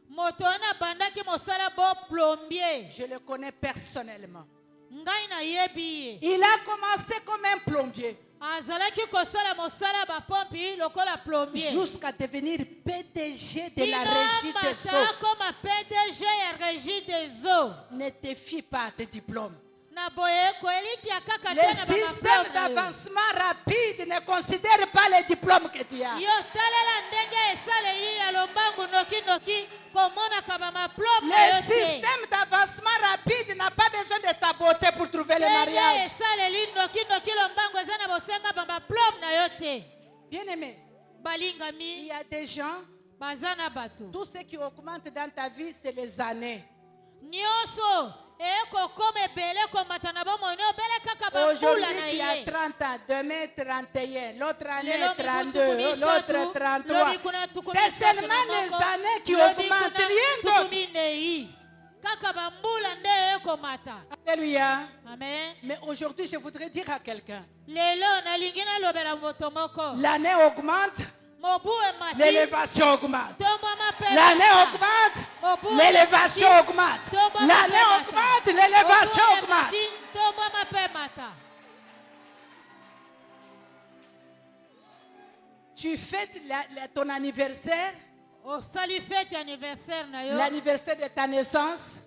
[SPEAKER 6] Moto wana bandaki mosala bo plombier.
[SPEAKER 5] Je le connais personnellement.
[SPEAKER 6] Ngai na yebi ye.
[SPEAKER 5] Il a commencé comme un plombier
[SPEAKER 6] Azalaki kosala mosala ba pompi lokola plombier.
[SPEAKER 5] jusqu'à devenir PDG de la Régie des eaux.
[SPEAKER 6] Comme PDG ya Régie des eaux.
[SPEAKER 5] Ne te fie pas à tes diplômes.
[SPEAKER 6] Na boye ko eliki akaka
[SPEAKER 5] Le
[SPEAKER 6] te na ba
[SPEAKER 5] système
[SPEAKER 6] diplôme na yo.
[SPEAKER 5] d'avancement rapide ne considère pas les diplômes que tu as.
[SPEAKER 6] Yo talela ndenge esaleli ya lombangu noki komonaka ba maplome na yo
[SPEAKER 5] Le
[SPEAKER 6] te.
[SPEAKER 5] système d'avancement rapide n'a pas besoin de ta beauté pour trouver le
[SPEAKER 6] Ndenge
[SPEAKER 5] mariage.
[SPEAKER 6] esaleli noki lombangu eza na bosenga ba maplome na yo te.
[SPEAKER 5] Bien-aimé, il
[SPEAKER 6] Balingami
[SPEAKER 5] y a des gens,
[SPEAKER 6] baza na bato.
[SPEAKER 5] tout ce qui augmente dans ta vie, c'est les années.
[SPEAKER 6] Nyonso ekokoma ebele komata na bomoi ne obele kaka bambula
[SPEAKER 5] Aujourd'hui,
[SPEAKER 6] na
[SPEAKER 5] tu as
[SPEAKER 6] ye.
[SPEAKER 5] 30 ans, demain 31, l'autre année
[SPEAKER 6] Lelo
[SPEAKER 5] 32,
[SPEAKER 6] mikutu
[SPEAKER 5] l'autre
[SPEAKER 6] misatu,
[SPEAKER 5] 33.
[SPEAKER 6] lobi kuna tuku
[SPEAKER 5] C'est
[SPEAKER 6] misatu
[SPEAKER 5] seulement
[SPEAKER 6] na
[SPEAKER 5] les
[SPEAKER 6] moko,
[SPEAKER 5] années qui
[SPEAKER 6] lobi
[SPEAKER 5] augmentent,
[SPEAKER 6] kuna
[SPEAKER 5] rien
[SPEAKER 6] tuku
[SPEAKER 5] d'autre.
[SPEAKER 6] minei. Kaka bambula nde ekomata.
[SPEAKER 5] Alléluia.
[SPEAKER 6] Amen.
[SPEAKER 5] Mais aujourd'hui, je voudrais dire à quelqu'un,
[SPEAKER 6] Lelo nalingi nalobela moto moko.
[SPEAKER 5] l'année augmente,
[SPEAKER 6] Mobu emati.
[SPEAKER 5] l'élévation augmente.
[SPEAKER 6] Tombo mape
[SPEAKER 5] L'année
[SPEAKER 6] mata.
[SPEAKER 5] augmente,
[SPEAKER 6] Mobu
[SPEAKER 5] l'élévation
[SPEAKER 6] emati.
[SPEAKER 5] augmente.
[SPEAKER 6] Tombo
[SPEAKER 5] L'année
[SPEAKER 6] mape mata.
[SPEAKER 5] augmente, l'élévation
[SPEAKER 6] Mobu
[SPEAKER 5] augmente.
[SPEAKER 6] emati, tombo mape mata.
[SPEAKER 5] Tu fêtes ton anniversaire,
[SPEAKER 6] Osali fete anniversaire na yo.
[SPEAKER 5] l'anniversaire de ta naissance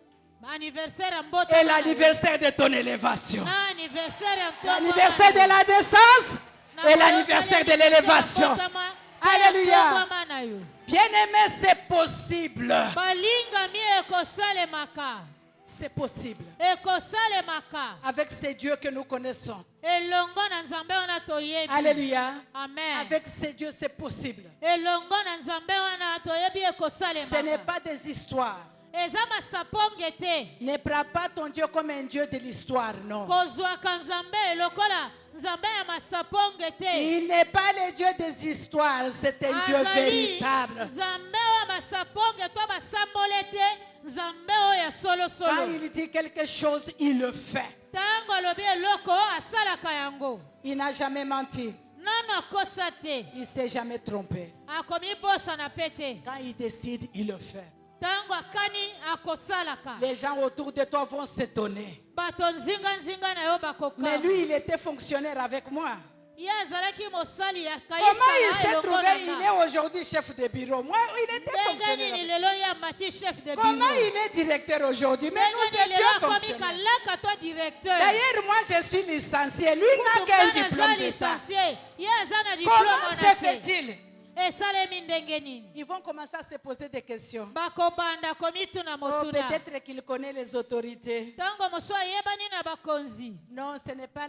[SPEAKER 6] Anniversaire ya mbote
[SPEAKER 5] et
[SPEAKER 6] na yo.
[SPEAKER 5] l'anniversaire de ton élévation.
[SPEAKER 6] Na anniversaire ya ntombo
[SPEAKER 5] L'anniversaire de
[SPEAKER 6] na yo.
[SPEAKER 5] la naissance
[SPEAKER 6] Na
[SPEAKER 5] et
[SPEAKER 6] yo
[SPEAKER 5] l'anniversaire de
[SPEAKER 6] osali
[SPEAKER 5] l'élévation.
[SPEAKER 6] ya mbotama, pe ya
[SPEAKER 5] Alléluia.
[SPEAKER 6] ntombama na yo.
[SPEAKER 5] Bien-aimé, c'est possible.
[SPEAKER 6] Balingami ekosalemaka.
[SPEAKER 5] C'est possible.
[SPEAKER 6] Ekosalemaka.
[SPEAKER 5] Avec ces dieux que nous connaissons.
[SPEAKER 6] Elongo na nzambe wana toyebi.
[SPEAKER 5] Alléluia.
[SPEAKER 6] Amen.
[SPEAKER 5] Avec ces dieux, c'est possible.
[SPEAKER 6] Elongo na nzambe wana toyebi ekosalemaka.
[SPEAKER 5] Ce n'est pas des histoires.
[SPEAKER 6] Eza masaponge te.
[SPEAKER 5] Ne prends pas ton Dieu comme un Dieu de l'histoire, non.
[SPEAKER 6] Kozwaka nzambe lokola nzambe ya masaponge te.
[SPEAKER 5] Il n'est pas le Dieu des histoires, c'est un Dieu véritable.
[SPEAKER 6] Nzambe oyo masaponge to basambole te. Nzambe oyo ya solo
[SPEAKER 5] Quand
[SPEAKER 6] solo.
[SPEAKER 5] il dit quelque chose, il le fait.
[SPEAKER 6] Tango alobi eloko asalaka yango.
[SPEAKER 5] Il n'a jamais menti.
[SPEAKER 6] Nano akosa te.
[SPEAKER 5] Il ne s'est jamais trompé.
[SPEAKER 6] Akomi bosa na pete.
[SPEAKER 5] Quand il décide, il le fait.
[SPEAKER 6] Tango akani akosalaka.
[SPEAKER 5] Les gens autour de toi vont s'étonner.
[SPEAKER 6] Bato nzinga nzinga na yo bakoka.
[SPEAKER 5] Mais lui, il était fonctionnaire avec moi.
[SPEAKER 6] Ye azalaki mosali ya
[SPEAKER 5] Comment il
[SPEAKER 6] kaisa
[SPEAKER 5] s'est
[SPEAKER 6] na
[SPEAKER 5] trouvé?
[SPEAKER 6] elongo
[SPEAKER 5] Il
[SPEAKER 6] na
[SPEAKER 5] est aujourd'hui chef de bureau. Moi, il était
[SPEAKER 6] Ndenge
[SPEAKER 5] fonctionnaire.
[SPEAKER 6] nini lelo ya mati chef de
[SPEAKER 5] Comment
[SPEAKER 6] bureau.
[SPEAKER 5] il est directeur aujourd'hui? Mais nous
[SPEAKER 6] Ndenge nini lelo
[SPEAKER 5] étions
[SPEAKER 6] akomi
[SPEAKER 5] fonctionnaires.
[SPEAKER 6] kalaka to directeur.
[SPEAKER 5] D'ailleurs, moi, je suis licencié. Lui n'a qu'un
[SPEAKER 6] Mutu
[SPEAKER 5] diplôme
[SPEAKER 6] aza
[SPEAKER 5] de ça.
[SPEAKER 6] licencié. Ye aza na diplôme
[SPEAKER 5] Comment
[SPEAKER 6] wana
[SPEAKER 5] se
[SPEAKER 6] te.
[SPEAKER 5] fait-il?
[SPEAKER 6] Esalemi ndenge nini.
[SPEAKER 5] Ils vont commencer à se poser des questions.
[SPEAKER 6] Bakobanda komituna
[SPEAKER 5] Oh,
[SPEAKER 6] motuna.
[SPEAKER 5] peut-être qu'il connaît les autorités.
[SPEAKER 6] Tango mosu ayebani na bakonzi.
[SPEAKER 5] Non, ce n'est pas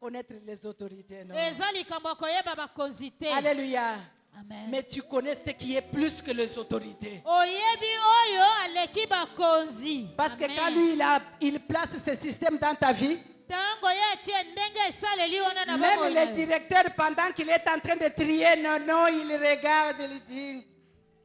[SPEAKER 5] connaître les autorités. Non.
[SPEAKER 6] Eza likambo ya koyeba bakonzi te.
[SPEAKER 5] Alléluia.
[SPEAKER 6] Amen.
[SPEAKER 5] Mais tu connais ce qui est plus que les autorités.
[SPEAKER 6] Oyebi oyo aleki bakonzi.
[SPEAKER 5] Parce que
[SPEAKER 6] Amen.
[SPEAKER 5] quand lui, il place ce système dans ta vie,
[SPEAKER 6] Tango ye atie ndenge esaleli wana na
[SPEAKER 5] même
[SPEAKER 6] bomoi
[SPEAKER 5] le
[SPEAKER 6] na yo.
[SPEAKER 5] directeur, pendant qu'il est en train de trier, non, il regarde, il dit,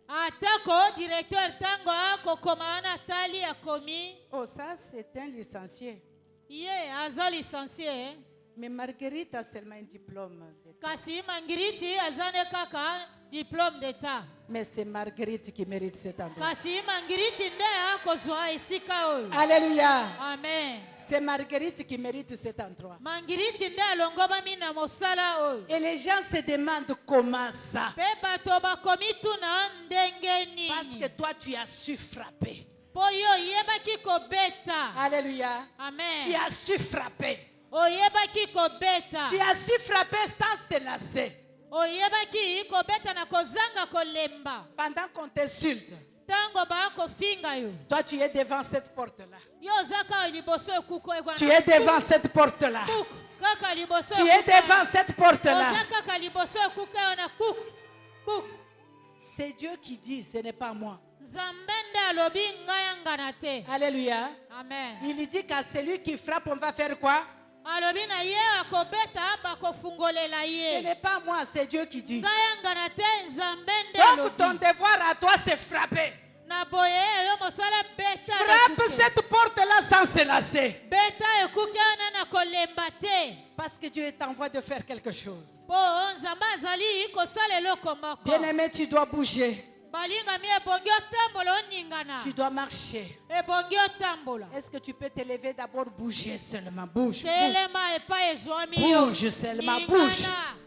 [SPEAKER 6] Atako directeur tango akokoma wana tali akomi.
[SPEAKER 5] oh, ça c'est un licencié.
[SPEAKER 6] Ye aza licencié.
[SPEAKER 5] Mais Marguerite a seulement un diplôme d'État.
[SPEAKER 6] Kasi Mangiriti azane kaka diplôme d'état.
[SPEAKER 5] Mais c'est Marguerite qui mérite cet endroit.
[SPEAKER 6] Kasi Mangiriti nde akozwa esika oyo.
[SPEAKER 5] Alléluia.
[SPEAKER 6] Amen.
[SPEAKER 5] C'est Marguerite qui mérite cet endroit.
[SPEAKER 6] Mangiriti nde alongoba mina mosala oyo.
[SPEAKER 5] Et les gens se demandent comment ça.
[SPEAKER 6] Pe bato bakomi tuna ndenge
[SPEAKER 5] Parce
[SPEAKER 6] nini.
[SPEAKER 5] que toi, tu as su frapper.
[SPEAKER 6] Po yo yebaki kobeta.
[SPEAKER 5] Alléluia. Tu
[SPEAKER 6] Amen.
[SPEAKER 5] as su frapper.
[SPEAKER 6] Oyebaki kobeta.
[SPEAKER 5] Tu as su frapper sans se lasser.
[SPEAKER 6] Oyebaki kobeta na kozanga kolemba.
[SPEAKER 5] Pendant qu'on t'insulte,
[SPEAKER 6] Tango bakofinga yo.
[SPEAKER 5] toi, tu es devant cette porte-là.
[SPEAKER 6] Yo zaka liboso ekuko ekwana.
[SPEAKER 5] Tu es devant cette porte-là.
[SPEAKER 6] Kuk. Kaka liboso
[SPEAKER 5] Tu es
[SPEAKER 6] ekuko.
[SPEAKER 5] devant cette porte-là.
[SPEAKER 6] Oza kaka liboso ekuko na kuk. Kuk.
[SPEAKER 5] C'est Dieu qui dit, ce n'est pas moi.
[SPEAKER 6] Zambende alobi ngayanga na te.
[SPEAKER 5] Alléluia.
[SPEAKER 6] Amen.
[SPEAKER 5] Il dit qu'à celui qui frappe, on va faire quoi?
[SPEAKER 6] Alobi na ye akobeta bakofungolela
[SPEAKER 5] Ce
[SPEAKER 6] ye.
[SPEAKER 5] n'est pas moi, c'est Dieu qui dit.
[SPEAKER 6] Ngayanga na te zambende
[SPEAKER 5] Donc ton
[SPEAKER 6] alobi.
[SPEAKER 5] devoir à toi, c'est frapper.
[SPEAKER 6] Na boye yo mosala beta.
[SPEAKER 5] Frappe cette porte-là sans se lasser.
[SPEAKER 6] Beta ekuki ana na kolemba te.
[SPEAKER 5] Parce que Dieu t'envoie de faire quelque chose.
[SPEAKER 6] Po nzambe azali kosala eloko moko.
[SPEAKER 5] Bien-aimé, tu dois bouger.
[SPEAKER 6] Balinga mi ebongi otambola oningana.
[SPEAKER 5] Tu dois marcher.
[SPEAKER 6] Ebongi otambola.
[SPEAKER 5] Est-ce que tu peux te lever d'abord, bouger seulement? Bouge. Bouge,
[SPEAKER 6] Telema epa ezwami yo.
[SPEAKER 5] Bouge seulement, bouge.
[SPEAKER 6] Ningana.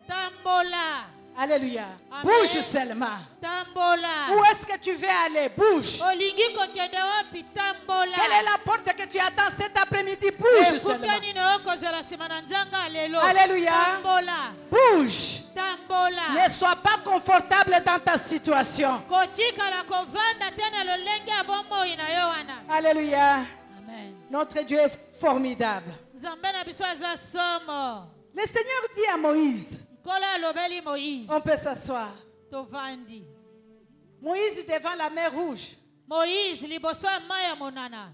[SPEAKER 6] Tambola.
[SPEAKER 5] Alléluia.
[SPEAKER 6] Amen.
[SPEAKER 5] Bouge seulement.
[SPEAKER 6] Tambola.
[SPEAKER 5] Où est-ce que tu veux aller? Bouge.
[SPEAKER 6] Olingi kokende wapi tambola.
[SPEAKER 5] Quelle est la porte que tu attends cet après-midi? Bouge seulement.
[SPEAKER 6] Ekukani na okozela nsima na nzanga lelo.
[SPEAKER 5] Alléluia.
[SPEAKER 6] Tambola.
[SPEAKER 5] Bouge.
[SPEAKER 6] Tambola.
[SPEAKER 5] Ne sois pas confortable dans ta situation.
[SPEAKER 6] Kotikala kovanda te na lolenge ya bomoi na yo wana.
[SPEAKER 5] Alléluia.
[SPEAKER 6] Amen.
[SPEAKER 5] Notre Dieu est formidable.
[SPEAKER 6] Nzambe na biso aza somo.
[SPEAKER 5] Le Seigneur dit à Moïse,
[SPEAKER 6] Kola alobeli Moïse.
[SPEAKER 5] on peut s'asseoir.
[SPEAKER 6] Tovandi.
[SPEAKER 5] Moïse devant la mer Rouge.
[SPEAKER 6] Moïse liboso ya mai ya monana.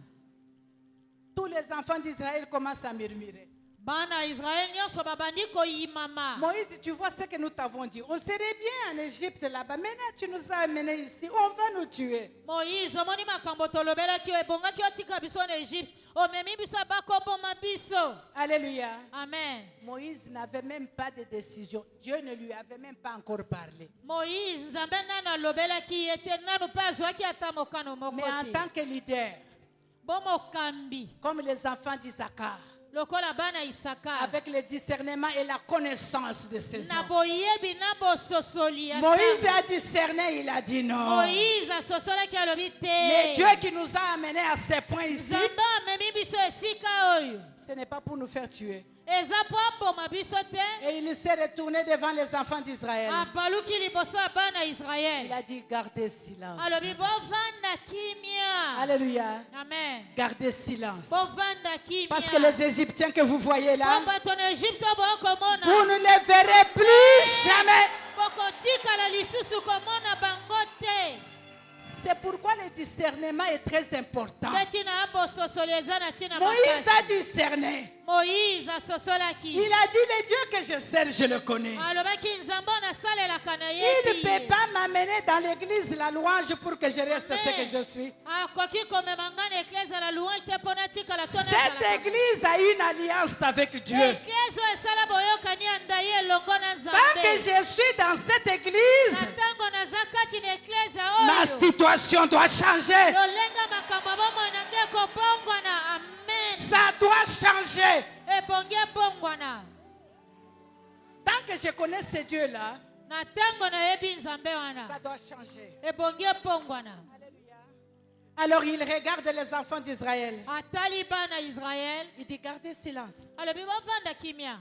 [SPEAKER 5] Tous les enfants d'Israël commencent à murmurer.
[SPEAKER 6] Bana Israël nyonso babandi koyimama.
[SPEAKER 5] Moïse, tu vois ce que nous t'avons dit. On serait bien en Égypte là-bas. Maintenant, tu nous as amenés ici. On va nous tuer.
[SPEAKER 6] Moïse omoni makambo tolobelaki yo ebongaki otika biso na Egypte. Omemi biso bakoboma biso.
[SPEAKER 5] Alléluia.
[SPEAKER 6] Amen.
[SPEAKER 5] Moïse n'avait même pas de décision. Dieu ne lui avait même pas encore parlé.
[SPEAKER 6] Moïse nzambe nanu alobelaki ye te nanu mpe azwaki ata mokano moko
[SPEAKER 5] Mais en
[SPEAKER 6] te.
[SPEAKER 5] tant que leader,
[SPEAKER 6] Bomokambi
[SPEAKER 5] comme les enfants d'Isaacar,
[SPEAKER 6] lokola bana Isaka.
[SPEAKER 5] avec le discernement et la connaissance de ses
[SPEAKER 6] Na
[SPEAKER 5] hommes.
[SPEAKER 6] boyebi na bososoli ya
[SPEAKER 5] Moïse
[SPEAKER 6] ntango.
[SPEAKER 5] a discerné, il a dit non.
[SPEAKER 6] Moïse asosolaki alobi te.
[SPEAKER 5] Mais Dieu qui nous a amenés à ce point ici,
[SPEAKER 6] nzambe amemi biso esika oyo.
[SPEAKER 5] ce n'est pas pour nous faire tuer.
[SPEAKER 6] Eza po aboma biso te.
[SPEAKER 5] Et il s'est retourné devant les enfants d'Israël.
[SPEAKER 6] Abaluki liboso ya bana
[SPEAKER 5] Il
[SPEAKER 6] Israël.
[SPEAKER 5] a dit, gardez silence.
[SPEAKER 6] Alobi bovanda kimia.
[SPEAKER 5] Alléluia.
[SPEAKER 6] Amen.
[SPEAKER 5] Gardez silence.
[SPEAKER 6] Bovanda kimia.
[SPEAKER 5] Parce que les Égyptiens que vous voyez là,
[SPEAKER 6] Po bato na Egypte bokomona.
[SPEAKER 5] vous ne les verrez plus jamais.
[SPEAKER 6] Bokotikala lisusu komona bango te.
[SPEAKER 5] C'est pourquoi le discernement est très important.
[SPEAKER 6] Beti na bososoli eza na tina
[SPEAKER 5] Moïse
[SPEAKER 6] makasi.
[SPEAKER 5] a discerné.
[SPEAKER 6] Moïse asosolaki.
[SPEAKER 5] Il a dit, le Dieu que je sers, je le connais.
[SPEAKER 6] Alobaki nzambe nasalelaka na
[SPEAKER 5] Il
[SPEAKER 6] ye.
[SPEAKER 5] ne peut pas m'amener dans l'église la louange pour que je reste ce que je suis.
[SPEAKER 6] Akoki komema nga na eklese la louange te mpo natikala to
[SPEAKER 5] Cette église a une alliance avec Dieu.
[SPEAKER 6] eklese oyo esala boyokani ya ndayi elongo na
[SPEAKER 5] Tant que
[SPEAKER 6] nzambe.
[SPEAKER 5] je suis dans cette église,
[SPEAKER 6] Na ntango naza kati kati na eklese
[SPEAKER 2] Ma
[SPEAKER 6] oyo
[SPEAKER 2] situation doit changer.
[SPEAKER 6] lolenga makambo ya bomoi nange kobongwana. Amen.
[SPEAKER 2] Ça doit changer.
[SPEAKER 6] Ebongi ebongwana.
[SPEAKER 2] Tant que je connais ce Dieu-là,
[SPEAKER 6] Na ntango nayebi nzambe
[SPEAKER 2] ça
[SPEAKER 6] wana
[SPEAKER 2] doit changer.
[SPEAKER 6] ebongi ebongwana.
[SPEAKER 2] Alors il regarde les enfants d'Israël.
[SPEAKER 6] Atali bana Israel
[SPEAKER 2] Il dit, gardez silence.
[SPEAKER 6] alobi bovanda kimia.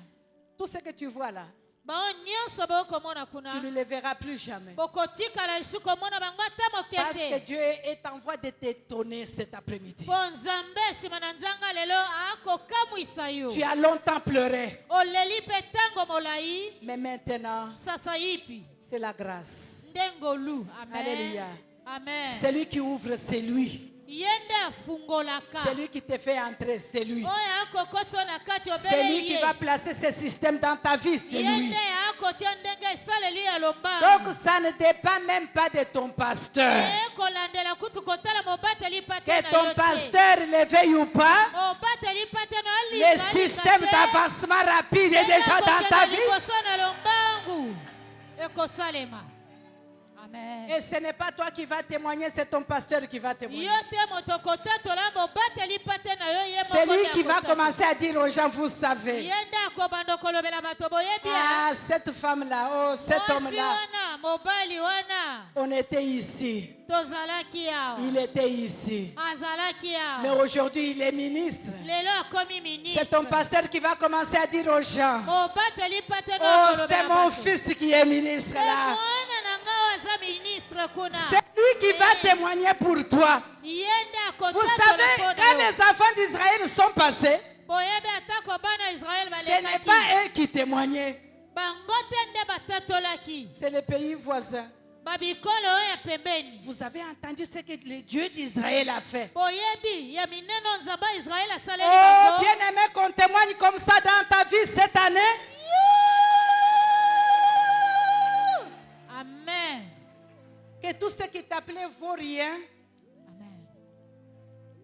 [SPEAKER 2] Tout ce que tu vois là,
[SPEAKER 6] Bao nyonso bokomona
[SPEAKER 2] tu
[SPEAKER 6] kuna
[SPEAKER 2] ne le verras plus jamais.
[SPEAKER 6] bokotikala lisu komona bango ata moke
[SPEAKER 2] Parce que
[SPEAKER 6] te.
[SPEAKER 2] Dieu est en voie de t'étonner cet après-midi.
[SPEAKER 6] Po nzambe nsima na nzanga lelo akokamwisa yo.
[SPEAKER 2] Tu as longtemps pleuré,
[SPEAKER 6] Oleli mpe ntango molai
[SPEAKER 2] mais maintenant,
[SPEAKER 6] sasa yipi
[SPEAKER 2] c'est la grâce.
[SPEAKER 6] ndengolu. Amen.
[SPEAKER 2] Alléluia.
[SPEAKER 6] Amen.
[SPEAKER 2] Celui qui ouvre, c'est lui.
[SPEAKER 6] Yende afungolaka.
[SPEAKER 2] Celui qui te fait entrer, c'est lui.
[SPEAKER 6] Oyo akokosa na kati
[SPEAKER 2] C'est
[SPEAKER 6] obele
[SPEAKER 2] lui qui va
[SPEAKER 6] ye.
[SPEAKER 2] placer ce système dans ta vie, c'est lui.
[SPEAKER 6] Yende akotia ndenge esaleli ya lombangu.
[SPEAKER 2] Donc ça ne dépend même pas de ton pasteur.
[SPEAKER 6] Kolandela kutu kotala mobateli pate
[SPEAKER 2] Que
[SPEAKER 6] na
[SPEAKER 2] ton
[SPEAKER 6] yo te.
[SPEAKER 2] pasteur le veuille ou pas,
[SPEAKER 6] Mobateli pate na
[SPEAKER 2] le
[SPEAKER 6] olisa
[SPEAKER 2] système d'avancement rapide est déjà dans ta vie.
[SPEAKER 6] liboso na lombangu ekosalema. Amen.
[SPEAKER 2] Et ce n'est pas toi qui vas témoigner, c'est ton pasteur qui va témoigner.
[SPEAKER 6] Yo te moto kotatola mobateli pate na yo ye
[SPEAKER 2] C'est
[SPEAKER 6] moko
[SPEAKER 2] lui
[SPEAKER 6] nde
[SPEAKER 2] qui va
[SPEAKER 6] akotatola.
[SPEAKER 2] commencer à dire aux gens, vous savez.
[SPEAKER 6] Yende akobanda kolobela bato boyebia.
[SPEAKER 2] Ah, cette femme-là, oh, cet
[SPEAKER 6] Mwasi
[SPEAKER 2] homme-là,
[SPEAKER 6] wana mobali wana
[SPEAKER 2] on était ici.
[SPEAKER 6] tozalaki awa
[SPEAKER 2] Il était ici.
[SPEAKER 6] azalaki
[SPEAKER 2] Mais
[SPEAKER 6] awa
[SPEAKER 2] aujourd'hui, il est ministre.
[SPEAKER 6] lelo akomi
[SPEAKER 2] C'est ton
[SPEAKER 6] ministre.
[SPEAKER 2] pasteur qui va commencer à dire aux gens,
[SPEAKER 6] mobateli pate na
[SPEAKER 2] oh,
[SPEAKER 6] kolobela
[SPEAKER 2] c'est mon
[SPEAKER 6] bato.
[SPEAKER 2] fils qui est ministre là.
[SPEAKER 6] mwana na nga aza ministre kuna.
[SPEAKER 2] C'est lui qui va témoigner pour toi.
[SPEAKER 6] Yende
[SPEAKER 2] Vous
[SPEAKER 6] akotatola
[SPEAKER 2] savez,
[SPEAKER 6] mpo na
[SPEAKER 2] quand
[SPEAKER 6] yo.
[SPEAKER 2] les enfants d'Israël sont passés,
[SPEAKER 6] boyebi atako bana Israel
[SPEAKER 2] ce n'est
[SPEAKER 6] balekaki
[SPEAKER 2] pas eux qui témoignaient,
[SPEAKER 6] bango te nde batatolaki
[SPEAKER 2] c'est les pays voisins.
[SPEAKER 6] babikolo oyo ya pembeni.
[SPEAKER 2] Vous avez entendu ce que le Dieu d'Israël a fait.
[SPEAKER 6] boyebi ya mineno nzambe ya Israel asaleli
[SPEAKER 2] Oh,
[SPEAKER 6] bango.
[SPEAKER 2] bien aimé qu'on témoigne comme ça dans ta vie cette année.
[SPEAKER 6] Amen.
[SPEAKER 2] Que tout ce qui t'appelait vaut rien.
[SPEAKER 6] Amen.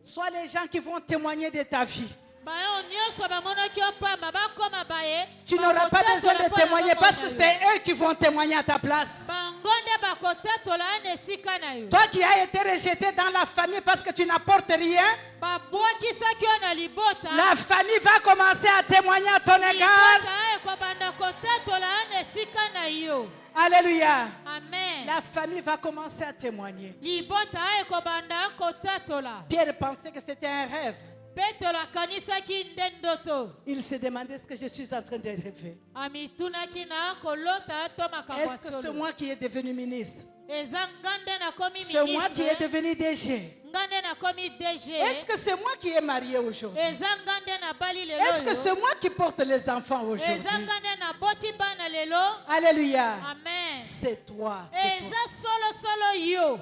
[SPEAKER 2] Soit les gens qui vont témoigner de ta vie.
[SPEAKER 6] bayo nyonso bamonaki yo pamba bakoma baye.
[SPEAKER 2] Tu n'auras pas besoin de témoigner parce que c'est eux qui vont témoigner à ta place.
[SPEAKER 6] bango nde bakotatola ana esika na yo.
[SPEAKER 2] Toi qui as été rejeté dans la famille parce que tu n'apportes rien,
[SPEAKER 6] babwakisaki yo na libota.
[SPEAKER 2] la famille va commencer à témoigner à ton égard.
[SPEAKER 6] libota ekobanda kotatola ana esika na yo.
[SPEAKER 2] Alléluia.
[SPEAKER 6] Amen.
[SPEAKER 2] La famille va commencer à témoigner.
[SPEAKER 6] libota ekobanda kotatola.
[SPEAKER 2] Pierre pensait que c'était un rêve.
[SPEAKER 6] petelo akanisaki nde ndoto.
[SPEAKER 2] Il se demandait ce que je suis en train de rêver.
[SPEAKER 6] amitunaki na kolota to makambo ya
[SPEAKER 2] Est-ce que c'est
[SPEAKER 6] solo.
[SPEAKER 2] moi qui est devenu ministre?
[SPEAKER 6] eza nga nde nakomi
[SPEAKER 2] C'est moi qui est
[SPEAKER 6] ministre.
[SPEAKER 2] devenu DG.
[SPEAKER 6] nga nde nakomi DG.
[SPEAKER 2] Est-ce que c'est moi qui est marié aujourd'hui?
[SPEAKER 6] eza nga nde nabali lelo
[SPEAKER 2] Est-ce que
[SPEAKER 6] oyo.
[SPEAKER 2] c'est moi qui porte les enfants
[SPEAKER 6] eza
[SPEAKER 2] aujourd'hui?
[SPEAKER 6] nga nde naboti bana lelo.
[SPEAKER 2] Alléluia.
[SPEAKER 6] Amen.
[SPEAKER 2] C'est toi. C'est toi.
[SPEAKER 6] eza solosolo yo.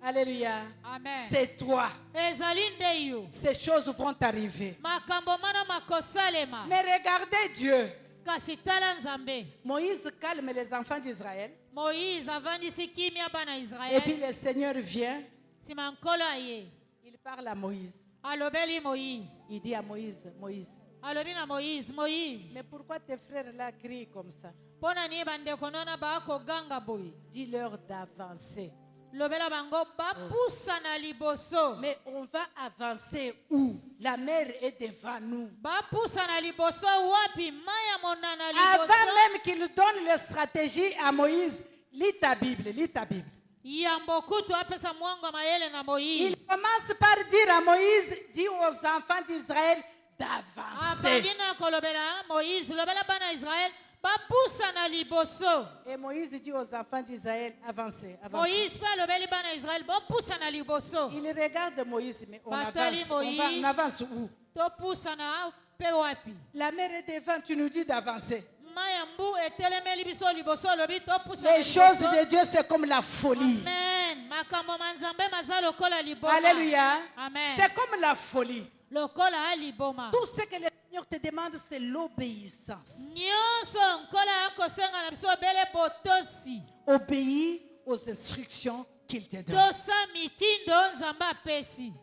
[SPEAKER 2] Alléluia.
[SPEAKER 6] Amen.
[SPEAKER 2] C'est toi.
[SPEAKER 6] ezali nde yo.
[SPEAKER 2] Ces choses vont arriver.
[SPEAKER 6] makambo mana makosalema.
[SPEAKER 2] Mais regardez Dieu.
[SPEAKER 6] kasi tala nzambe.
[SPEAKER 2] Moïse calme les enfants d'Israël.
[SPEAKER 6] moïse avandisi kimia bana
[SPEAKER 2] Et puis
[SPEAKER 6] israel.
[SPEAKER 2] le Seigneur vient.
[SPEAKER 6] nsima nkolo aye
[SPEAKER 2] Il parle à Moïse.
[SPEAKER 6] alobeli moïse.
[SPEAKER 2] Il dit à Moïse, Moïse,
[SPEAKER 6] alobi na moïse. moïse
[SPEAKER 2] mais pourquoi tes frères là crient comme ça?
[SPEAKER 6] mpo na nini bandeko nona bakoganga boye.
[SPEAKER 2] Dis-leur d'avancer.
[SPEAKER 6] lobela bango bapusa na liboso.
[SPEAKER 2] Mais on va avancer où? La mer est devant nous.
[SPEAKER 6] bapusa na liboso wapi mai ya monana
[SPEAKER 2] Avant
[SPEAKER 6] liboso.
[SPEAKER 2] même qu'il donne la stratégie à Moïse, lis ta Bible, lis ta Bible.
[SPEAKER 6] yambo kutu apesa mwango mayele na
[SPEAKER 2] Il
[SPEAKER 6] moïse.
[SPEAKER 2] commence par dire à Moïse, dis aux enfants d'Israël d'avancer.
[SPEAKER 6] abandi na kolobela moïse lobela bana israel bapusa na liboso.
[SPEAKER 2] Et Moïse dit aux enfants d'Israël, avancez, avancez.
[SPEAKER 6] moïse mpe alobeli bana israel bopusa na liboso.
[SPEAKER 2] Il regarde Moïse, mais on
[SPEAKER 6] Batali
[SPEAKER 2] avance,
[SPEAKER 6] Moïse.
[SPEAKER 2] on avance où?
[SPEAKER 6] topusa na mpe wapi.
[SPEAKER 2] La mer est devant, tu nous dis d'avancer.
[SPEAKER 6] mai ya mbu etelemeli biso liboso olobi topusa na
[SPEAKER 2] Les choses
[SPEAKER 6] liboso.
[SPEAKER 2] de Dieu, c'est comme la folie.
[SPEAKER 6] Amen. makambo manzambe maza lokola liboma.
[SPEAKER 2] Alléluia.
[SPEAKER 6] Amen.
[SPEAKER 2] C'est comme la folie.
[SPEAKER 6] lokola aliboma.
[SPEAKER 2] Tout ce que le Seigneur te demande, c'est l'obéissance.
[SPEAKER 6] nyonso nkola akosenga na biso bele botosi.
[SPEAKER 2] Obéis aux instructions qu'il te donne.
[SPEAKER 6] tosa mitindo nzambe apesi.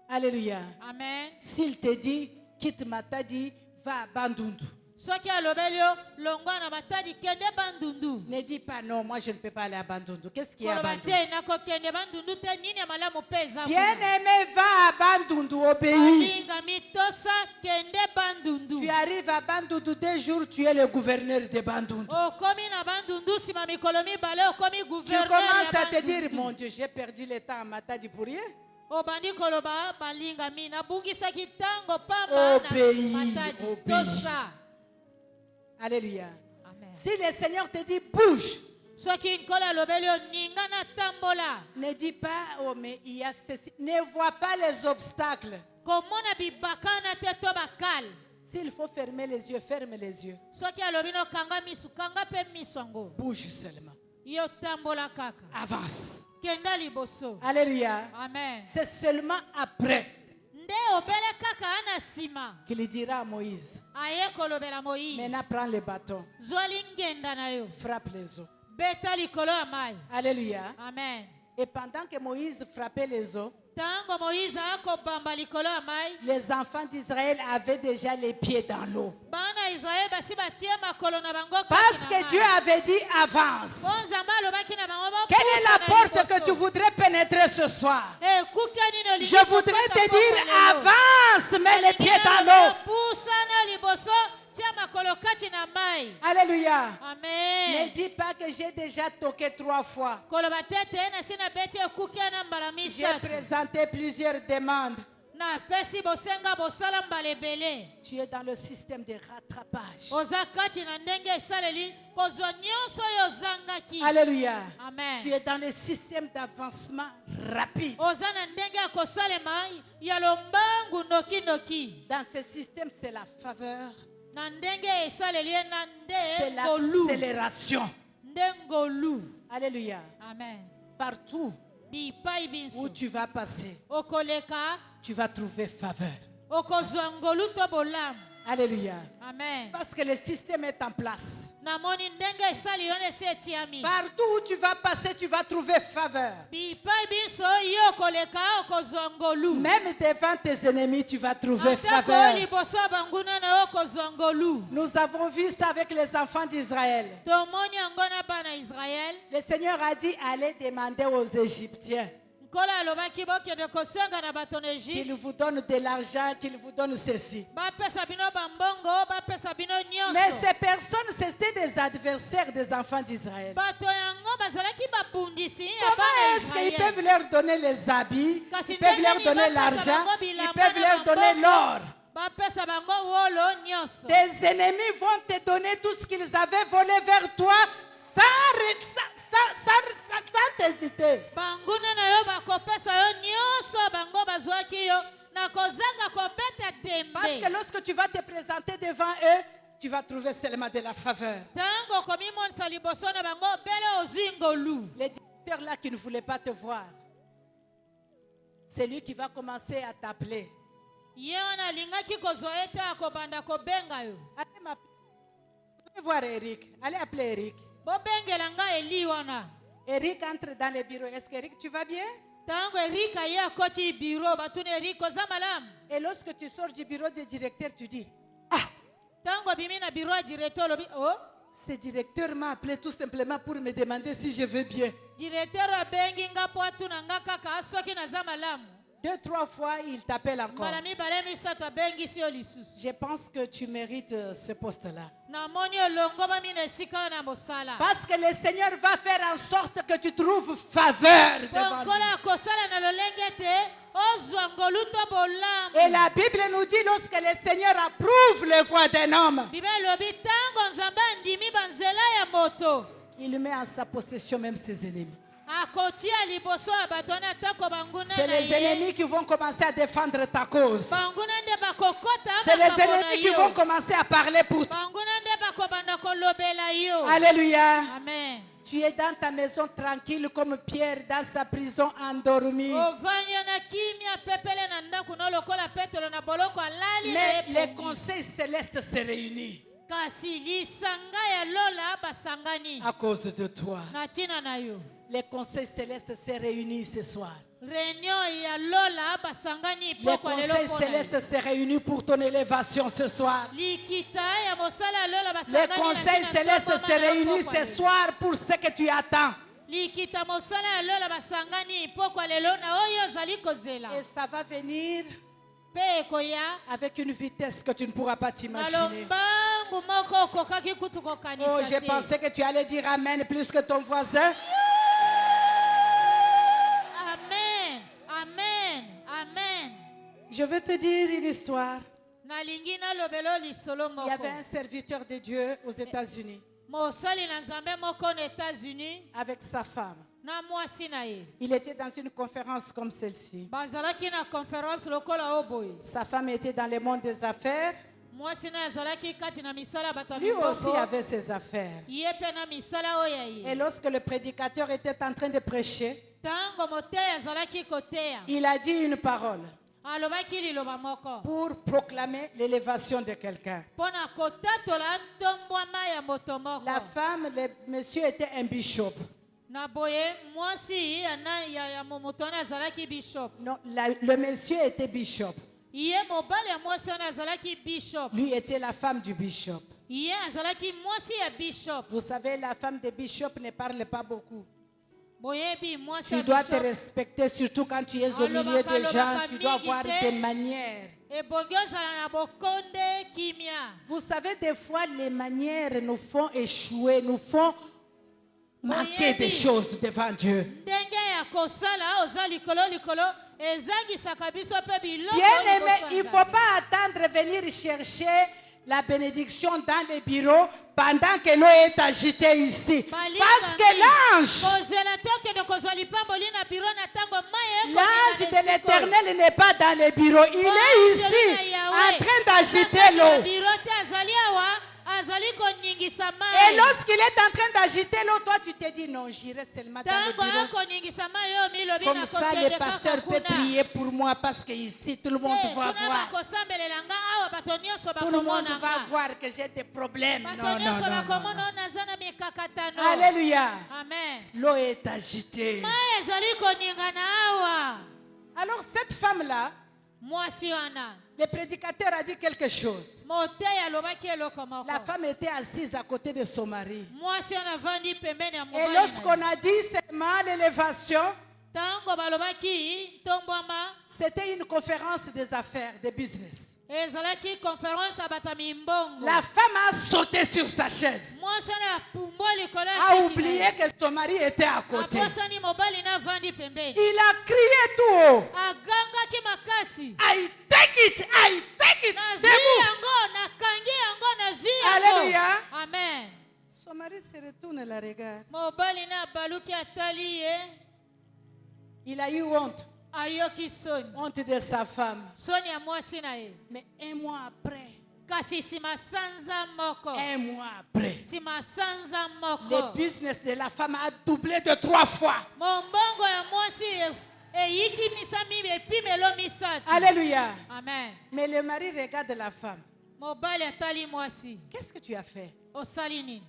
[SPEAKER 2] Alléluia.
[SPEAKER 6] Amen.
[SPEAKER 2] S'il te dit, quitte Matadi, va à Bandundu.
[SPEAKER 6] soki alobeli yo longwa na matadi kende bandundu
[SPEAKER 5] Ne dis pas non, moi je ne peux pas aller à Bandundu. Qu'est-ce qu'il y a à
[SPEAKER 6] koloba
[SPEAKER 5] Bandundu?
[SPEAKER 6] te nakokende bandundu te nini ya malamu mpe eza kuna.
[SPEAKER 5] Bien-aimé, va à Bandundu, obéis.
[SPEAKER 6] alingami tosa kende bandundu
[SPEAKER 5] Tu arrives à Bandundu 2 jours, tu es le gouverneur de Bandundu.
[SPEAKER 6] okomi na bandundu nsima mikolo mibale okomi
[SPEAKER 5] Tu
[SPEAKER 6] gouverneur
[SPEAKER 5] commences
[SPEAKER 6] ya
[SPEAKER 5] à te dire,
[SPEAKER 6] bandundu.
[SPEAKER 5] mon Dieu, j'ai perdu le temps à Matadi pour rien.
[SPEAKER 6] obandi koloba balingami nabungisaki ntango pamba
[SPEAKER 5] Obéis,
[SPEAKER 6] na matadi
[SPEAKER 5] obéis.
[SPEAKER 6] tosa.
[SPEAKER 5] Alléluia.
[SPEAKER 6] Amen.
[SPEAKER 5] Si le Seigneur te dit bouge,
[SPEAKER 6] soki nkolo alobeli yo ninga natambola
[SPEAKER 5] ne dis pas, oh mais il y a ceci. Ne vois pas les obstacles.
[SPEAKER 6] komona bibakana te to bakale.
[SPEAKER 5] S'il faut fermer les yeux, ferme les yeux.
[SPEAKER 6] soki alobi no kanga misu kanga mpe misu yango
[SPEAKER 5] Bouge seulement.
[SPEAKER 6] yo tambola kaka
[SPEAKER 5] Avance.
[SPEAKER 6] kenda liboso.
[SPEAKER 5] Alléluia.
[SPEAKER 6] Amen.
[SPEAKER 5] C'est seulement après
[SPEAKER 6] nde obele kaka ana nsima
[SPEAKER 5] qu'il dira à Moïse,
[SPEAKER 6] aye kolobela moïse
[SPEAKER 5] maintenant prends le bâton,
[SPEAKER 6] zwa lingenda na yo
[SPEAKER 5] frappe les eaux.
[SPEAKER 6] beta likolo ya mai.
[SPEAKER 5] Alléluia.
[SPEAKER 6] Amen.
[SPEAKER 5] Et pendant que Moïse frappait les eaux,
[SPEAKER 6] ntango moïse akobamba likolo ya mai
[SPEAKER 5] les enfants d'Israël avaient déjà les pieds dans l'eau.
[SPEAKER 6] bana israele basi batie makolo na bango kati
[SPEAKER 5] Parce
[SPEAKER 6] na
[SPEAKER 5] que
[SPEAKER 6] mai.
[SPEAKER 5] Dieu avait dit avance.
[SPEAKER 6] Po nzambe alobaki na bango
[SPEAKER 5] Quelle est
[SPEAKER 6] bopusa
[SPEAKER 5] la
[SPEAKER 6] na
[SPEAKER 5] porte
[SPEAKER 6] liboso.
[SPEAKER 5] que tu voudrais pénétrer ce soir?
[SPEAKER 6] Ekuke nini olingi
[SPEAKER 5] Je voudrais
[SPEAKER 6] kokota
[SPEAKER 5] te dire
[SPEAKER 6] koko lelo.
[SPEAKER 5] avance, mets les pieds dans l'eau.
[SPEAKER 6] Pusa na liboso tia makolo kati na mai.
[SPEAKER 5] Alléluia. Ne
[SPEAKER 6] Amen.
[SPEAKER 5] dis pas que j'ai déjà toqué 3 fois.
[SPEAKER 6] koloba tete na sina beti ekuke na mbala
[SPEAKER 5] J'ai
[SPEAKER 6] misatu
[SPEAKER 5] présenté plusieurs demandes.
[SPEAKER 6] na pesi bosenga bosala mbala ebele.
[SPEAKER 5] Tu es dans le système de rattrapage.
[SPEAKER 6] oza kati na ndenge esaleli kozwa nyonso oyo ozangaki.
[SPEAKER 5] Alléluia.
[SPEAKER 6] Amen.
[SPEAKER 5] Tu es dans le système d'avancement rapide.
[SPEAKER 6] oza na ndenge ya kosalema ya lombangu ndokindoki.
[SPEAKER 5] Dans ce système, c'est la faveur,
[SPEAKER 6] na ndenge esaleli ye na
[SPEAKER 5] c'est
[SPEAKER 6] nde ngolu.
[SPEAKER 5] l'accélération.
[SPEAKER 6] nde ngolu.
[SPEAKER 5] Alléluia.
[SPEAKER 6] Amen.
[SPEAKER 5] Partout
[SPEAKER 6] bipai
[SPEAKER 5] où
[SPEAKER 6] binso
[SPEAKER 5] tu vas passer,
[SPEAKER 6] okoleka
[SPEAKER 5] tu vas trouver faveur.
[SPEAKER 6] okozwa ngolu to bolamu.
[SPEAKER 5] Alléluia.
[SPEAKER 6] Amen.
[SPEAKER 5] Parce que le système est en place.
[SPEAKER 6] namoni ndenge esali yo na esi etiami.
[SPEAKER 5] Partout où tu vas passer, tu vas trouver faveur.
[SPEAKER 6] bipai biso yo okoleka okozwa ngolu.
[SPEAKER 5] Même devant tes ennemis, tu vas trouver
[SPEAKER 6] atako
[SPEAKER 5] faveur.
[SPEAKER 6] liboso ya banguna na yo okozwa ngolu.
[SPEAKER 5] Nous avons vu ça avec les enfants d'Israël.
[SPEAKER 6] tomoni yango na bana israel.
[SPEAKER 5] Le Seigneur a dit, allez demander aux Égyptiens
[SPEAKER 6] nkolo alobaki bokende kosenga na bato na
[SPEAKER 5] qu'ils
[SPEAKER 6] egypte
[SPEAKER 5] vous donnent de l'argent, qu'ils vous donnent ceci.
[SPEAKER 6] bapesa bino bambongo bapesa bino
[SPEAKER 5] Mais
[SPEAKER 6] nyonso.
[SPEAKER 5] ces personnes, c'était des adversaires des enfants d'Israël.
[SPEAKER 6] bato yango bazalaki babundisi ya
[SPEAKER 5] Comment
[SPEAKER 6] bana
[SPEAKER 5] est-ce qu'ils
[SPEAKER 6] israel.
[SPEAKER 5] peuvent leur donner les habits,
[SPEAKER 6] Kasi
[SPEAKER 5] ils peuvent leur
[SPEAKER 6] ndenge
[SPEAKER 5] donner
[SPEAKER 6] nini
[SPEAKER 5] l'argent,
[SPEAKER 6] bapesa bango
[SPEAKER 5] ils
[SPEAKER 6] bilamba
[SPEAKER 5] peuvent
[SPEAKER 6] na
[SPEAKER 5] leur donner
[SPEAKER 6] maboko?
[SPEAKER 5] l'or.
[SPEAKER 6] bapesa bango wolo nyonso.
[SPEAKER 5] Tes ennemis vont te donner tout ce qu'ils avaient volé vers toi sans hésiter.
[SPEAKER 6] banguna na yo bakopesa yo nyonso bango bazwaki yo na kozanga kobeta
[SPEAKER 5] Parce que
[SPEAKER 6] tembe.
[SPEAKER 5] lorsque tu vas te présenter devant eux, tu vas trouver seulement de la faveur.
[SPEAKER 6] ntango komimonisa liboso na bango bele ozwi ngolu.
[SPEAKER 5] Les directeurs là qui ne voulaient pas te voir, c'est lui qui va commencer à t'appeler.
[SPEAKER 6] ye wana alingaki kozwa ye te akobanda kobenga yo.
[SPEAKER 5] Allez voir Eric. Allez appeler Eric.
[SPEAKER 6] bobengela nga eli wana.
[SPEAKER 5] Eric entre dans le bureau. Est-ce que Eric, tu vas bien?
[SPEAKER 6] ntango erika ye akoti biro batuni erika oza malamu.
[SPEAKER 5] Et lorsque tu sors du bureau du directeur, tu dis,
[SPEAKER 6] ntango bimi na biro ya directeur olobi oh
[SPEAKER 5] ce directeur m'a appelé tout simplement pour me demander si je vais bien.
[SPEAKER 6] directeur abengi nga po atuna nga kaka soki naza malamu.
[SPEAKER 5] 2-3 fois, il t'appelle encore.
[SPEAKER 6] mbala mibale misato abengisi yo lisusu.
[SPEAKER 5] Je pense que tu mérites ce poste-là.
[SPEAKER 6] namoni olongo bami na esika na mosala.
[SPEAKER 5] Parce que le Seigneur va faire en sorte que tu trouves faveur devant lui.
[SPEAKER 6] bonkola akosala na lolenge te ozwa ngolu to bolamu.
[SPEAKER 5] Et la Bible nous dit, lorsque le Seigneur approuve les voies d'un homme,
[SPEAKER 6] bible elobi ntango nzambe andimi banzela ya moto
[SPEAKER 5] il met en sa possession même ses ennemis.
[SPEAKER 6] akotia liboso ya bato wana atako banguna
[SPEAKER 5] C'est
[SPEAKER 6] na
[SPEAKER 5] les
[SPEAKER 6] ye.
[SPEAKER 5] ennemis qui vont commencer à défendre ta cause.
[SPEAKER 6] banguna nde bakokota
[SPEAKER 5] C'est les
[SPEAKER 6] makambo na
[SPEAKER 5] ennemis qui
[SPEAKER 6] yo.
[SPEAKER 5] vont commencer à parler pour toi.
[SPEAKER 6] banguna nde bakobanda kolobela yo.
[SPEAKER 5] Alléluia.
[SPEAKER 6] amen.
[SPEAKER 5] Tu es dans ta maison tranquille comme Pierre dans sa prison endormi.
[SPEAKER 6] ovandi na kimia pepele na ndako na lokola petelo na boloko alali na
[SPEAKER 5] Mais
[SPEAKER 6] ye
[SPEAKER 5] les
[SPEAKER 6] pongi.
[SPEAKER 5] conseils célestes se réunissent
[SPEAKER 6] kasi lisanga ya lola basangani
[SPEAKER 5] à cause de toi.
[SPEAKER 6] na ntina na yo.
[SPEAKER 5] Les conseils célestes se réunissent ce soir.
[SPEAKER 6] réunion ya lola basangani
[SPEAKER 5] Les
[SPEAKER 6] poko lelo
[SPEAKER 5] conseils
[SPEAKER 6] pona.
[SPEAKER 5] célestes se réunissent pour ton élévation ce soir.
[SPEAKER 6] Likita ya mosala lola
[SPEAKER 5] Les
[SPEAKER 6] basangani.
[SPEAKER 5] conseils célestes se réunissent ce soir pour ce que tu attends.
[SPEAKER 6] Likita mosala ya lola basangani poko lelo na oyo zali kozela.
[SPEAKER 5] Et ça va venir
[SPEAKER 6] Pe koya.
[SPEAKER 5] avec une vitesse que tu ne pourras pas t'imaginer.
[SPEAKER 6] Malombangu moko kokaki kutuko kanisa.
[SPEAKER 5] Oh, j'ai pensé que tu allais dire Amen plus que ton voisin.
[SPEAKER 6] Amen. Amen. Amen.
[SPEAKER 5] Je veux te dire une histoire.
[SPEAKER 6] Nalingi na lobelo lisolo
[SPEAKER 5] Il y avait
[SPEAKER 6] moko.
[SPEAKER 5] un serviteur de Dieu aux États-Unis
[SPEAKER 6] Mosali na Nzambe moko aux États-Unis
[SPEAKER 5] avec sa femme.
[SPEAKER 6] na mwasi na ye.
[SPEAKER 5] Il était dans une conférence comme celle-ci.
[SPEAKER 6] Bazalaki na conférence lokola oboy.
[SPEAKER 5] Sa femme était dans le monde des affaires.
[SPEAKER 6] Mwasi na azalaki kati na misala bato ya
[SPEAKER 5] Lui aussi
[SPEAKER 6] miboko.
[SPEAKER 5] avait ses affaires.
[SPEAKER 6] Ye pe na misala oyo ya
[SPEAKER 5] Et
[SPEAKER 6] ye.
[SPEAKER 5] lorsque le prédicateur était en train de prêcher,
[SPEAKER 6] Tango moteya azalaki koteya.
[SPEAKER 5] il a dit une parole
[SPEAKER 6] Alobaki liloba moko.
[SPEAKER 5] pour proclamer l'élévation de quelqu'un.
[SPEAKER 6] Pona kotatola ntombwama ya moto moko.
[SPEAKER 5] La femme, le monsieur était un bishop.
[SPEAKER 6] Na boye mwasi ya moto wana azalaki bishop.
[SPEAKER 5] Non, le monsieur était bishop.
[SPEAKER 6] Ye mobali ya mwasi wana azalaki bishop.
[SPEAKER 5] Lui était la femme du bishop.
[SPEAKER 6] Ye azalaki mwasi ya bishop.
[SPEAKER 5] Vous savez, la femme des bishops ne parle pas beaucoup.
[SPEAKER 6] Boyebi mwasi
[SPEAKER 5] Tu
[SPEAKER 6] ya
[SPEAKER 5] dois te
[SPEAKER 6] bishop.
[SPEAKER 5] respecter, surtout quand tu es au milieu des gens. Tu dois avoir des manières.
[SPEAKER 6] Ebongi ozala na bokonde kimia.
[SPEAKER 5] Vous savez, des fois, les manières nous font échouer, nous font manquer des choses devant Dieu.
[SPEAKER 6] Ndenge ya kosala oza likolo likolo ezangisaka biso pe biloko.
[SPEAKER 5] Bien aimé,
[SPEAKER 6] liboso ya
[SPEAKER 5] il ne
[SPEAKER 6] Nzambe.
[SPEAKER 5] faut pas attendre venir chercher la bénédiction dans les bureaux pendant que l'eau est agitée ici. Parce que l'ange,
[SPEAKER 6] kozela te okende kozwa lipamboli na biro na ntango mai
[SPEAKER 5] l'ange de l'Éternel n'est pas dans les bureaux. Il est ici, en train d'agiter l'eau.
[SPEAKER 6] biro te azali awa azali koningisa
[SPEAKER 5] Et
[SPEAKER 6] mai.
[SPEAKER 5] lorsqu'il est en train d'agiter l'eau, toi tu te dis non, j'irai seulement dans le
[SPEAKER 6] Ntango
[SPEAKER 5] bureau.
[SPEAKER 6] akoningisa mai oyo milobi
[SPEAKER 5] Comme
[SPEAKER 6] na
[SPEAKER 5] ça,
[SPEAKER 6] kokende
[SPEAKER 5] le pasteur
[SPEAKER 6] kaka
[SPEAKER 5] peut
[SPEAKER 6] kuna.
[SPEAKER 5] prier pour moi parce que ici, tout le monde va
[SPEAKER 6] kuna
[SPEAKER 5] voir.
[SPEAKER 6] bakosambelelanga awa bato nyonso
[SPEAKER 5] Tout le monde va
[SPEAKER 6] bakomonanga.
[SPEAKER 5] voir que j'ai des problèmes. Non,
[SPEAKER 6] Bato
[SPEAKER 5] non,
[SPEAKER 6] nyonso
[SPEAKER 5] non, non,
[SPEAKER 6] bakomona
[SPEAKER 5] non.
[SPEAKER 6] oyo naza na mikakatano.
[SPEAKER 5] Alléluia.
[SPEAKER 6] Amen.
[SPEAKER 5] L'eau est agitée.
[SPEAKER 6] Mai ezali koningana awa.
[SPEAKER 5] Alors cette femme-là,
[SPEAKER 6] Mwasi wana
[SPEAKER 5] le prédicateur a dit quelque chose.
[SPEAKER 6] moteyi alobaki eloko moko.
[SPEAKER 5] La femme était assise à côté de son mari.
[SPEAKER 6] Mwasi wana avandi pembeni ya
[SPEAKER 5] Et
[SPEAKER 6] mobali na ye.
[SPEAKER 5] lorsqu'on a dit seulement l'élévation,
[SPEAKER 6] Tango balobaki ntombwama
[SPEAKER 5] c'était une conférence des affaires, de business.
[SPEAKER 6] ezalaki conférence ya bato ya mimbongo.
[SPEAKER 5] La femme a sauté sur sa chaise,
[SPEAKER 6] Mwasi wana apumbwa likolo ya
[SPEAKER 5] a
[SPEAKER 6] kiti na
[SPEAKER 5] oublié
[SPEAKER 6] ye.
[SPEAKER 5] que son mari était à côté.
[SPEAKER 6] Aposani mobali na avandi pembeni.
[SPEAKER 5] Il a crié tout haut.
[SPEAKER 6] Agangaki makasi.
[SPEAKER 5] I take it, I take it.
[SPEAKER 6] Nazwi
[SPEAKER 5] C'est vous.
[SPEAKER 6] yango, nakangi yango, nazwi yango.
[SPEAKER 5] Alléluia.
[SPEAKER 6] Amen.
[SPEAKER 5] Son mari se retourne et la regarde.
[SPEAKER 6] Mobali na baluki atali ye,
[SPEAKER 5] Il a eu honte,
[SPEAKER 6] ayoki soni.
[SPEAKER 5] honte de sa femme.
[SPEAKER 6] Soni ya mwasi na ye.
[SPEAKER 5] Mais un mois après,
[SPEAKER 6] Kasi sima sanza moko.
[SPEAKER 5] un mois après,
[SPEAKER 6] Sima sanza
[SPEAKER 5] le
[SPEAKER 6] moko.
[SPEAKER 5] business de la femme a doublé de 3 fois.
[SPEAKER 6] Mombongo ya mwasi eyiki misami epimelo misato.
[SPEAKER 5] Alléluia.
[SPEAKER 6] Amen.
[SPEAKER 5] Mais le mari regarde la femme.
[SPEAKER 6] Mobali atali mwasi.
[SPEAKER 5] Qu'est-ce que tu as fait?
[SPEAKER 6] Osali nini?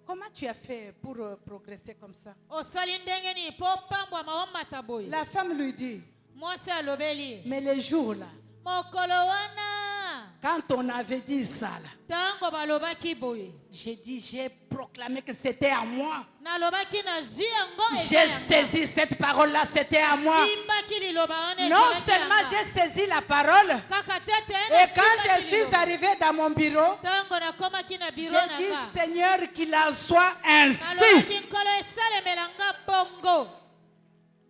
[SPEAKER 5] Comment tu as fait pour progresser comme ça?
[SPEAKER 6] Osali ndenge nini po pambwama omata boye.
[SPEAKER 5] La femme lui dit,
[SPEAKER 6] Mwasi alobeli.
[SPEAKER 5] mais les jours là,
[SPEAKER 6] Mokolo wana.
[SPEAKER 5] quand on avait dit ça là,
[SPEAKER 6] Tango balobaki boye.
[SPEAKER 5] j'ai dit, j'ai proclamé que c'était à moi.
[SPEAKER 6] Nalobaki nazwi yango
[SPEAKER 5] J'ai
[SPEAKER 6] eza yanga.
[SPEAKER 5] saisi cette parole-là, c'était à moi.
[SPEAKER 6] Simbaki liloba wana
[SPEAKER 5] Non
[SPEAKER 6] ezalaki
[SPEAKER 5] seulement
[SPEAKER 6] yanga.
[SPEAKER 5] j'ai saisi la parole,
[SPEAKER 6] Kaka tete
[SPEAKER 5] et quand je suis arrivé dans mon bureau,
[SPEAKER 6] Tango nakomaki na
[SPEAKER 5] j'ai
[SPEAKER 6] biro
[SPEAKER 5] dit,
[SPEAKER 6] nanga.
[SPEAKER 5] Seigneur, qu'il en soit ainsi.
[SPEAKER 6] Nalobaki nkolo esalemelanga bongo.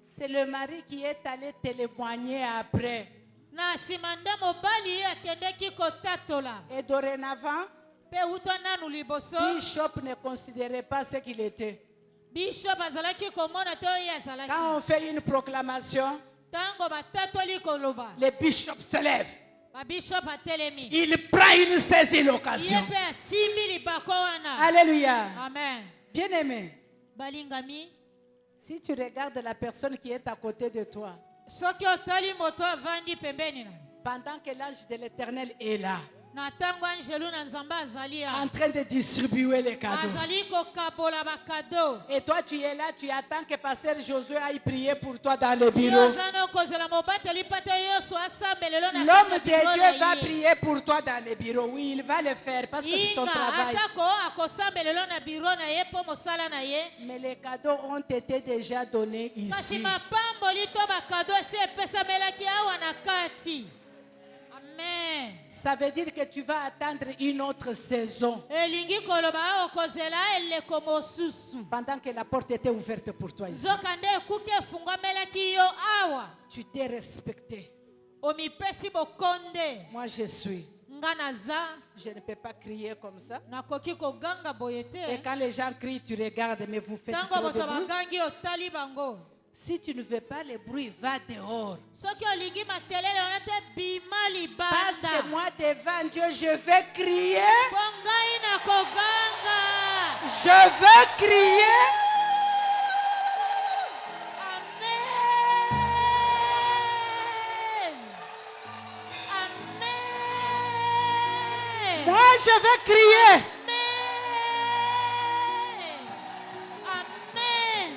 [SPEAKER 5] C'est le mari qui est allé témoigner après.
[SPEAKER 6] Na nsima nde mobali akendeki kotatola.
[SPEAKER 5] Et dorénavant,
[SPEAKER 6] Mpe uta nanu liboso.
[SPEAKER 5] Bishop ne considérait pas ce qu'il était.
[SPEAKER 6] Bishop azalaki komona te oyo azalaki.
[SPEAKER 5] Quand on fait une proclamation,
[SPEAKER 6] Tango batatoli koloba.
[SPEAKER 5] le bishop se lève.
[SPEAKER 6] Babishop atelemi.
[SPEAKER 5] Il prend une saisie
[SPEAKER 6] Ye
[SPEAKER 5] l'occasion.
[SPEAKER 6] mpe asimbi libako wana.
[SPEAKER 5] Alléluia.
[SPEAKER 6] Amen.
[SPEAKER 5] Bien-aimé,
[SPEAKER 6] Balingami.
[SPEAKER 5] si tu regardes la personne qui est à côté de toi,
[SPEAKER 6] Soki otali moto avandi pembeni na.
[SPEAKER 5] pendant que l'ange de l'Éternel est là,
[SPEAKER 6] na ntango angelu na nzambe azali
[SPEAKER 5] en train de distribuer les cadeaux.
[SPEAKER 6] azali kokabola bakado.
[SPEAKER 5] Et toi, tu es là, tu attends que Pasteur Josué aille prier pour toi dans le bureau.
[SPEAKER 6] yoza na okozela mobateli pate yoso asambelelo na
[SPEAKER 5] L'homme
[SPEAKER 6] kati
[SPEAKER 5] de
[SPEAKER 6] ya biro
[SPEAKER 5] Dieu
[SPEAKER 6] na
[SPEAKER 5] va
[SPEAKER 6] ye.
[SPEAKER 5] prier pour toi dans le bureau. Oui, il va le faire parce que c'est son
[SPEAKER 6] Inga
[SPEAKER 5] travail.
[SPEAKER 6] atako akosambelelo na biro na ye mpo mosala na ye.
[SPEAKER 5] Mais les cadeaux ont été déjà donnés
[SPEAKER 6] Kasi
[SPEAKER 5] ici.
[SPEAKER 6] mapamboli to bakado esi epesamelaki awa na kati. Amen.
[SPEAKER 5] Ça veut dire que tu vas attendre une autre saison
[SPEAKER 6] Elingi koloba awa okozela eleko mosusu.
[SPEAKER 5] pendant que la porte était ouverte pour toi ici.
[SPEAKER 6] Zoka nde ekuki efungwamelaki yo awa.
[SPEAKER 5] Tu t'es respecté.
[SPEAKER 6] Omipesi bokonde.
[SPEAKER 5] Moi, je suis.
[SPEAKER 6] Nga naza
[SPEAKER 5] Je ne peux pas crier comme ça.
[SPEAKER 6] nakoki koganga boye
[SPEAKER 5] Et
[SPEAKER 6] te.
[SPEAKER 5] quand les gens crient, tu regardes, mais vous faites
[SPEAKER 6] Ntango
[SPEAKER 5] trop de
[SPEAKER 6] bato
[SPEAKER 5] bruit.
[SPEAKER 6] bagangi otali bango.
[SPEAKER 5] Si tu ne veux pas le bruit, va dehors.
[SPEAKER 6] Soki olingi makelele wana te bima
[SPEAKER 5] Parce que
[SPEAKER 6] libanda.
[SPEAKER 5] moi, devant Dieu, je vais crier.
[SPEAKER 6] Po ngai na koganga.
[SPEAKER 5] Je veux crier.
[SPEAKER 6] Amen. Amen.
[SPEAKER 5] Moi, je veux crier.
[SPEAKER 6] Amen.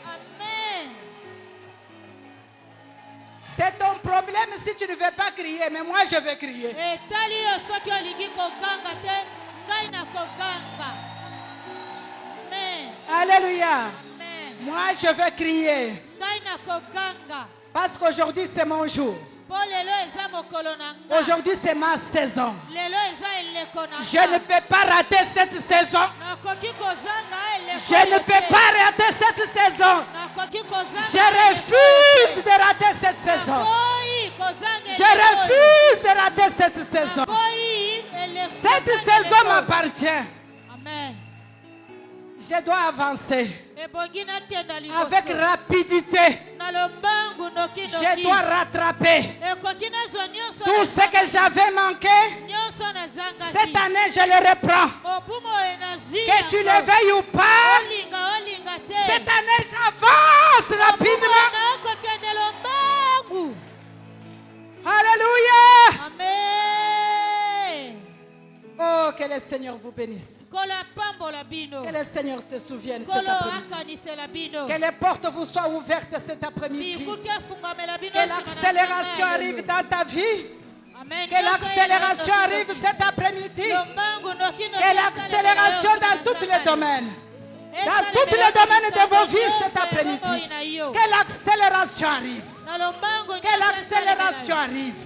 [SPEAKER 6] Amen.
[SPEAKER 5] C'est ton problème si tu ne veux pas crier, mais moi, je veux crier.
[SPEAKER 6] Etali yo soki olingi koganga te, ngai na koganga. Amen.
[SPEAKER 5] Alléluia.
[SPEAKER 6] Amen.
[SPEAKER 5] Moi, je veux crier.
[SPEAKER 6] Ngai na koganga.
[SPEAKER 5] Parce qu'aujourd'hui, c'est mon jour.
[SPEAKER 6] Po lelo eza mokolo na nga.
[SPEAKER 5] Aujourd'hui, c'est ma saison.
[SPEAKER 6] Lelo eza eleko na
[SPEAKER 5] Je ne peux pas rater cette saison.
[SPEAKER 6] nakoki kozanga eleko
[SPEAKER 5] Je ne
[SPEAKER 6] oyo
[SPEAKER 5] peux
[SPEAKER 6] te.
[SPEAKER 5] pas rater cette saison.
[SPEAKER 6] Nakoki kozanga
[SPEAKER 5] Je refuse de rater cette saison.
[SPEAKER 6] Nakoki kozanga
[SPEAKER 5] Je
[SPEAKER 6] eleko oyo.
[SPEAKER 5] refuse de rater cette saison.
[SPEAKER 6] Nakoki eleko-
[SPEAKER 5] Cette
[SPEAKER 6] kozanga
[SPEAKER 5] saison
[SPEAKER 6] eleko.
[SPEAKER 5] m'appartient.
[SPEAKER 6] Amen.
[SPEAKER 5] Je dois avancer
[SPEAKER 6] Ebongi nakenda liboso.
[SPEAKER 5] avec rapidité.
[SPEAKER 6] Na lombangu noki
[SPEAKER 5] Je
[SPEAKER 6] noki.
[SPEAKER 5] dois rattraper
[SPEAKER 6] Ekoki nazwa nyonso
[SPEAKER 5] tout ce que j'avais manqué.
[SPEAKER 6] nyonso nazangaki.
[SPEAKER 5] Cette année, je le reprends.
[SPEAKER 6] Mobumu oyo nazwi
[SPEAKER 5] Que tu le veuilles ou pas,
[SPEAKER 6] olinga te.
[SPEAKER 5] cette année, j'avance rapidement.
[SPEAKER 6] nakokende lombangu.
[SPEAKER 5] Alléluia.
[SPEAKER 6] Amen.
[SPEAKER 5] Oh, que le Seigneur vous bénisse.
[SPEAKER 6] Kolo apambola bino.
[SPEAKER 5] Que le Seigneur se souvienne cet
[SPEAKER 6] Kolo
[SPEAKER 5] après-midi.
[SPEAKER 6] akanisela bino.
[SPEAKER 5] Que les portes vous soient ouvertes cet après-midi.
[SPEAKER 6] Mikuki efungwamela bino
[SPEAKER 5] Que
[SPEAKER 6] nsima na
[SPEAKER 5] l'accélération
[SPEAKER 6] nzembe ya
[SPEAKER 5] arrive
[SPEAKER 6] lelo.
[SPEAKER 5] dans ta vie.
[SPEAKER 6] Amen.
[SPEAKER 5] Que l'accélération arrive cet après-midi.
[SPEAKER 6] Lombangu noki noki
[SPEAKER 5] Que l'accélération
[SPEAKER 6] esalela
[SPEAKER 5] dans
[SPEAKER 6] yo
[SPEAKER 5] tous les
[SPEAKER 6] nsima na
[SPEAKER 5] domaines.
[SPEAKER 6] nzambe.
[SPEAKER 5] Dans tous les domaines de vos vies
[SPEAKER 6] Esalela
[SPEAKER 5] cet après-midi.
[SPEAKER 6] bomoi na yo.
[SPEAKER 5] Que l'accélération arrive.
[SPEAKER 6] Na lombangu
[SPEAKER 5] Que
[SPEAKER 6] nyonso
[SPEAKER 5] l'accélération
[SPEAKER 6] esalemela yo.
[SPEAKER 5] arrive.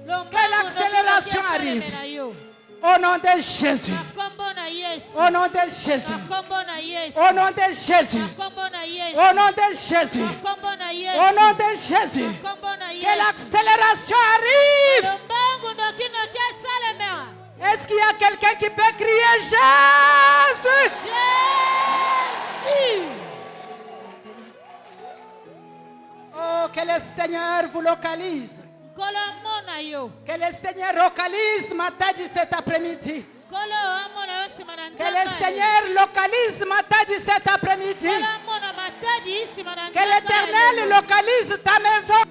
[SPEAKER 6] Lombangu
[SPEAKER 5] Que l'accélération
[SPEAKER 6] noki noki
[SPEAKER 5] arrive.
[SPEAKER 6] esalemela yo.
[SPEAKER 5] Au nom de Jésus.
[SPEAKER 6] Na kombo na Yesu.
[SPEAKER 5] Au nom de Jésus.
[SPEAKER 6] Na kombo na Yesu.
[SPEAKER 5] Au nom de Jésus.
[SPEAKER 6] Na kombo na Yesu.
[SPEAKER 5] Au nom de Jésus.
[SPEAKER 6] Na kombo na Yesu.
[SPEAKER 5] Au nom de Jésus.
[SPEAKER 6] Na kombo na
[SPEAKER 5] Que
[SPEAKER 6] Yesu.
[SPEAKER 5] l'accélération arrive.
[SPEAKER 6] Lombangu noki noki esalemela.
[SPEAKER 5] Est-ce qu'il y a quelqu'un qui peut crier Jésus?
[SPEAKER 6] Jésus.
[SPEAKER 5] Oh, que le Seigneur vous localise.
[SPEAKER 6] Kolo amona yo.
[SPEAKER 5] Que le Seigneur localise Matadi cet après-midi.
[SPEAKER 6] Kolo amona yo nsima na
[SPEAKER 5] Que
[SPEAKER 6] nzambe.
[SPEAKER 5] le Seigneur localise Matadi cet après-midi.
[SPEAKER 6] Kolo amona matadi nsima na
[SPEAKER 5] Que
[SPEAKER 6] nzambe.
[SPEAKER 5] l'Éternel localise ta maison.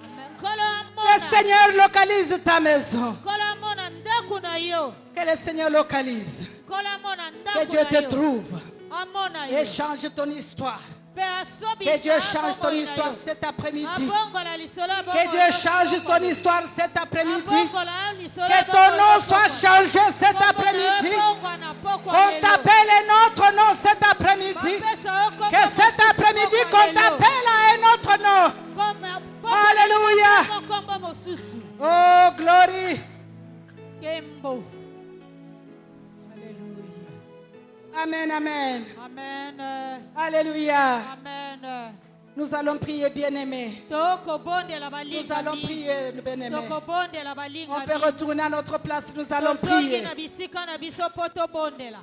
[SPEAKER 6] Amen. Kolo
[SPEAKER 5] Que
[SPEAKER 6] amona.
[SPEAKER 5] le Seigneur localise ta maison.
[SPEAKER 6] Kolo amona ndaku na yo.
[SPEAKER 5] Que le Seigneur localise.
[SPEAKER 6] Kolo amona
[SPEAKER 5] Que
[SPEAKER 6] ndaku
[SPEAKER 5] Dieu
[SPEAKER 6] na
[SPEAKER 5] te
[SPEAKER 6] yo.
[SPEAKER 5] trouve
[SPEAKER 6] Amona yo.
[SPEAKER 5] et change ton histoire.
[SPEAKER 6] Pe asobisa
[SPEAKER 5] Que Dieu change ton
[SPEAKER 6] abongo na
[SPEAKER 5] histoire
[SPEAKER 6] yo.
[SPEAKER 5] cet après-midi.
[SPEAKER 6] Abongola lisolo, abongola
[SPEAKER 5] Que Dieu change
[SPEAKER 6] abongola.
[SPEAKER 5] ton histoire cet après-midi.
[SPEAKER 6] Abongola lisolo,
[SPEAKER 5] Que ton
[SPEAKER 6] abongola
[SPEAKER 5] nom soit
[SPEAKER 6] abongola.
[SPEAKER 5] changé cet
[SPEAKER 6] Kombo na yo
[SPEAKER 5] après-midi.
[SPEAKER 6] ebongwa na pokwa
[SPEAKER 5] Qu'on
[SPEAKER 6] lelo.
[SPEAKER 5] t'appelle un autre nom cet après-midi.
[SPEAKER 6] Bapesa yo kombo
[SPEAKER 5] Que cet
[SPEAKER 6] mosusu
[SPEAKER 5] après-midi,
[SPEAKER 6] pokwa
[SPEAKER 5] qu'on
[SPEAKER 6] lelo.
[SPEAKER 5] t'appelle à un autre nom. Alléluia.
[SPEAKER 6] Kombo mosusu.
[SPEAKER 5] Oh, glory.
[SPEAKER 6] Kembo. Alléluia.
[SPEAKER 5] Amen, amen.
[SPEAKER 6] Amen.
[SPEAKER 5] Alléluia.
[SPEAKER 6] Amen.
[SPEAKER 5] Nous allons prier, bien-aimés.
[SPEAKER 6] Tokobondela
[SPEAKER 5] Nous
[SPEAKER 6] balinga
[SPEAKER 5] allons
[SPEAKER 6] mingi.
[SPEAKER 5] prier, bien-aimés.
[SPEAKER 6] Tokobondela balinga
[SPEAKER 5] On peut
[SPEAKER 6] mingi.
[SPEAKER 5] retourner à notre place. Nous allons
[SPEAKER 6] Tozongi
[SPEAKER 5] prier.
[SPEAKER 6] na bisika na biso po tobondela.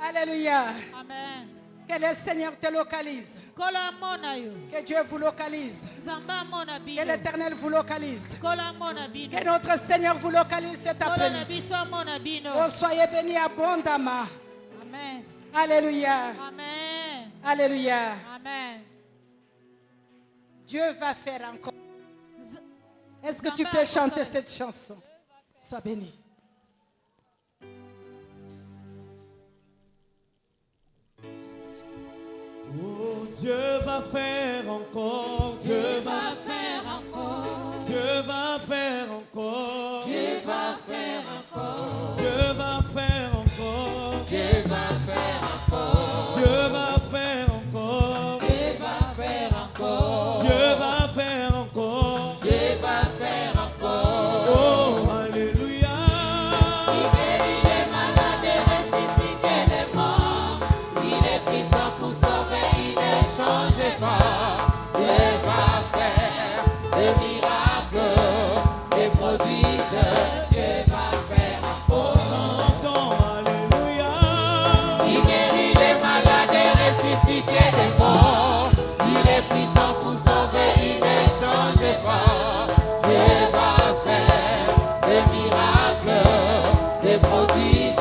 [SPEAKER 5] Alléluia.
[SPEAKER 6] Amen.
[SPEAKER 5] Que le Seigneur te localise.
[SPEAKER 6] Kolo amona yo.
[SPEAKER 5] Que Dieu vous localise.
[SPEAKER 6] Nzambe amona
[SPEAKER 5] Que
[SPEAKER 6] bino.
[SPEAKER 5] l'Éternel vous localise.
[SPEAKER 6] Kolo amona bino.
[SPEAKER 5] Que notre Seigneur vous localise cet
[SPEAKER 6] Kolo na
[SPEAKER 5] après-midi.
[SPEAKER 6] biso amona bino.
[SPEAKER 5] Oh, soyez bénis abondamment.
[SPEAKER 6] Amen.
[SPEAKER 5] Alléluia.
[SPEAKER 6] Amen.
[SPEAKER 5] Alléluia.
[SPEAKER 6] Amen.
[SPEAKER 5] Dieu va faire encore.
[SPEAKER 6] Z-
[SPEAKER 5] Est-ce que tu
[SPEAKER 6] Nzambe
[SPEAKER 5] peux chanter
[SPEAKER 6] akosala.
[SPEAKER 5] cette chanson? Sois béni.
[SPEAKER 3] Oh, Dieu va faire encore, Dieu va faire encore, Dieu va faire encore,
[SPEAKER 4] Dieu va faire encore,
[SPEAKER 3] Dieu va faire encore,
[SPEAKER 4] Dieu va faire encore,
[SPEAKER 3] Dieu va faire encore,
[SPEAKER 4] Dieu va faire encore,
[SPEAKER 3] Dieu va faire encore,
[SPEAKER 4] Dieu va faire encore.
[SPEAKER 3] oh, alléluia.
[SPEAKER 4] Il guérit les malades et ressuscite les morts. Il est puissant pour sauver, il ne change pas. Dieu va faire des miracles, des prodiges. Dieu va faire encore.
[SPEAKER 3] Chantons, alléluia.
[SPEAKER 4] Il guérit les malades et ressuscite les morts. Il est puissant pour sauver, il ne change pas. Dieu va faire des miracles, des prodiges.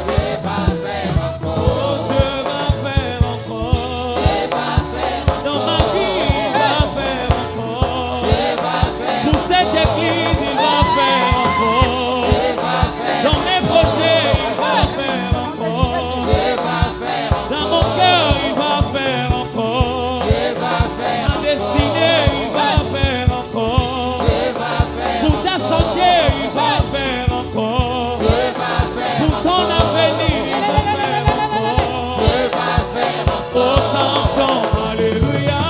[SPEAKER 4] Dieu va faire encore.
[SPEAKER 3] Oh, Dieu va faire encore.
[SPEAKER 4] Dieu va faire encore.
[SPEAKER 3] Dans ma vie, il va faire encore.
[SPEAKER 4] Dieu va faire
[SPEAKER 3] Pour cette église, il va faire encore.
[SPEAKER 4] Dieu va faire
[SPEAKER 3] Dans mes projets, il va faire encore.
[SPEAKER 4] Dieu va faire
[SPEAKER 3] Dans mon cœur, il va faire encore.
[SPEAKER 4] Dieu va faire
[SPEAKER 3] Ma destinée, il va faire encore.
[SPEAKER 4] Dieu va faire
[SPEAKER 3] Pour ta santé, il va faire encore.
[SPEAKER 4] Dieu va faire
[SPEAKER 3] Pour ton avenir, il va faire encore.
[SPEAKER 4] Dieu va faire
[SPEAKER 3] Oh, chantons, alléluia.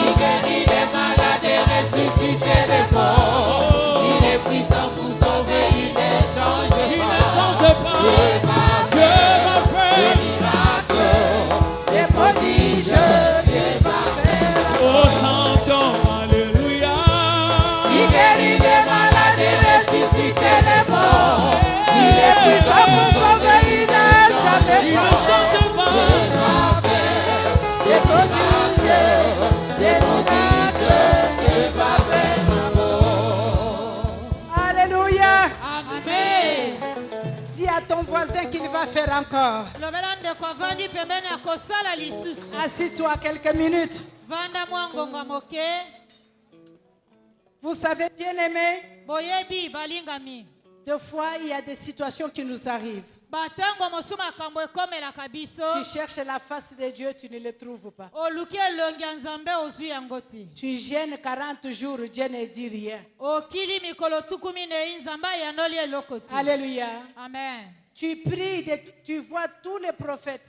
[SPEAKER 4] Il guérit les malades et ressuscite les morts. Il est puissant pour sauver, il ne change
[SPEAKER 3] Il ne
[SPEAKER 4] pas.
[SPEAKER 3] change pas.
[SPEAKER 4] Dieu va
[SPEAKER 3] Dieu
[SPEAKER 4] faire
[SPEAKER 3] va
[SPEAKER 4] des
[SPEAKER 3] faire.
[SPEAKER 4] miracles, des prodiges. Dieu va faire.
[SPEAKER 3] Oh, chantons, alléluia.
[SPEAKER 4] Il guérit les malades et ressuscite les morts. Il est puissant pour sauver, il ne change
[SPEAKER 3] Il ne
[SPEAKER 4] pas.
[SPEAKER 3] change pas.
[SPEAKER 4] Dieu va faire des prodiges, des prodiges. Dieu va faire encore.
[SPEAKER 5] Alléluia.
[SPEAKER 6] Amen.
[SPEAKER 5] Dis à ton voisin qu'il va faire encore.
[SPEAKER 6] lobela ndeko avandi pembeni ya kosala lisusu
[SPEAKER 5] Assis-toi quelques minutes.
[SPEAKER 6] vanda mwa ngonga moke.
[SPEAKER 5] Vous savez, bien aimé,
[SPEAKER 6] Boyebi balingami
[SPEAKER 5] deux fois il y a des situations qui nous arrivent.
[SPEAKER 6] batango mosusu makambo ekomelaka biso.
[SPEAKER 5] Tu cherches la face de Dieu, tu ne le trouves pas.
[SPEAKER 6] oluki elongi ya nzambe ozwi yango te.
[SPEAKER 5] Tu gênes 40 jours, Dieu ne dit rien.
[SPEAKER 6] okili mikolo tuku minei nzambe ayandoli eloko te.
[SPEAKER 5] Alléluia.
[SPEAKER 6] Amen.
[SPEAKER 5] Tu pries, tu vois tous les prophètes.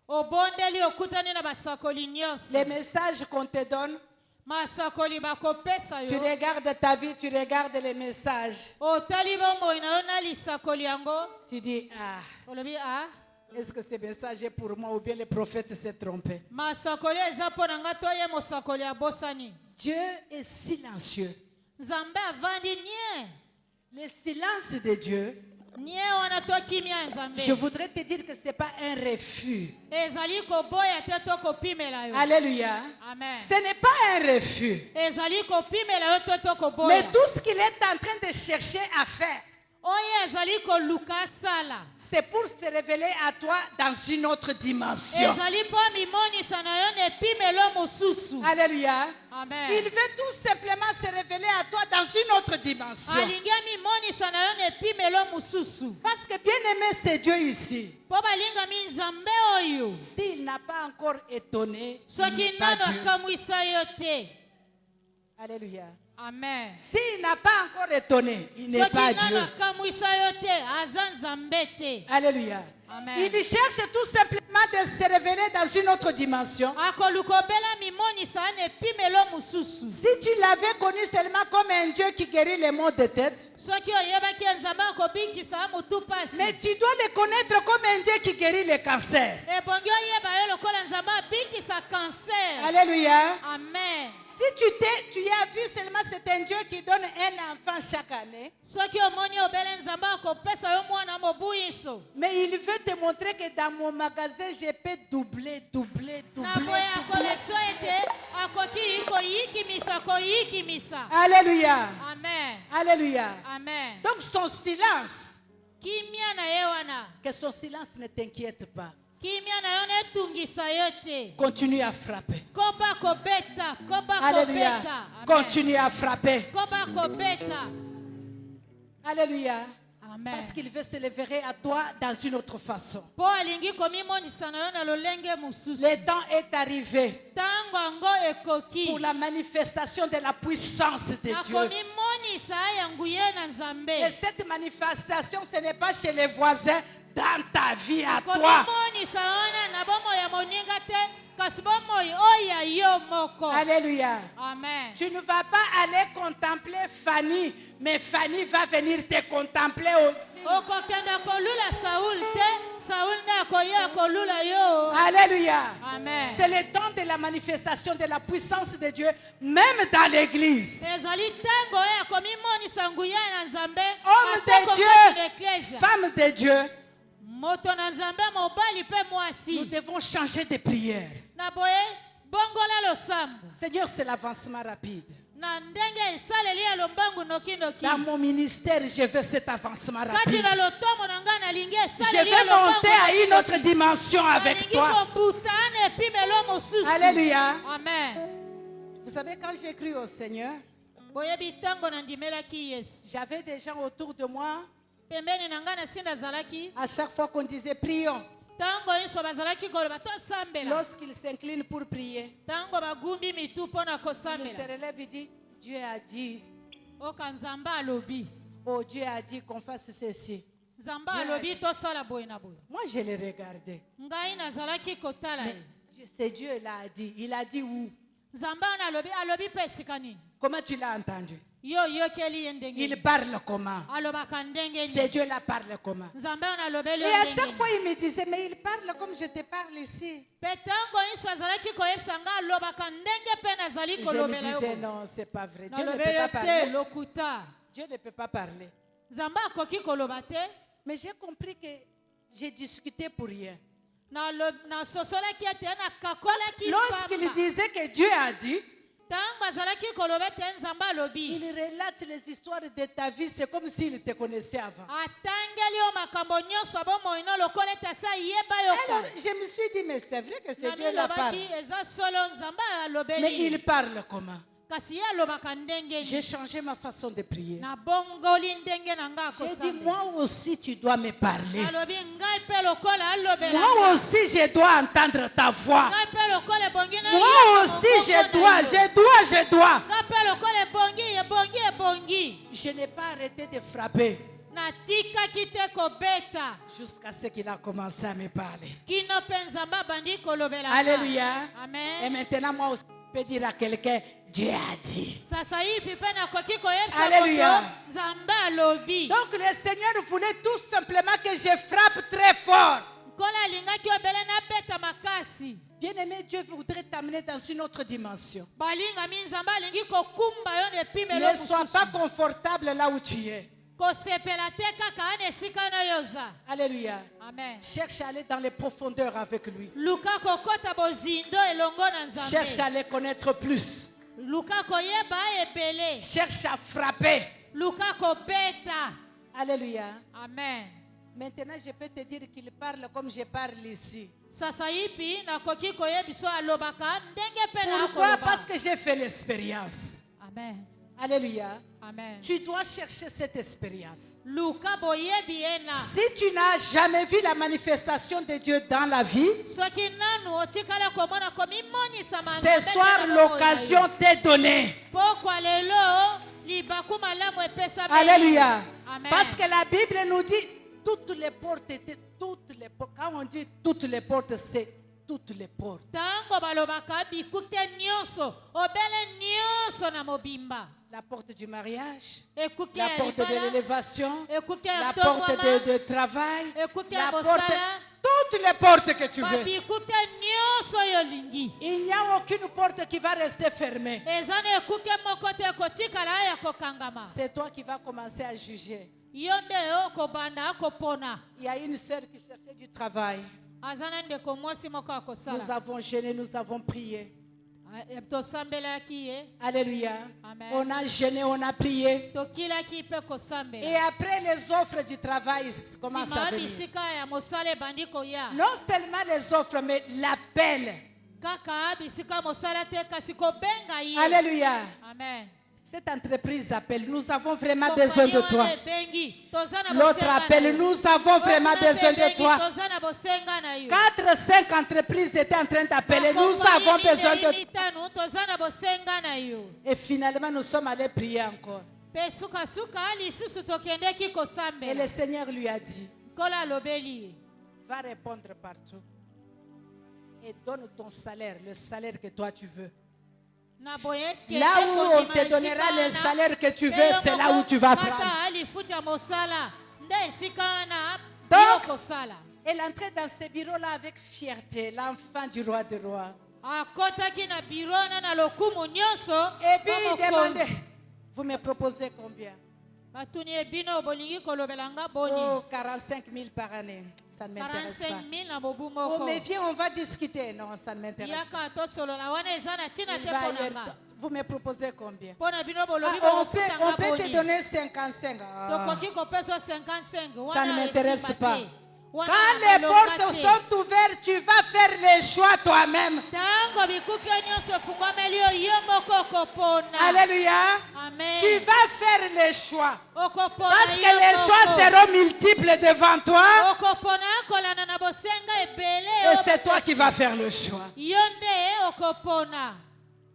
[SPEAKER 6] obondeli okutani na basakoli nyonso.
[SPEAKER 5] Les messages qu'on te donne,
[SPEAKER 6] masakoli bakopesa
[SPEAKER 5] tu
[SPEAKER 6] yo.
[SPEAKER 5] regardes ta vie, tu regardes les messages.
[SPEAKER 6] otali bomoi na yo na lisakoli yango.
[SPEAKER 5] Tu dis, ah,
[SPEAKER 6] olobi ah
[SPEAKER 5] est-ce que ce message est pour moi ou bien le prophète s'est trompé?
[SPEAKER 6] masakoli eza mpo na nga to ye mosakoli abosani.
[SPEAKER 5] Dieu est silencieux.
[SPEAKER 6] nzambe avandi nie.
[SPEAKER 5] Le silence de Dieu,
[SPEAKER 6] nie wana to kimia ya nzambe.
[SPEAKER 5] je voudrais te dire que ce n'est pas un refus.
[SPEAKER 6] ezali koboya te to kopimela yo.
[SPEAKER 5] Alléluia.
[SPEAKER 6] Amen.
[SPEAKER 5] Ce n'est pas un refus.
[SPEAKER 6] ezali kopimela yo to to koboya.
[SPEAKER 5] Mais tout ce qu'il est en train de chercher à faire,
[SPEAKER 6] oyo ezali koluka asala.
[SPEAKER 5] c'est pour se révéler à toi dans une autre dimension.
[SPEAKER 6] ezali mpo mimonisa na yo na epimelo mosusu.
[SPEAKER 5] Alléluia.
[SPEAKER 6] Amen.
[SPEAKER 5] Il veut tout simplement se révéler à toi dans une autre dimension.
[SPEAKER 6] alingi mimonisa na yo na epimelo mosusu.
[SPEAKER 5] Parce que bien aimé, c'est Dieu ici.
[SPEAKER 6] mpo balingami nzambe oyo.
[SPEAKER 5] S'il n'a pas encore étonné, il
[SPEAKER 6] soki
[SPEAKER 5] n'est pas
[SPEAKER 6] nano
[SPEAKER 5] Dieu.
[SPEAKER 6] akamwisa yo te.
[SPEAKER 5] Alléluia.
[SPEAKER 6] Amen.
[SPEAKER 5] S'il n'a pas encore étonné, il n'est pas
[SPEAKER 6] soki nano
[SPEAKER 5] Dieu.
[SPEAKER 6] akamwisa yo te aza nzambe te.
[SPEAKER 5] Alléluia.
[SPEAKER 6] Amen.
[SPEAKER 5] Il cherche tout simplement de se révéler dans une autre dimension.
[SPEAKER 6] akoluka obela mimonisa na epimelo mosusu.
[SPEAKER 5] Si tu l'avais connu seulement comme un Dieu qui guérit les maux de tête,
[SPEAKER 6] soki oyebaki ya nzambe akobikisa motu pasi.
[SPEAKER 5] mais tu dois le connaître comme un Dieu qui guérit les cancers.
[SPEAKER 6] ebongi oyeba yo lokola nzambe abikisa cancer.
[SPEAKER 5] Alléluia.
[SPEAKER 6] Amen.
[SPEAKER 5] Si tu as vu seulement c'est un Dieu qui donne un enfant chaque année,
[SPEAKER 6] soki omoni obele nzambe akopesa yo mwana mobuyiso.
[SPEAKER 5] mais il veut te montrer que dans mon magasin, je peux doubler.
[SPEAKER 6] na boya collection ete akoki koyikimisa.
[SPEAKER 5] Alléluia.
[SPEAKER 6] Amen.
[SPEAKER 5] Alléluia.
[SPEAKER 6] Amen.
[SPEAKER 5] Donc son silence,
[SPEAKER 6] kimia na ye wana.
[SPEAKER 5] que son silence ne t'inquiète pas.
[SPEAKER 6] kimia na yo netungisa yo te.
[SPEAKER 5] Continue à frapper.
[SPEAKER 6] koba kobeta. koba
[SPEAKER 5] Alléluia.
[SPEAKER 6] kobeta. Amen.
[SPEAKER 5] Continue à frapper.
[SPEAKER 6] koba kobeta.
[SPEAKER 5] Alléluia.
[SPEAKER 6] Amen.
[SPEAKER 5] Parce qu'il veut se lever à toi dans une autre façon.
[SPEAKER 6] Po alingi komimondisa na yo na lolenge mosusu.
[SPEAKER 5] Le temps est arrivé
[SPEAKER 6] Tango yango ekoki.
[SPEAKER 5] pour la manifestation de la puissance de Dieu.
[SPEAKER 6] Akomimonisa ya nguye na Nzambe.
[SPEAKER 5] Et cette manifestation, ce n'est pas chez les voisins, dans ta vie à toi.
[SPEAKER 6] Akomimonisa ona na bomo ya moninga te, kasi bomo oya yo moko.
[SPEAKER 5] Alléluia.
[SPEAKER 6] Amen.
[SPEAKER 5] Tu ne vas pas aller contempler Fanny, mais Fanny va venir te contempler aussi.
[SPEAKER 6] Okokenda kolula Saul te, Saul na koya kolula yo.
[SPEAKER 5] Alléluia.
[SPEAKER 6] Amen.
[SPEAKER 5] C'est le temps de la manifestation de la puissance de Dieu, même dans l'église.
[SPEAKER 6] Ezali tango ya komimonisa nguye na Nzambe.
[SPEAKER 5] Homme
[SPEAKER 6] atako
[SPEAKER 5] de
[SPEAKER 6] kati
[SPEAKER 5] Dieu,
[SPEAKER 6] l'Ecclésia.
[SPEAKER 5] femme de Dieu,
[SPEAKER 6] Moto na Nzambe mobali pe
[SPEAKER 5] nous
[SPEAKER 6] mwasi.
[SPEAKER 5] devons changer de prière.
[SPEAKER 6] Na boye bongola losambo.
[SPEAKER 5] Seigneur, c'est l'avancement rapide.
[SPEAKER 6] Na ndenge esaleli ya lombangu noki noki.
[SPEAKER 5] Dans mon ministère, je veux cet avancement
[SPEAKER 6] Kati
[SPEAKER 5] rapide.
[SPEAKER 6] na lotomo na nga nalingi
[SPEAKER 5] Je
[SPEAKER 6] esaleli ya
[SPEAKER 5] veux
[SPEAKER 6] lombangu
[SPEAKER 5] monter à une autre dimension avec
[SPEAKER 6] nalingi
[SPEAKER 5] toi.
[SPEAKER 6] kobutana epi melo mosusu.
[SPEAKER 5] Alléluia.
[SPEAKER 6] Amen.
[SPEAKER 5] Vous savez, quand j'ai cru au Seigneur,
[SPEAKER 6] Boyebi tango na ndimelaki Yesu.
[SPEAKER 5] j'avais des gens autour de moi.
[SPEAKER 6] Pembeni na nga na sinda zalaki.
[SPEAKER 5] À chaque fois qu'on disait prions,
[SPEAKER 6] Tango nyonso bazalaki koloba tosambela.
[SPEAKER 5] lorsqu'ils s'inclinent pour prier,
[SPEAKER 6] Tango bagumbi mitu mpona
[SPEAKER 5] il se
[SPEAKER 6] kosambela.
[SPEAKER 5] relève et dit, Dieu a dit,
[SPEAKER 6] Oka Nzambe alobi.
[SPEAKER 5] oh Dieu a dit qu'on fasse ceci.
[SPEAKER 6] Nzambe alobi tosala boye na boye.
[SPEAKER 5] Moi, je l'ai regardé.
[SPEAKER 6] Ngai nazalaki kotala ye.
[SPEAKER 5] C'est Dieu l'a dit. Il a dit où?
[SPEAKER 6] Nzambe wana alobi pe esika nini?
[SPEAKER 5] Comment tu l'as entendu?
[SPEAKER 6] Yo yokeli ye ndenge.
[SPEAKER 5] Il parle comment?
[SPEAKER 6] Alobaka ndenge
[SPEAKER 5] C'est
[SPEAKER 6] nini?
[SPEAKER 5] Dieu la parle comment?
[SPEAKER 6] Nzambe wana alobeli
[SPEAKER 5] Et
[SPEAKER 6] yo
[SPEAKER 5] à
[SPEAKER 6] ndenge
[SPEAKER 5] chaque
[SPEAKER 6] nini?
[SPEAKER 5] fois, il me disait, mais il parle comme je te parle ici.
[SPEAKER 6] Pe tango nyonso azalaki koyebisa nga alobaka ndenge pe nazali
[SPEAKER 5] Et je
[SPEAKER 6] kolobela
[SPEAKER 5] me
[SPEAKER 6] yo.
[SPEAKER 5] disais, non, c'est pas vrai. Dieu ne
[SPEAKER 6] Nalobeli
[SPEAKER 5] peut
[SPEAKER 6] yo
[SPEAKER 5] pas
[SPEAKER 6] te
[SPEAKER 5] parler.
[SPEAKER 6] lokuta.
[SPEAKER 5] Dieu ne peut pas parler.
[SPEAKER 6] Nzambe akoki koloba te.
[SPEAKER 5] Mais j'ai compris que j'ai discuté pour rien.
[SPEAKER 6] Nasosolaki ete nakakolaki
[SPEAKER 5] Lorsqu'il
[SPEAKER 6] pamba.
[SPEAKER 5] disait que Dieu a dit,
[SPEAKER 6] Tango azalaki koloba ete Nzambe alobi.
[SPEAKER 5] il relate les histoires de ta vie, c'est comme s'il te connaissait avant.
[SPEAKER 6] Atangeli yo makambo nyonso bomoi no lokola ete asa yeba yo
[SPEAKER 5] Alors,
[SPEAKER 6] kala.
[SPEAKER 5] je me suis dit, mais c'est vrai que c'est
[SPEAKER 6] Nami
[SPEAKER 5] Dieu la parle.
[SPEAKER 6] lobaki eza solo Nzambe
[SPEAKER 5] Mais
[SPEAKER 6] alobeli.
[SPEAKER 5] il parle comment?
[SPEAKER 6] Kasi ye alobaka ndenge
[SPEAKER 5] J'ai
[SPEAKER 6] nini.
[SPEAKER 5] changé ma façon de prier.
[SPEAKER 6] Na bongoli ndenge na nga
[SPEAKER 5] J'ai dit,
[SPEAKER 6] akosambela.
[SPEAKER 5] moi aussi, tu dois me parler.
[SPEAKER 6] Alobi ngai pe lokola alobela.
[SPEAKER 5] Moi aussi, je dois entendre ta voix.
[SPEAKER 6] Ngai pe lokola ebongi na
[SPEAKER 5] Moi
[SPEAKER 6] yeba
[SPEAKER 5] aussi,
[SPEAKER 6] mongongo
[SPEAKER 5] je
[SPEAKER 6] na
[SPEAKER 5] dois,
[SPEAKER 6] yo.
[SPEAKER 5] je dois.
[SPEAKER 6] Ngai pe lokola ebongi.
[SPEAKER 5] Je n'ai pas arrêté de frapper
[SPEAKER 6] Natikaki te kobeta.
[SPEAKER 5] jusqu'à ce qu'il a commencé à me parler.
[SPEAKER 6] Kino pe Nzambe abandi kolobela.
[SPEAKER 5] Alléluia. Et
[SPEAKER 6] Amen.
[SPEAKER 5] maintenant, moi aussi, je peux dire à quelqu'un, Dieu a dit.
[SPEAKER 6] Sasa hivi pe nakoki koyebisa
[SPEAKER 5] Alléluia.
[SPEAKER 6] moto Nzambe alobi.
[SPEAKER 5] Donc le Seigneur voulait tout simplement que je frappe très fort.
[SPEAKER 6] Kola alingaki obele na beta makasi.
[SPEAKER 5] Bien-aimé, Dieu voudrait t'amener dans une autre dimension.
[SPEAKER 6] Balingami Nzambe alingi kokumba yo na epimelo
[SPEAKER 5] Ne sois
[SPEAKER 6] mosusu.
[SPEAKER 5] pas confortable là où tu es.
[SPEAKER 6] Kosepela te kaka ana esika na yo oza.
[SPEAKER 5] Alléluia.
[SPEAKER 6] Amen.
[SPEAKER 5] Cherche à aller dans les profondeurs avec lui.
[SPEAKER 6] Luka kokota bozindo elongo na
[SPEAKER 5] Cherche
[SPEAKER 6] Nzambe.
[SPEAKER 5] à les connaître plus.
[SPEAKER 6] Luka koyeba ebele.
[SPEAKER 5] Cherche à frapper.
[SPEAKER 6] Luka kobeta.
[SPEAKER 5] Alléluia.
[SPEAKER 6] Amen.
[SPEAKER 5] Maintenant, je peux te dire qu'il parle comme je parle ici.
[SPEAKER 6] Sasa hivi nakoki koyebiso alobaka ndenge pe na
[SPEAKER 5] Pourquoi?
[SPEAKER 6] koloba.
[SPEAKER 5] Parce que j'ai fait l'expérience.
[SPEAKER 6] Amen.
[SPEAKER 5] Alléluia.
[SPEAKER 6] Amen.
[SPEAKER 5] Tu dois chercher cette expérience.
[SPEAKER 6] Luka boyebi ena.
[SPEAKER 5] Si tu n'as jamais vu la manifestation de Dieu dans la vie,
[SPEAKER 6] Soki nanu otikala komona komimonisa
[SPEAKER 5] ce soir, l'occasion t'est donnée.
[SPEAKER 6] Pokwa lelo libaku malamu epesa beli.
[SPEAKER 5] Alléluia.
[SPEAKER 6] Amen.
[SPEAKER 5] Parce que la Bible nous dit toutes les portes étaient toutes les portes. Quand on dit toutes les portes, c'est toutes les portes.
[SPEAKER 6] Tango balobaka bikuke nyonso obele nyonso na mobimba.
[SPEAKER 5] La porte du mariage,
[SPEAKER 6] Ekuke
[SPEAKER 5] la
[SPEAKER 6] ya
[SPEAKER 5] porte de
[SPEAKER 6] libala,
[SPEAKER 5] l'élévation,
[SPEAKER 6] ekuke ya
[SPEAKER 5] la porte
[SPEAKER 6] tongwama,
[SPEAKER 5] de travail,
[SPEAKER 6] ekuke ya
[SPEAKER 5] la porte,
[SPEAKER 6] bosala,
[SPEAKER 5] toutes les portes que tu veux.
[SPEAKER 6] babikuke nyonso yolingi.
[SPEAKER 5] Il n'y a aucune porte qui va rester fermée.
[SPEAKER 6] Eza na ekuke moko te kotikala ya kokangama.
[SPEAKER 5] C'est toi qui vas commencer à juger.
[SPEAKER 6] Yo nde okobanda akopona.
[SPEAKER 5] Il y a une sœur qui cherchait du travail.
[SPEAKER 6] Aza na ndeko mwasi moko
[SPEAKER 5] Nous
[SPEAKER 6] akosala.
[SPEAKER 5] avons jeûné, nous avons prié.
[SPEAKER 6] Tosambelaki ye.
[SPEAKER 5] Alléluia.
[SPEAKER 6] Amen.
[SPEAKER 5] On a jeûné, on a prié.
[SPEAKER 6] Tokilaki pe kosambela.
[SPEAKER 5] Et après les offres du travail commencent à
[SPEAKER 6] Sima
[SPEAKER 5] venir.
[SPEAKER 6] bisika ya mosala ebandi koya.
[SPEAKER 5] Non seulement les offres, mais l'appel.
[SPEAKER 6] Kaka bisika mosala te kasi kobenga ye.
[SPEAKER 5] Alléluia.
[SPEAKER 6] Amen.
[SPEAKER 5] Cette entreprise appelle, nous avons vraiment besoin de toi. L'autre appelle, nous avons vraiment besoin de toi. 4-5 entreprises étaient en train d'appeler, nous avons besoin de toi. Et finalement, nous sommes allés prier encore. Et le Seigneur lui a dit, va répondre partout. Et donne ton salaire, le salaire que toi tu veux. Là où on te donnera le salaire que tu veux, c'est là où tu vas prendre. Donc, elle entrait dans ce bureau-là avec fierté, l'enfant du roi des rois. Et puis il demandait, vous me proposez combien? Oh, 45 000 par année. Ça ne m'intéresse pas. Oh, mais viens, on va discuter. Non, ça ne m'intéresse pas. Vous me proposez combien? On peut te donner 55. Ça ne m'intéresse pas. Quand les portes sont ouvertes, tu vas faire les choix toi-même. Alléluia. Amen. Tu vas faire les choix. Parce que les choix seront multiples devant toi. Et c'est toi qui vas faire le choix.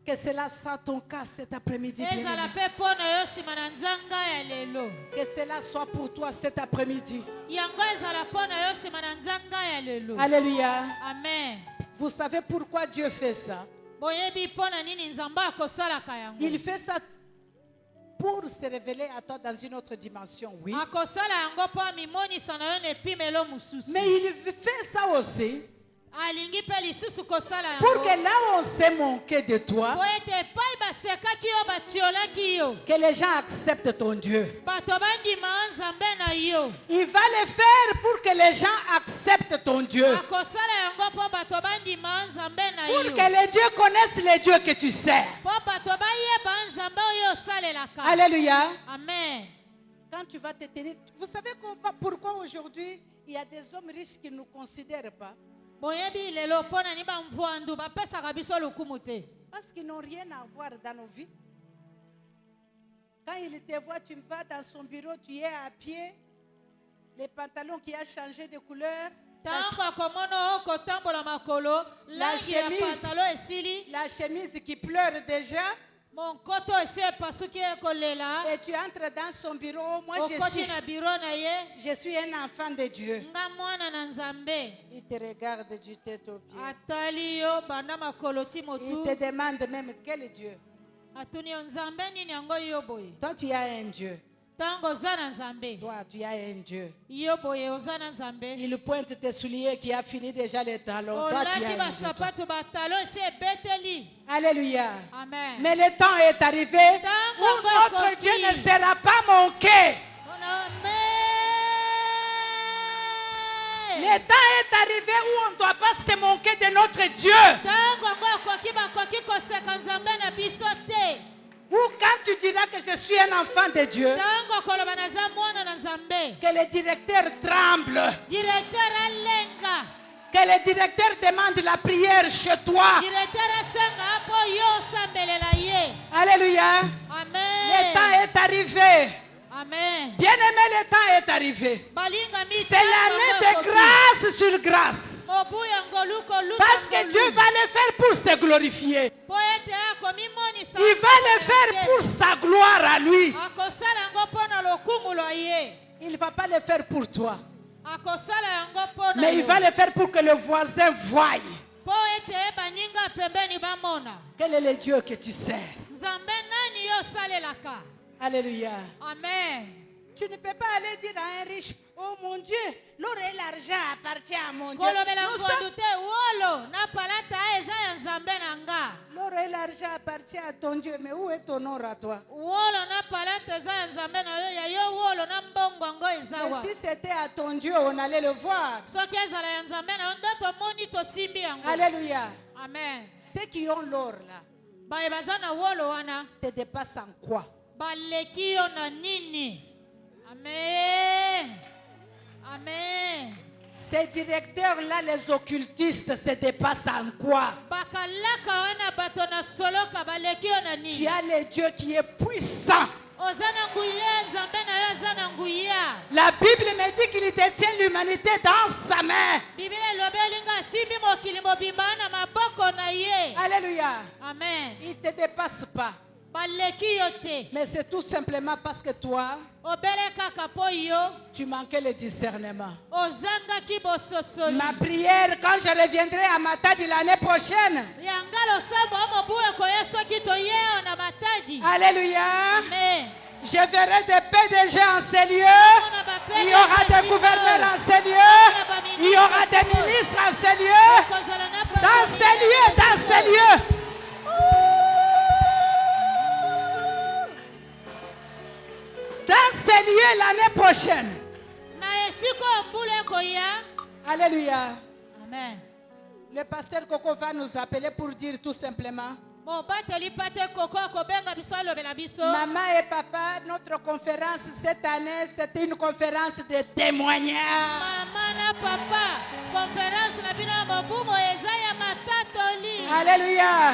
[SPEAKER 5] Que cela soit ton cas cet après-midi. Que cela soit pour toi cet après-midi. Alléluia. Amen. Vous savez pourquoi Dieu fait ça? Il fait ça pour se révéler à toi dans une autre dimension, oui. Mais il fait ça aussi pour que là où on s'est manqué de toi, que les gens acceptent ton Dieu. Il va le faire pour que les gens acceptent ton Dieu. Pour que les dieux connaissent les dieux que tu sers. Alléluia. Amen. Quand tu vas te tenir, vous savez pourquoi aujourd'hui il y a des hommes riches qui ne nous considèrent pas? Parce qu'ils n'ont rien à voir dans nos vies. Quand ils te voient, tu vas dans son bureau, tu es à pied, les pantalons qui ont changé de couleur, la chemise qui pleure déjà. Et tu entres dans son bureau. Moi, je suis un enfant de Dieu. Il te regarde du tête aux pieds. Il te demande même quel Dieu. Toi, tu as un Dieu. Toi, tu as un Dieu. Il pointe tes souliers qui a fini déjà les talons. Toi, tu as un Dieu. Alléluia. Amen. Mais le temps est arrivé où notre Dieu ne sera pas manqué. Le temps est arrivé où on ne doit pas se manquer de notre Dieu. Ou quand tu diras que je suis un enfant de Dieu, que le directeur tremble, que le directeur demande la prière chez toi. Alléluia. Amen. Le temps est arrivé. Amen. Bien-aimé, le temps est arrivé. C'est l'année de grâce sur grâce. Parce que Dieu va le faire pour se glorifier. Il va le faire pour sa gloire à lui. Il ne va pas le faire pour toi. Mais il va le faire pour que le voisin voie. Quel est le Dieu que tu sers? Alléluia. Amen. Tu ne peux pas aller dire à un riche, oh mon Dieu, l'or et l'argent appartiennent à mon Dieu. L'or et l'argent appartiennent à ton Dieu, mais où est ton or à toi? Mais si c'était à ton Dieu, on allait le voir. Alléluia. Amen. Ceux qui ont l'or là te dépassent en quoi? Amen. Amen. Ces directeurs-là, les occultistes, se dépassent en quoi?
[SPEAKER 6] bakalaka wana bato na soloka baleki yo na
[SPEAKER 5] Tu
[SPEAKER 6] nini?
[SPEAKER 5] as le Dieu qui est puissant.
[SPEAKER 6] Oza na nguya, nzambe na yo aza na nguya.
[SPEAKER 5] La Bible me dit qu'il détient l'humanité dans sa main.
[SPEAKER 6] Biblia elobeli nga asimbi mokili mobimba na maboko na ye.
[SPEAKER 5] Alléluia.
[SPEAKER 6] Amen.
[SPEAKER 5] Il ne te dépasse pas.
[SPEAKER 6] Baleki yo te.
[SPEAKER 5] Mais c'est tout simplement parce que toi,
[SPEAKER 6] Obele kaka po yo.
[SPEAKER 5] tu manquais le discernement.
[SPEAKER 6] Ozangaki bososoli.
[SPEAKER 5] Ma prière, quand je reviendrai à Matadi l'année prochaine.
[SPEAKER 6] Yangalo sabo mobu ekoye soki toye na matadi.
[SPEAKER 5] Alléluia.
[SPEAKER 6] Amen.
[SPEAKER 5] Je verrai des PDG en ces lieux. Il y aura des gouverneurs en ces lieux. Il y aura des ministres en ces lieux. Dans ces lieux, dans ces lieux. Dans ces lieux l'année prochaine.
[SPEAKER 6] Na esiko mbule koya.
[SPEAKER 5] Alléluia.
[SPEAKER 6] Amen.
[SPEAKER 5] Le pasteur Coco va nous appeler pour dire tout simplement.
[SPEAKER 6] Maman
[SPEAKER 5] Maman et papa, notre conférence cette année, c'était une conférence de témoignage.
[SPEAKER 6] Maman et papa, conférence na bino mobumo ezaya matatoli.
[SPEAKER 5] Alléluia.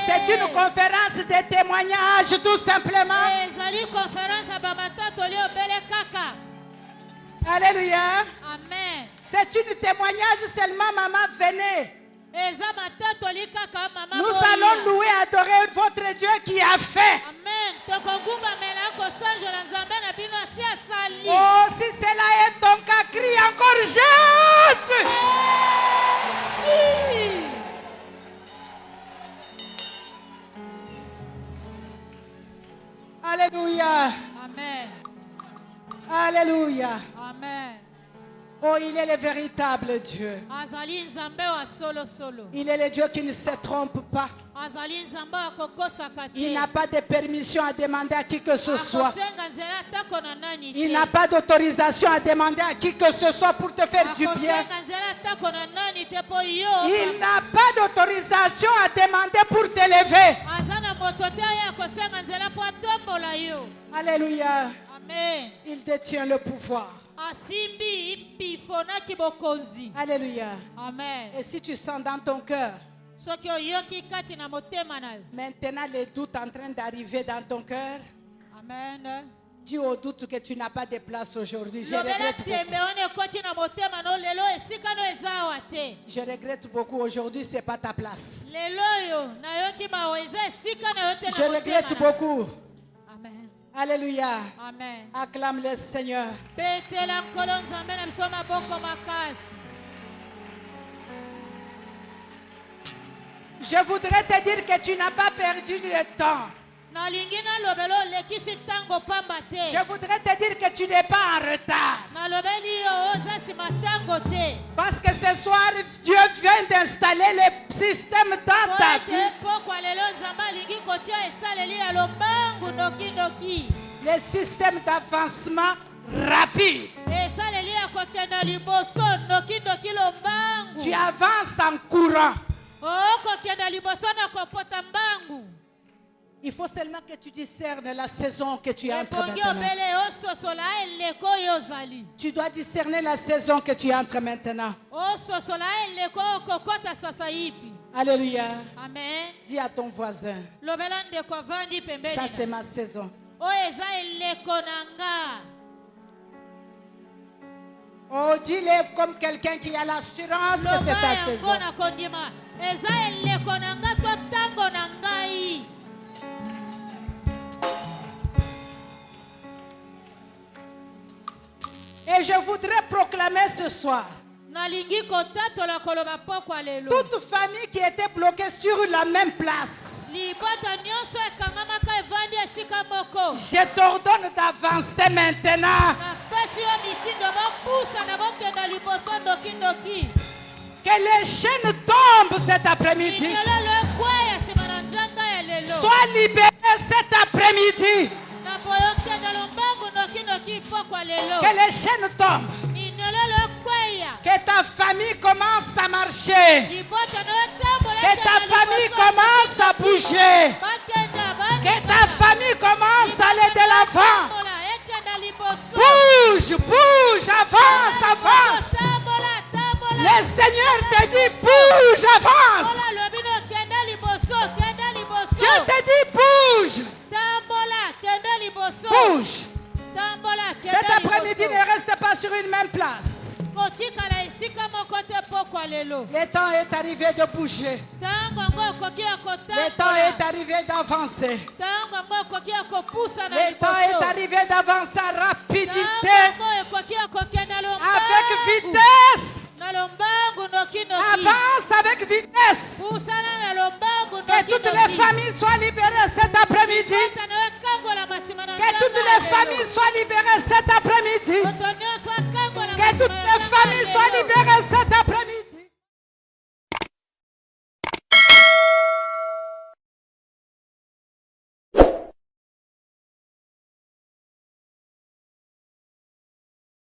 [SPEAKER 5] C'est une conférence de témoignage tout simplement.
[SPEAKER 6] Ezali conférence ba matatoli obele kaka.
[SPEAKER 5] Alléluia.
[SPEAKER 6] Amen.
[SPEAKER 5] C'est une témoignage seulement, maman, venez. Nous allons louer, adorer votre Dieu qui a fait.
[SPEAKER 6] Amen.
[SPEAKER 5] Oh, si cela est ton cas, crie encore Jésus. Alléluia.
[SPEAKER 6] Amen.
[SPEAKER 5] Alléluia.
[SPEAKER 6] Amen.
[SPEAKER 5] Oh, il est le véritable Dieu. Il est le Dieu qui ne se trompe pas. Il n'a pas de permission à demander à qui que ce soit. Il n'a pas d'autorisation à demander à qui que ce soit pour te faire du bien. Il n'a pas d'autorisation à demander pour t'élever. Alléluia.
[SPEAKER 6] Amen.
[SPEAKER 5] Il détient le pouvoir. Alléluia.
[SPEAKER 6] Amen.
[SPEAKER 5] Et si tu sens dans ton cœur maintenant les doutes en train d'arriver dans ton cœur,
[SPEAKER 6] amen.
[SPEAKER 5] Dis au doute que tu n'as pas de place aujourd'hui. Je regrette beaucoup. Aujourd'hui, ce n'est pas ta place. Je regrette beaucoup.
[SPEAKER 6] Amen.
[SPEAKER 5] Alléluia.
[SPEAKER 6] Amen.
[SPEAKER 5] Acclame le Seigneur. Je voudrais te dire que tu n'as pas perdu le temps. Je voudrais te dire que tu n'es pas en retard. Parce que ce soir, Dieu vient d'installer le système dans ta vie. Le système d'avancement rapide. Tu avances en courant. Il faut seulement que tu discernes la saison que tu entres maintenant. Tu dois discerner la saison que tu entres maintenant. Alléluia.
[SPEAKER 6] Amen.
[SPEAKER 5] Dis à ton voisin, ça c'est ma saison. Oh, dis-le comme quelqu'un qui a l'assurance que c'est ta saison. Et je voudrais proclamer ce soir, toute famille qui était bloquée sur la même place, je t'ordonne d'avancer maintenant. Que les chaînes tombent cet après-midi. Sois libéré cet après-midi. Que les chaînes tombent. Que ta famille commence à marcher. Que ta famille commence à bouger. Que ta famille commence à aller de l'avant. Bouge, bouge, avance, avance. Le Seigneur te dit bouge, avance. Dieu te dit bouge. Bouge. Cet après-midi, ne reste pas sur une même place. Le temps est arrivé de bouger. Le temps est arrivé d'avancer. Le temps est arrivé d'avancer à rapidité. Avec vitesse. Avance avec vitesse. Que toutes les familles soient libérées cet après-midi. Que toutes les familles soient libérées cet après-midi. Que toutes les familles soient libérées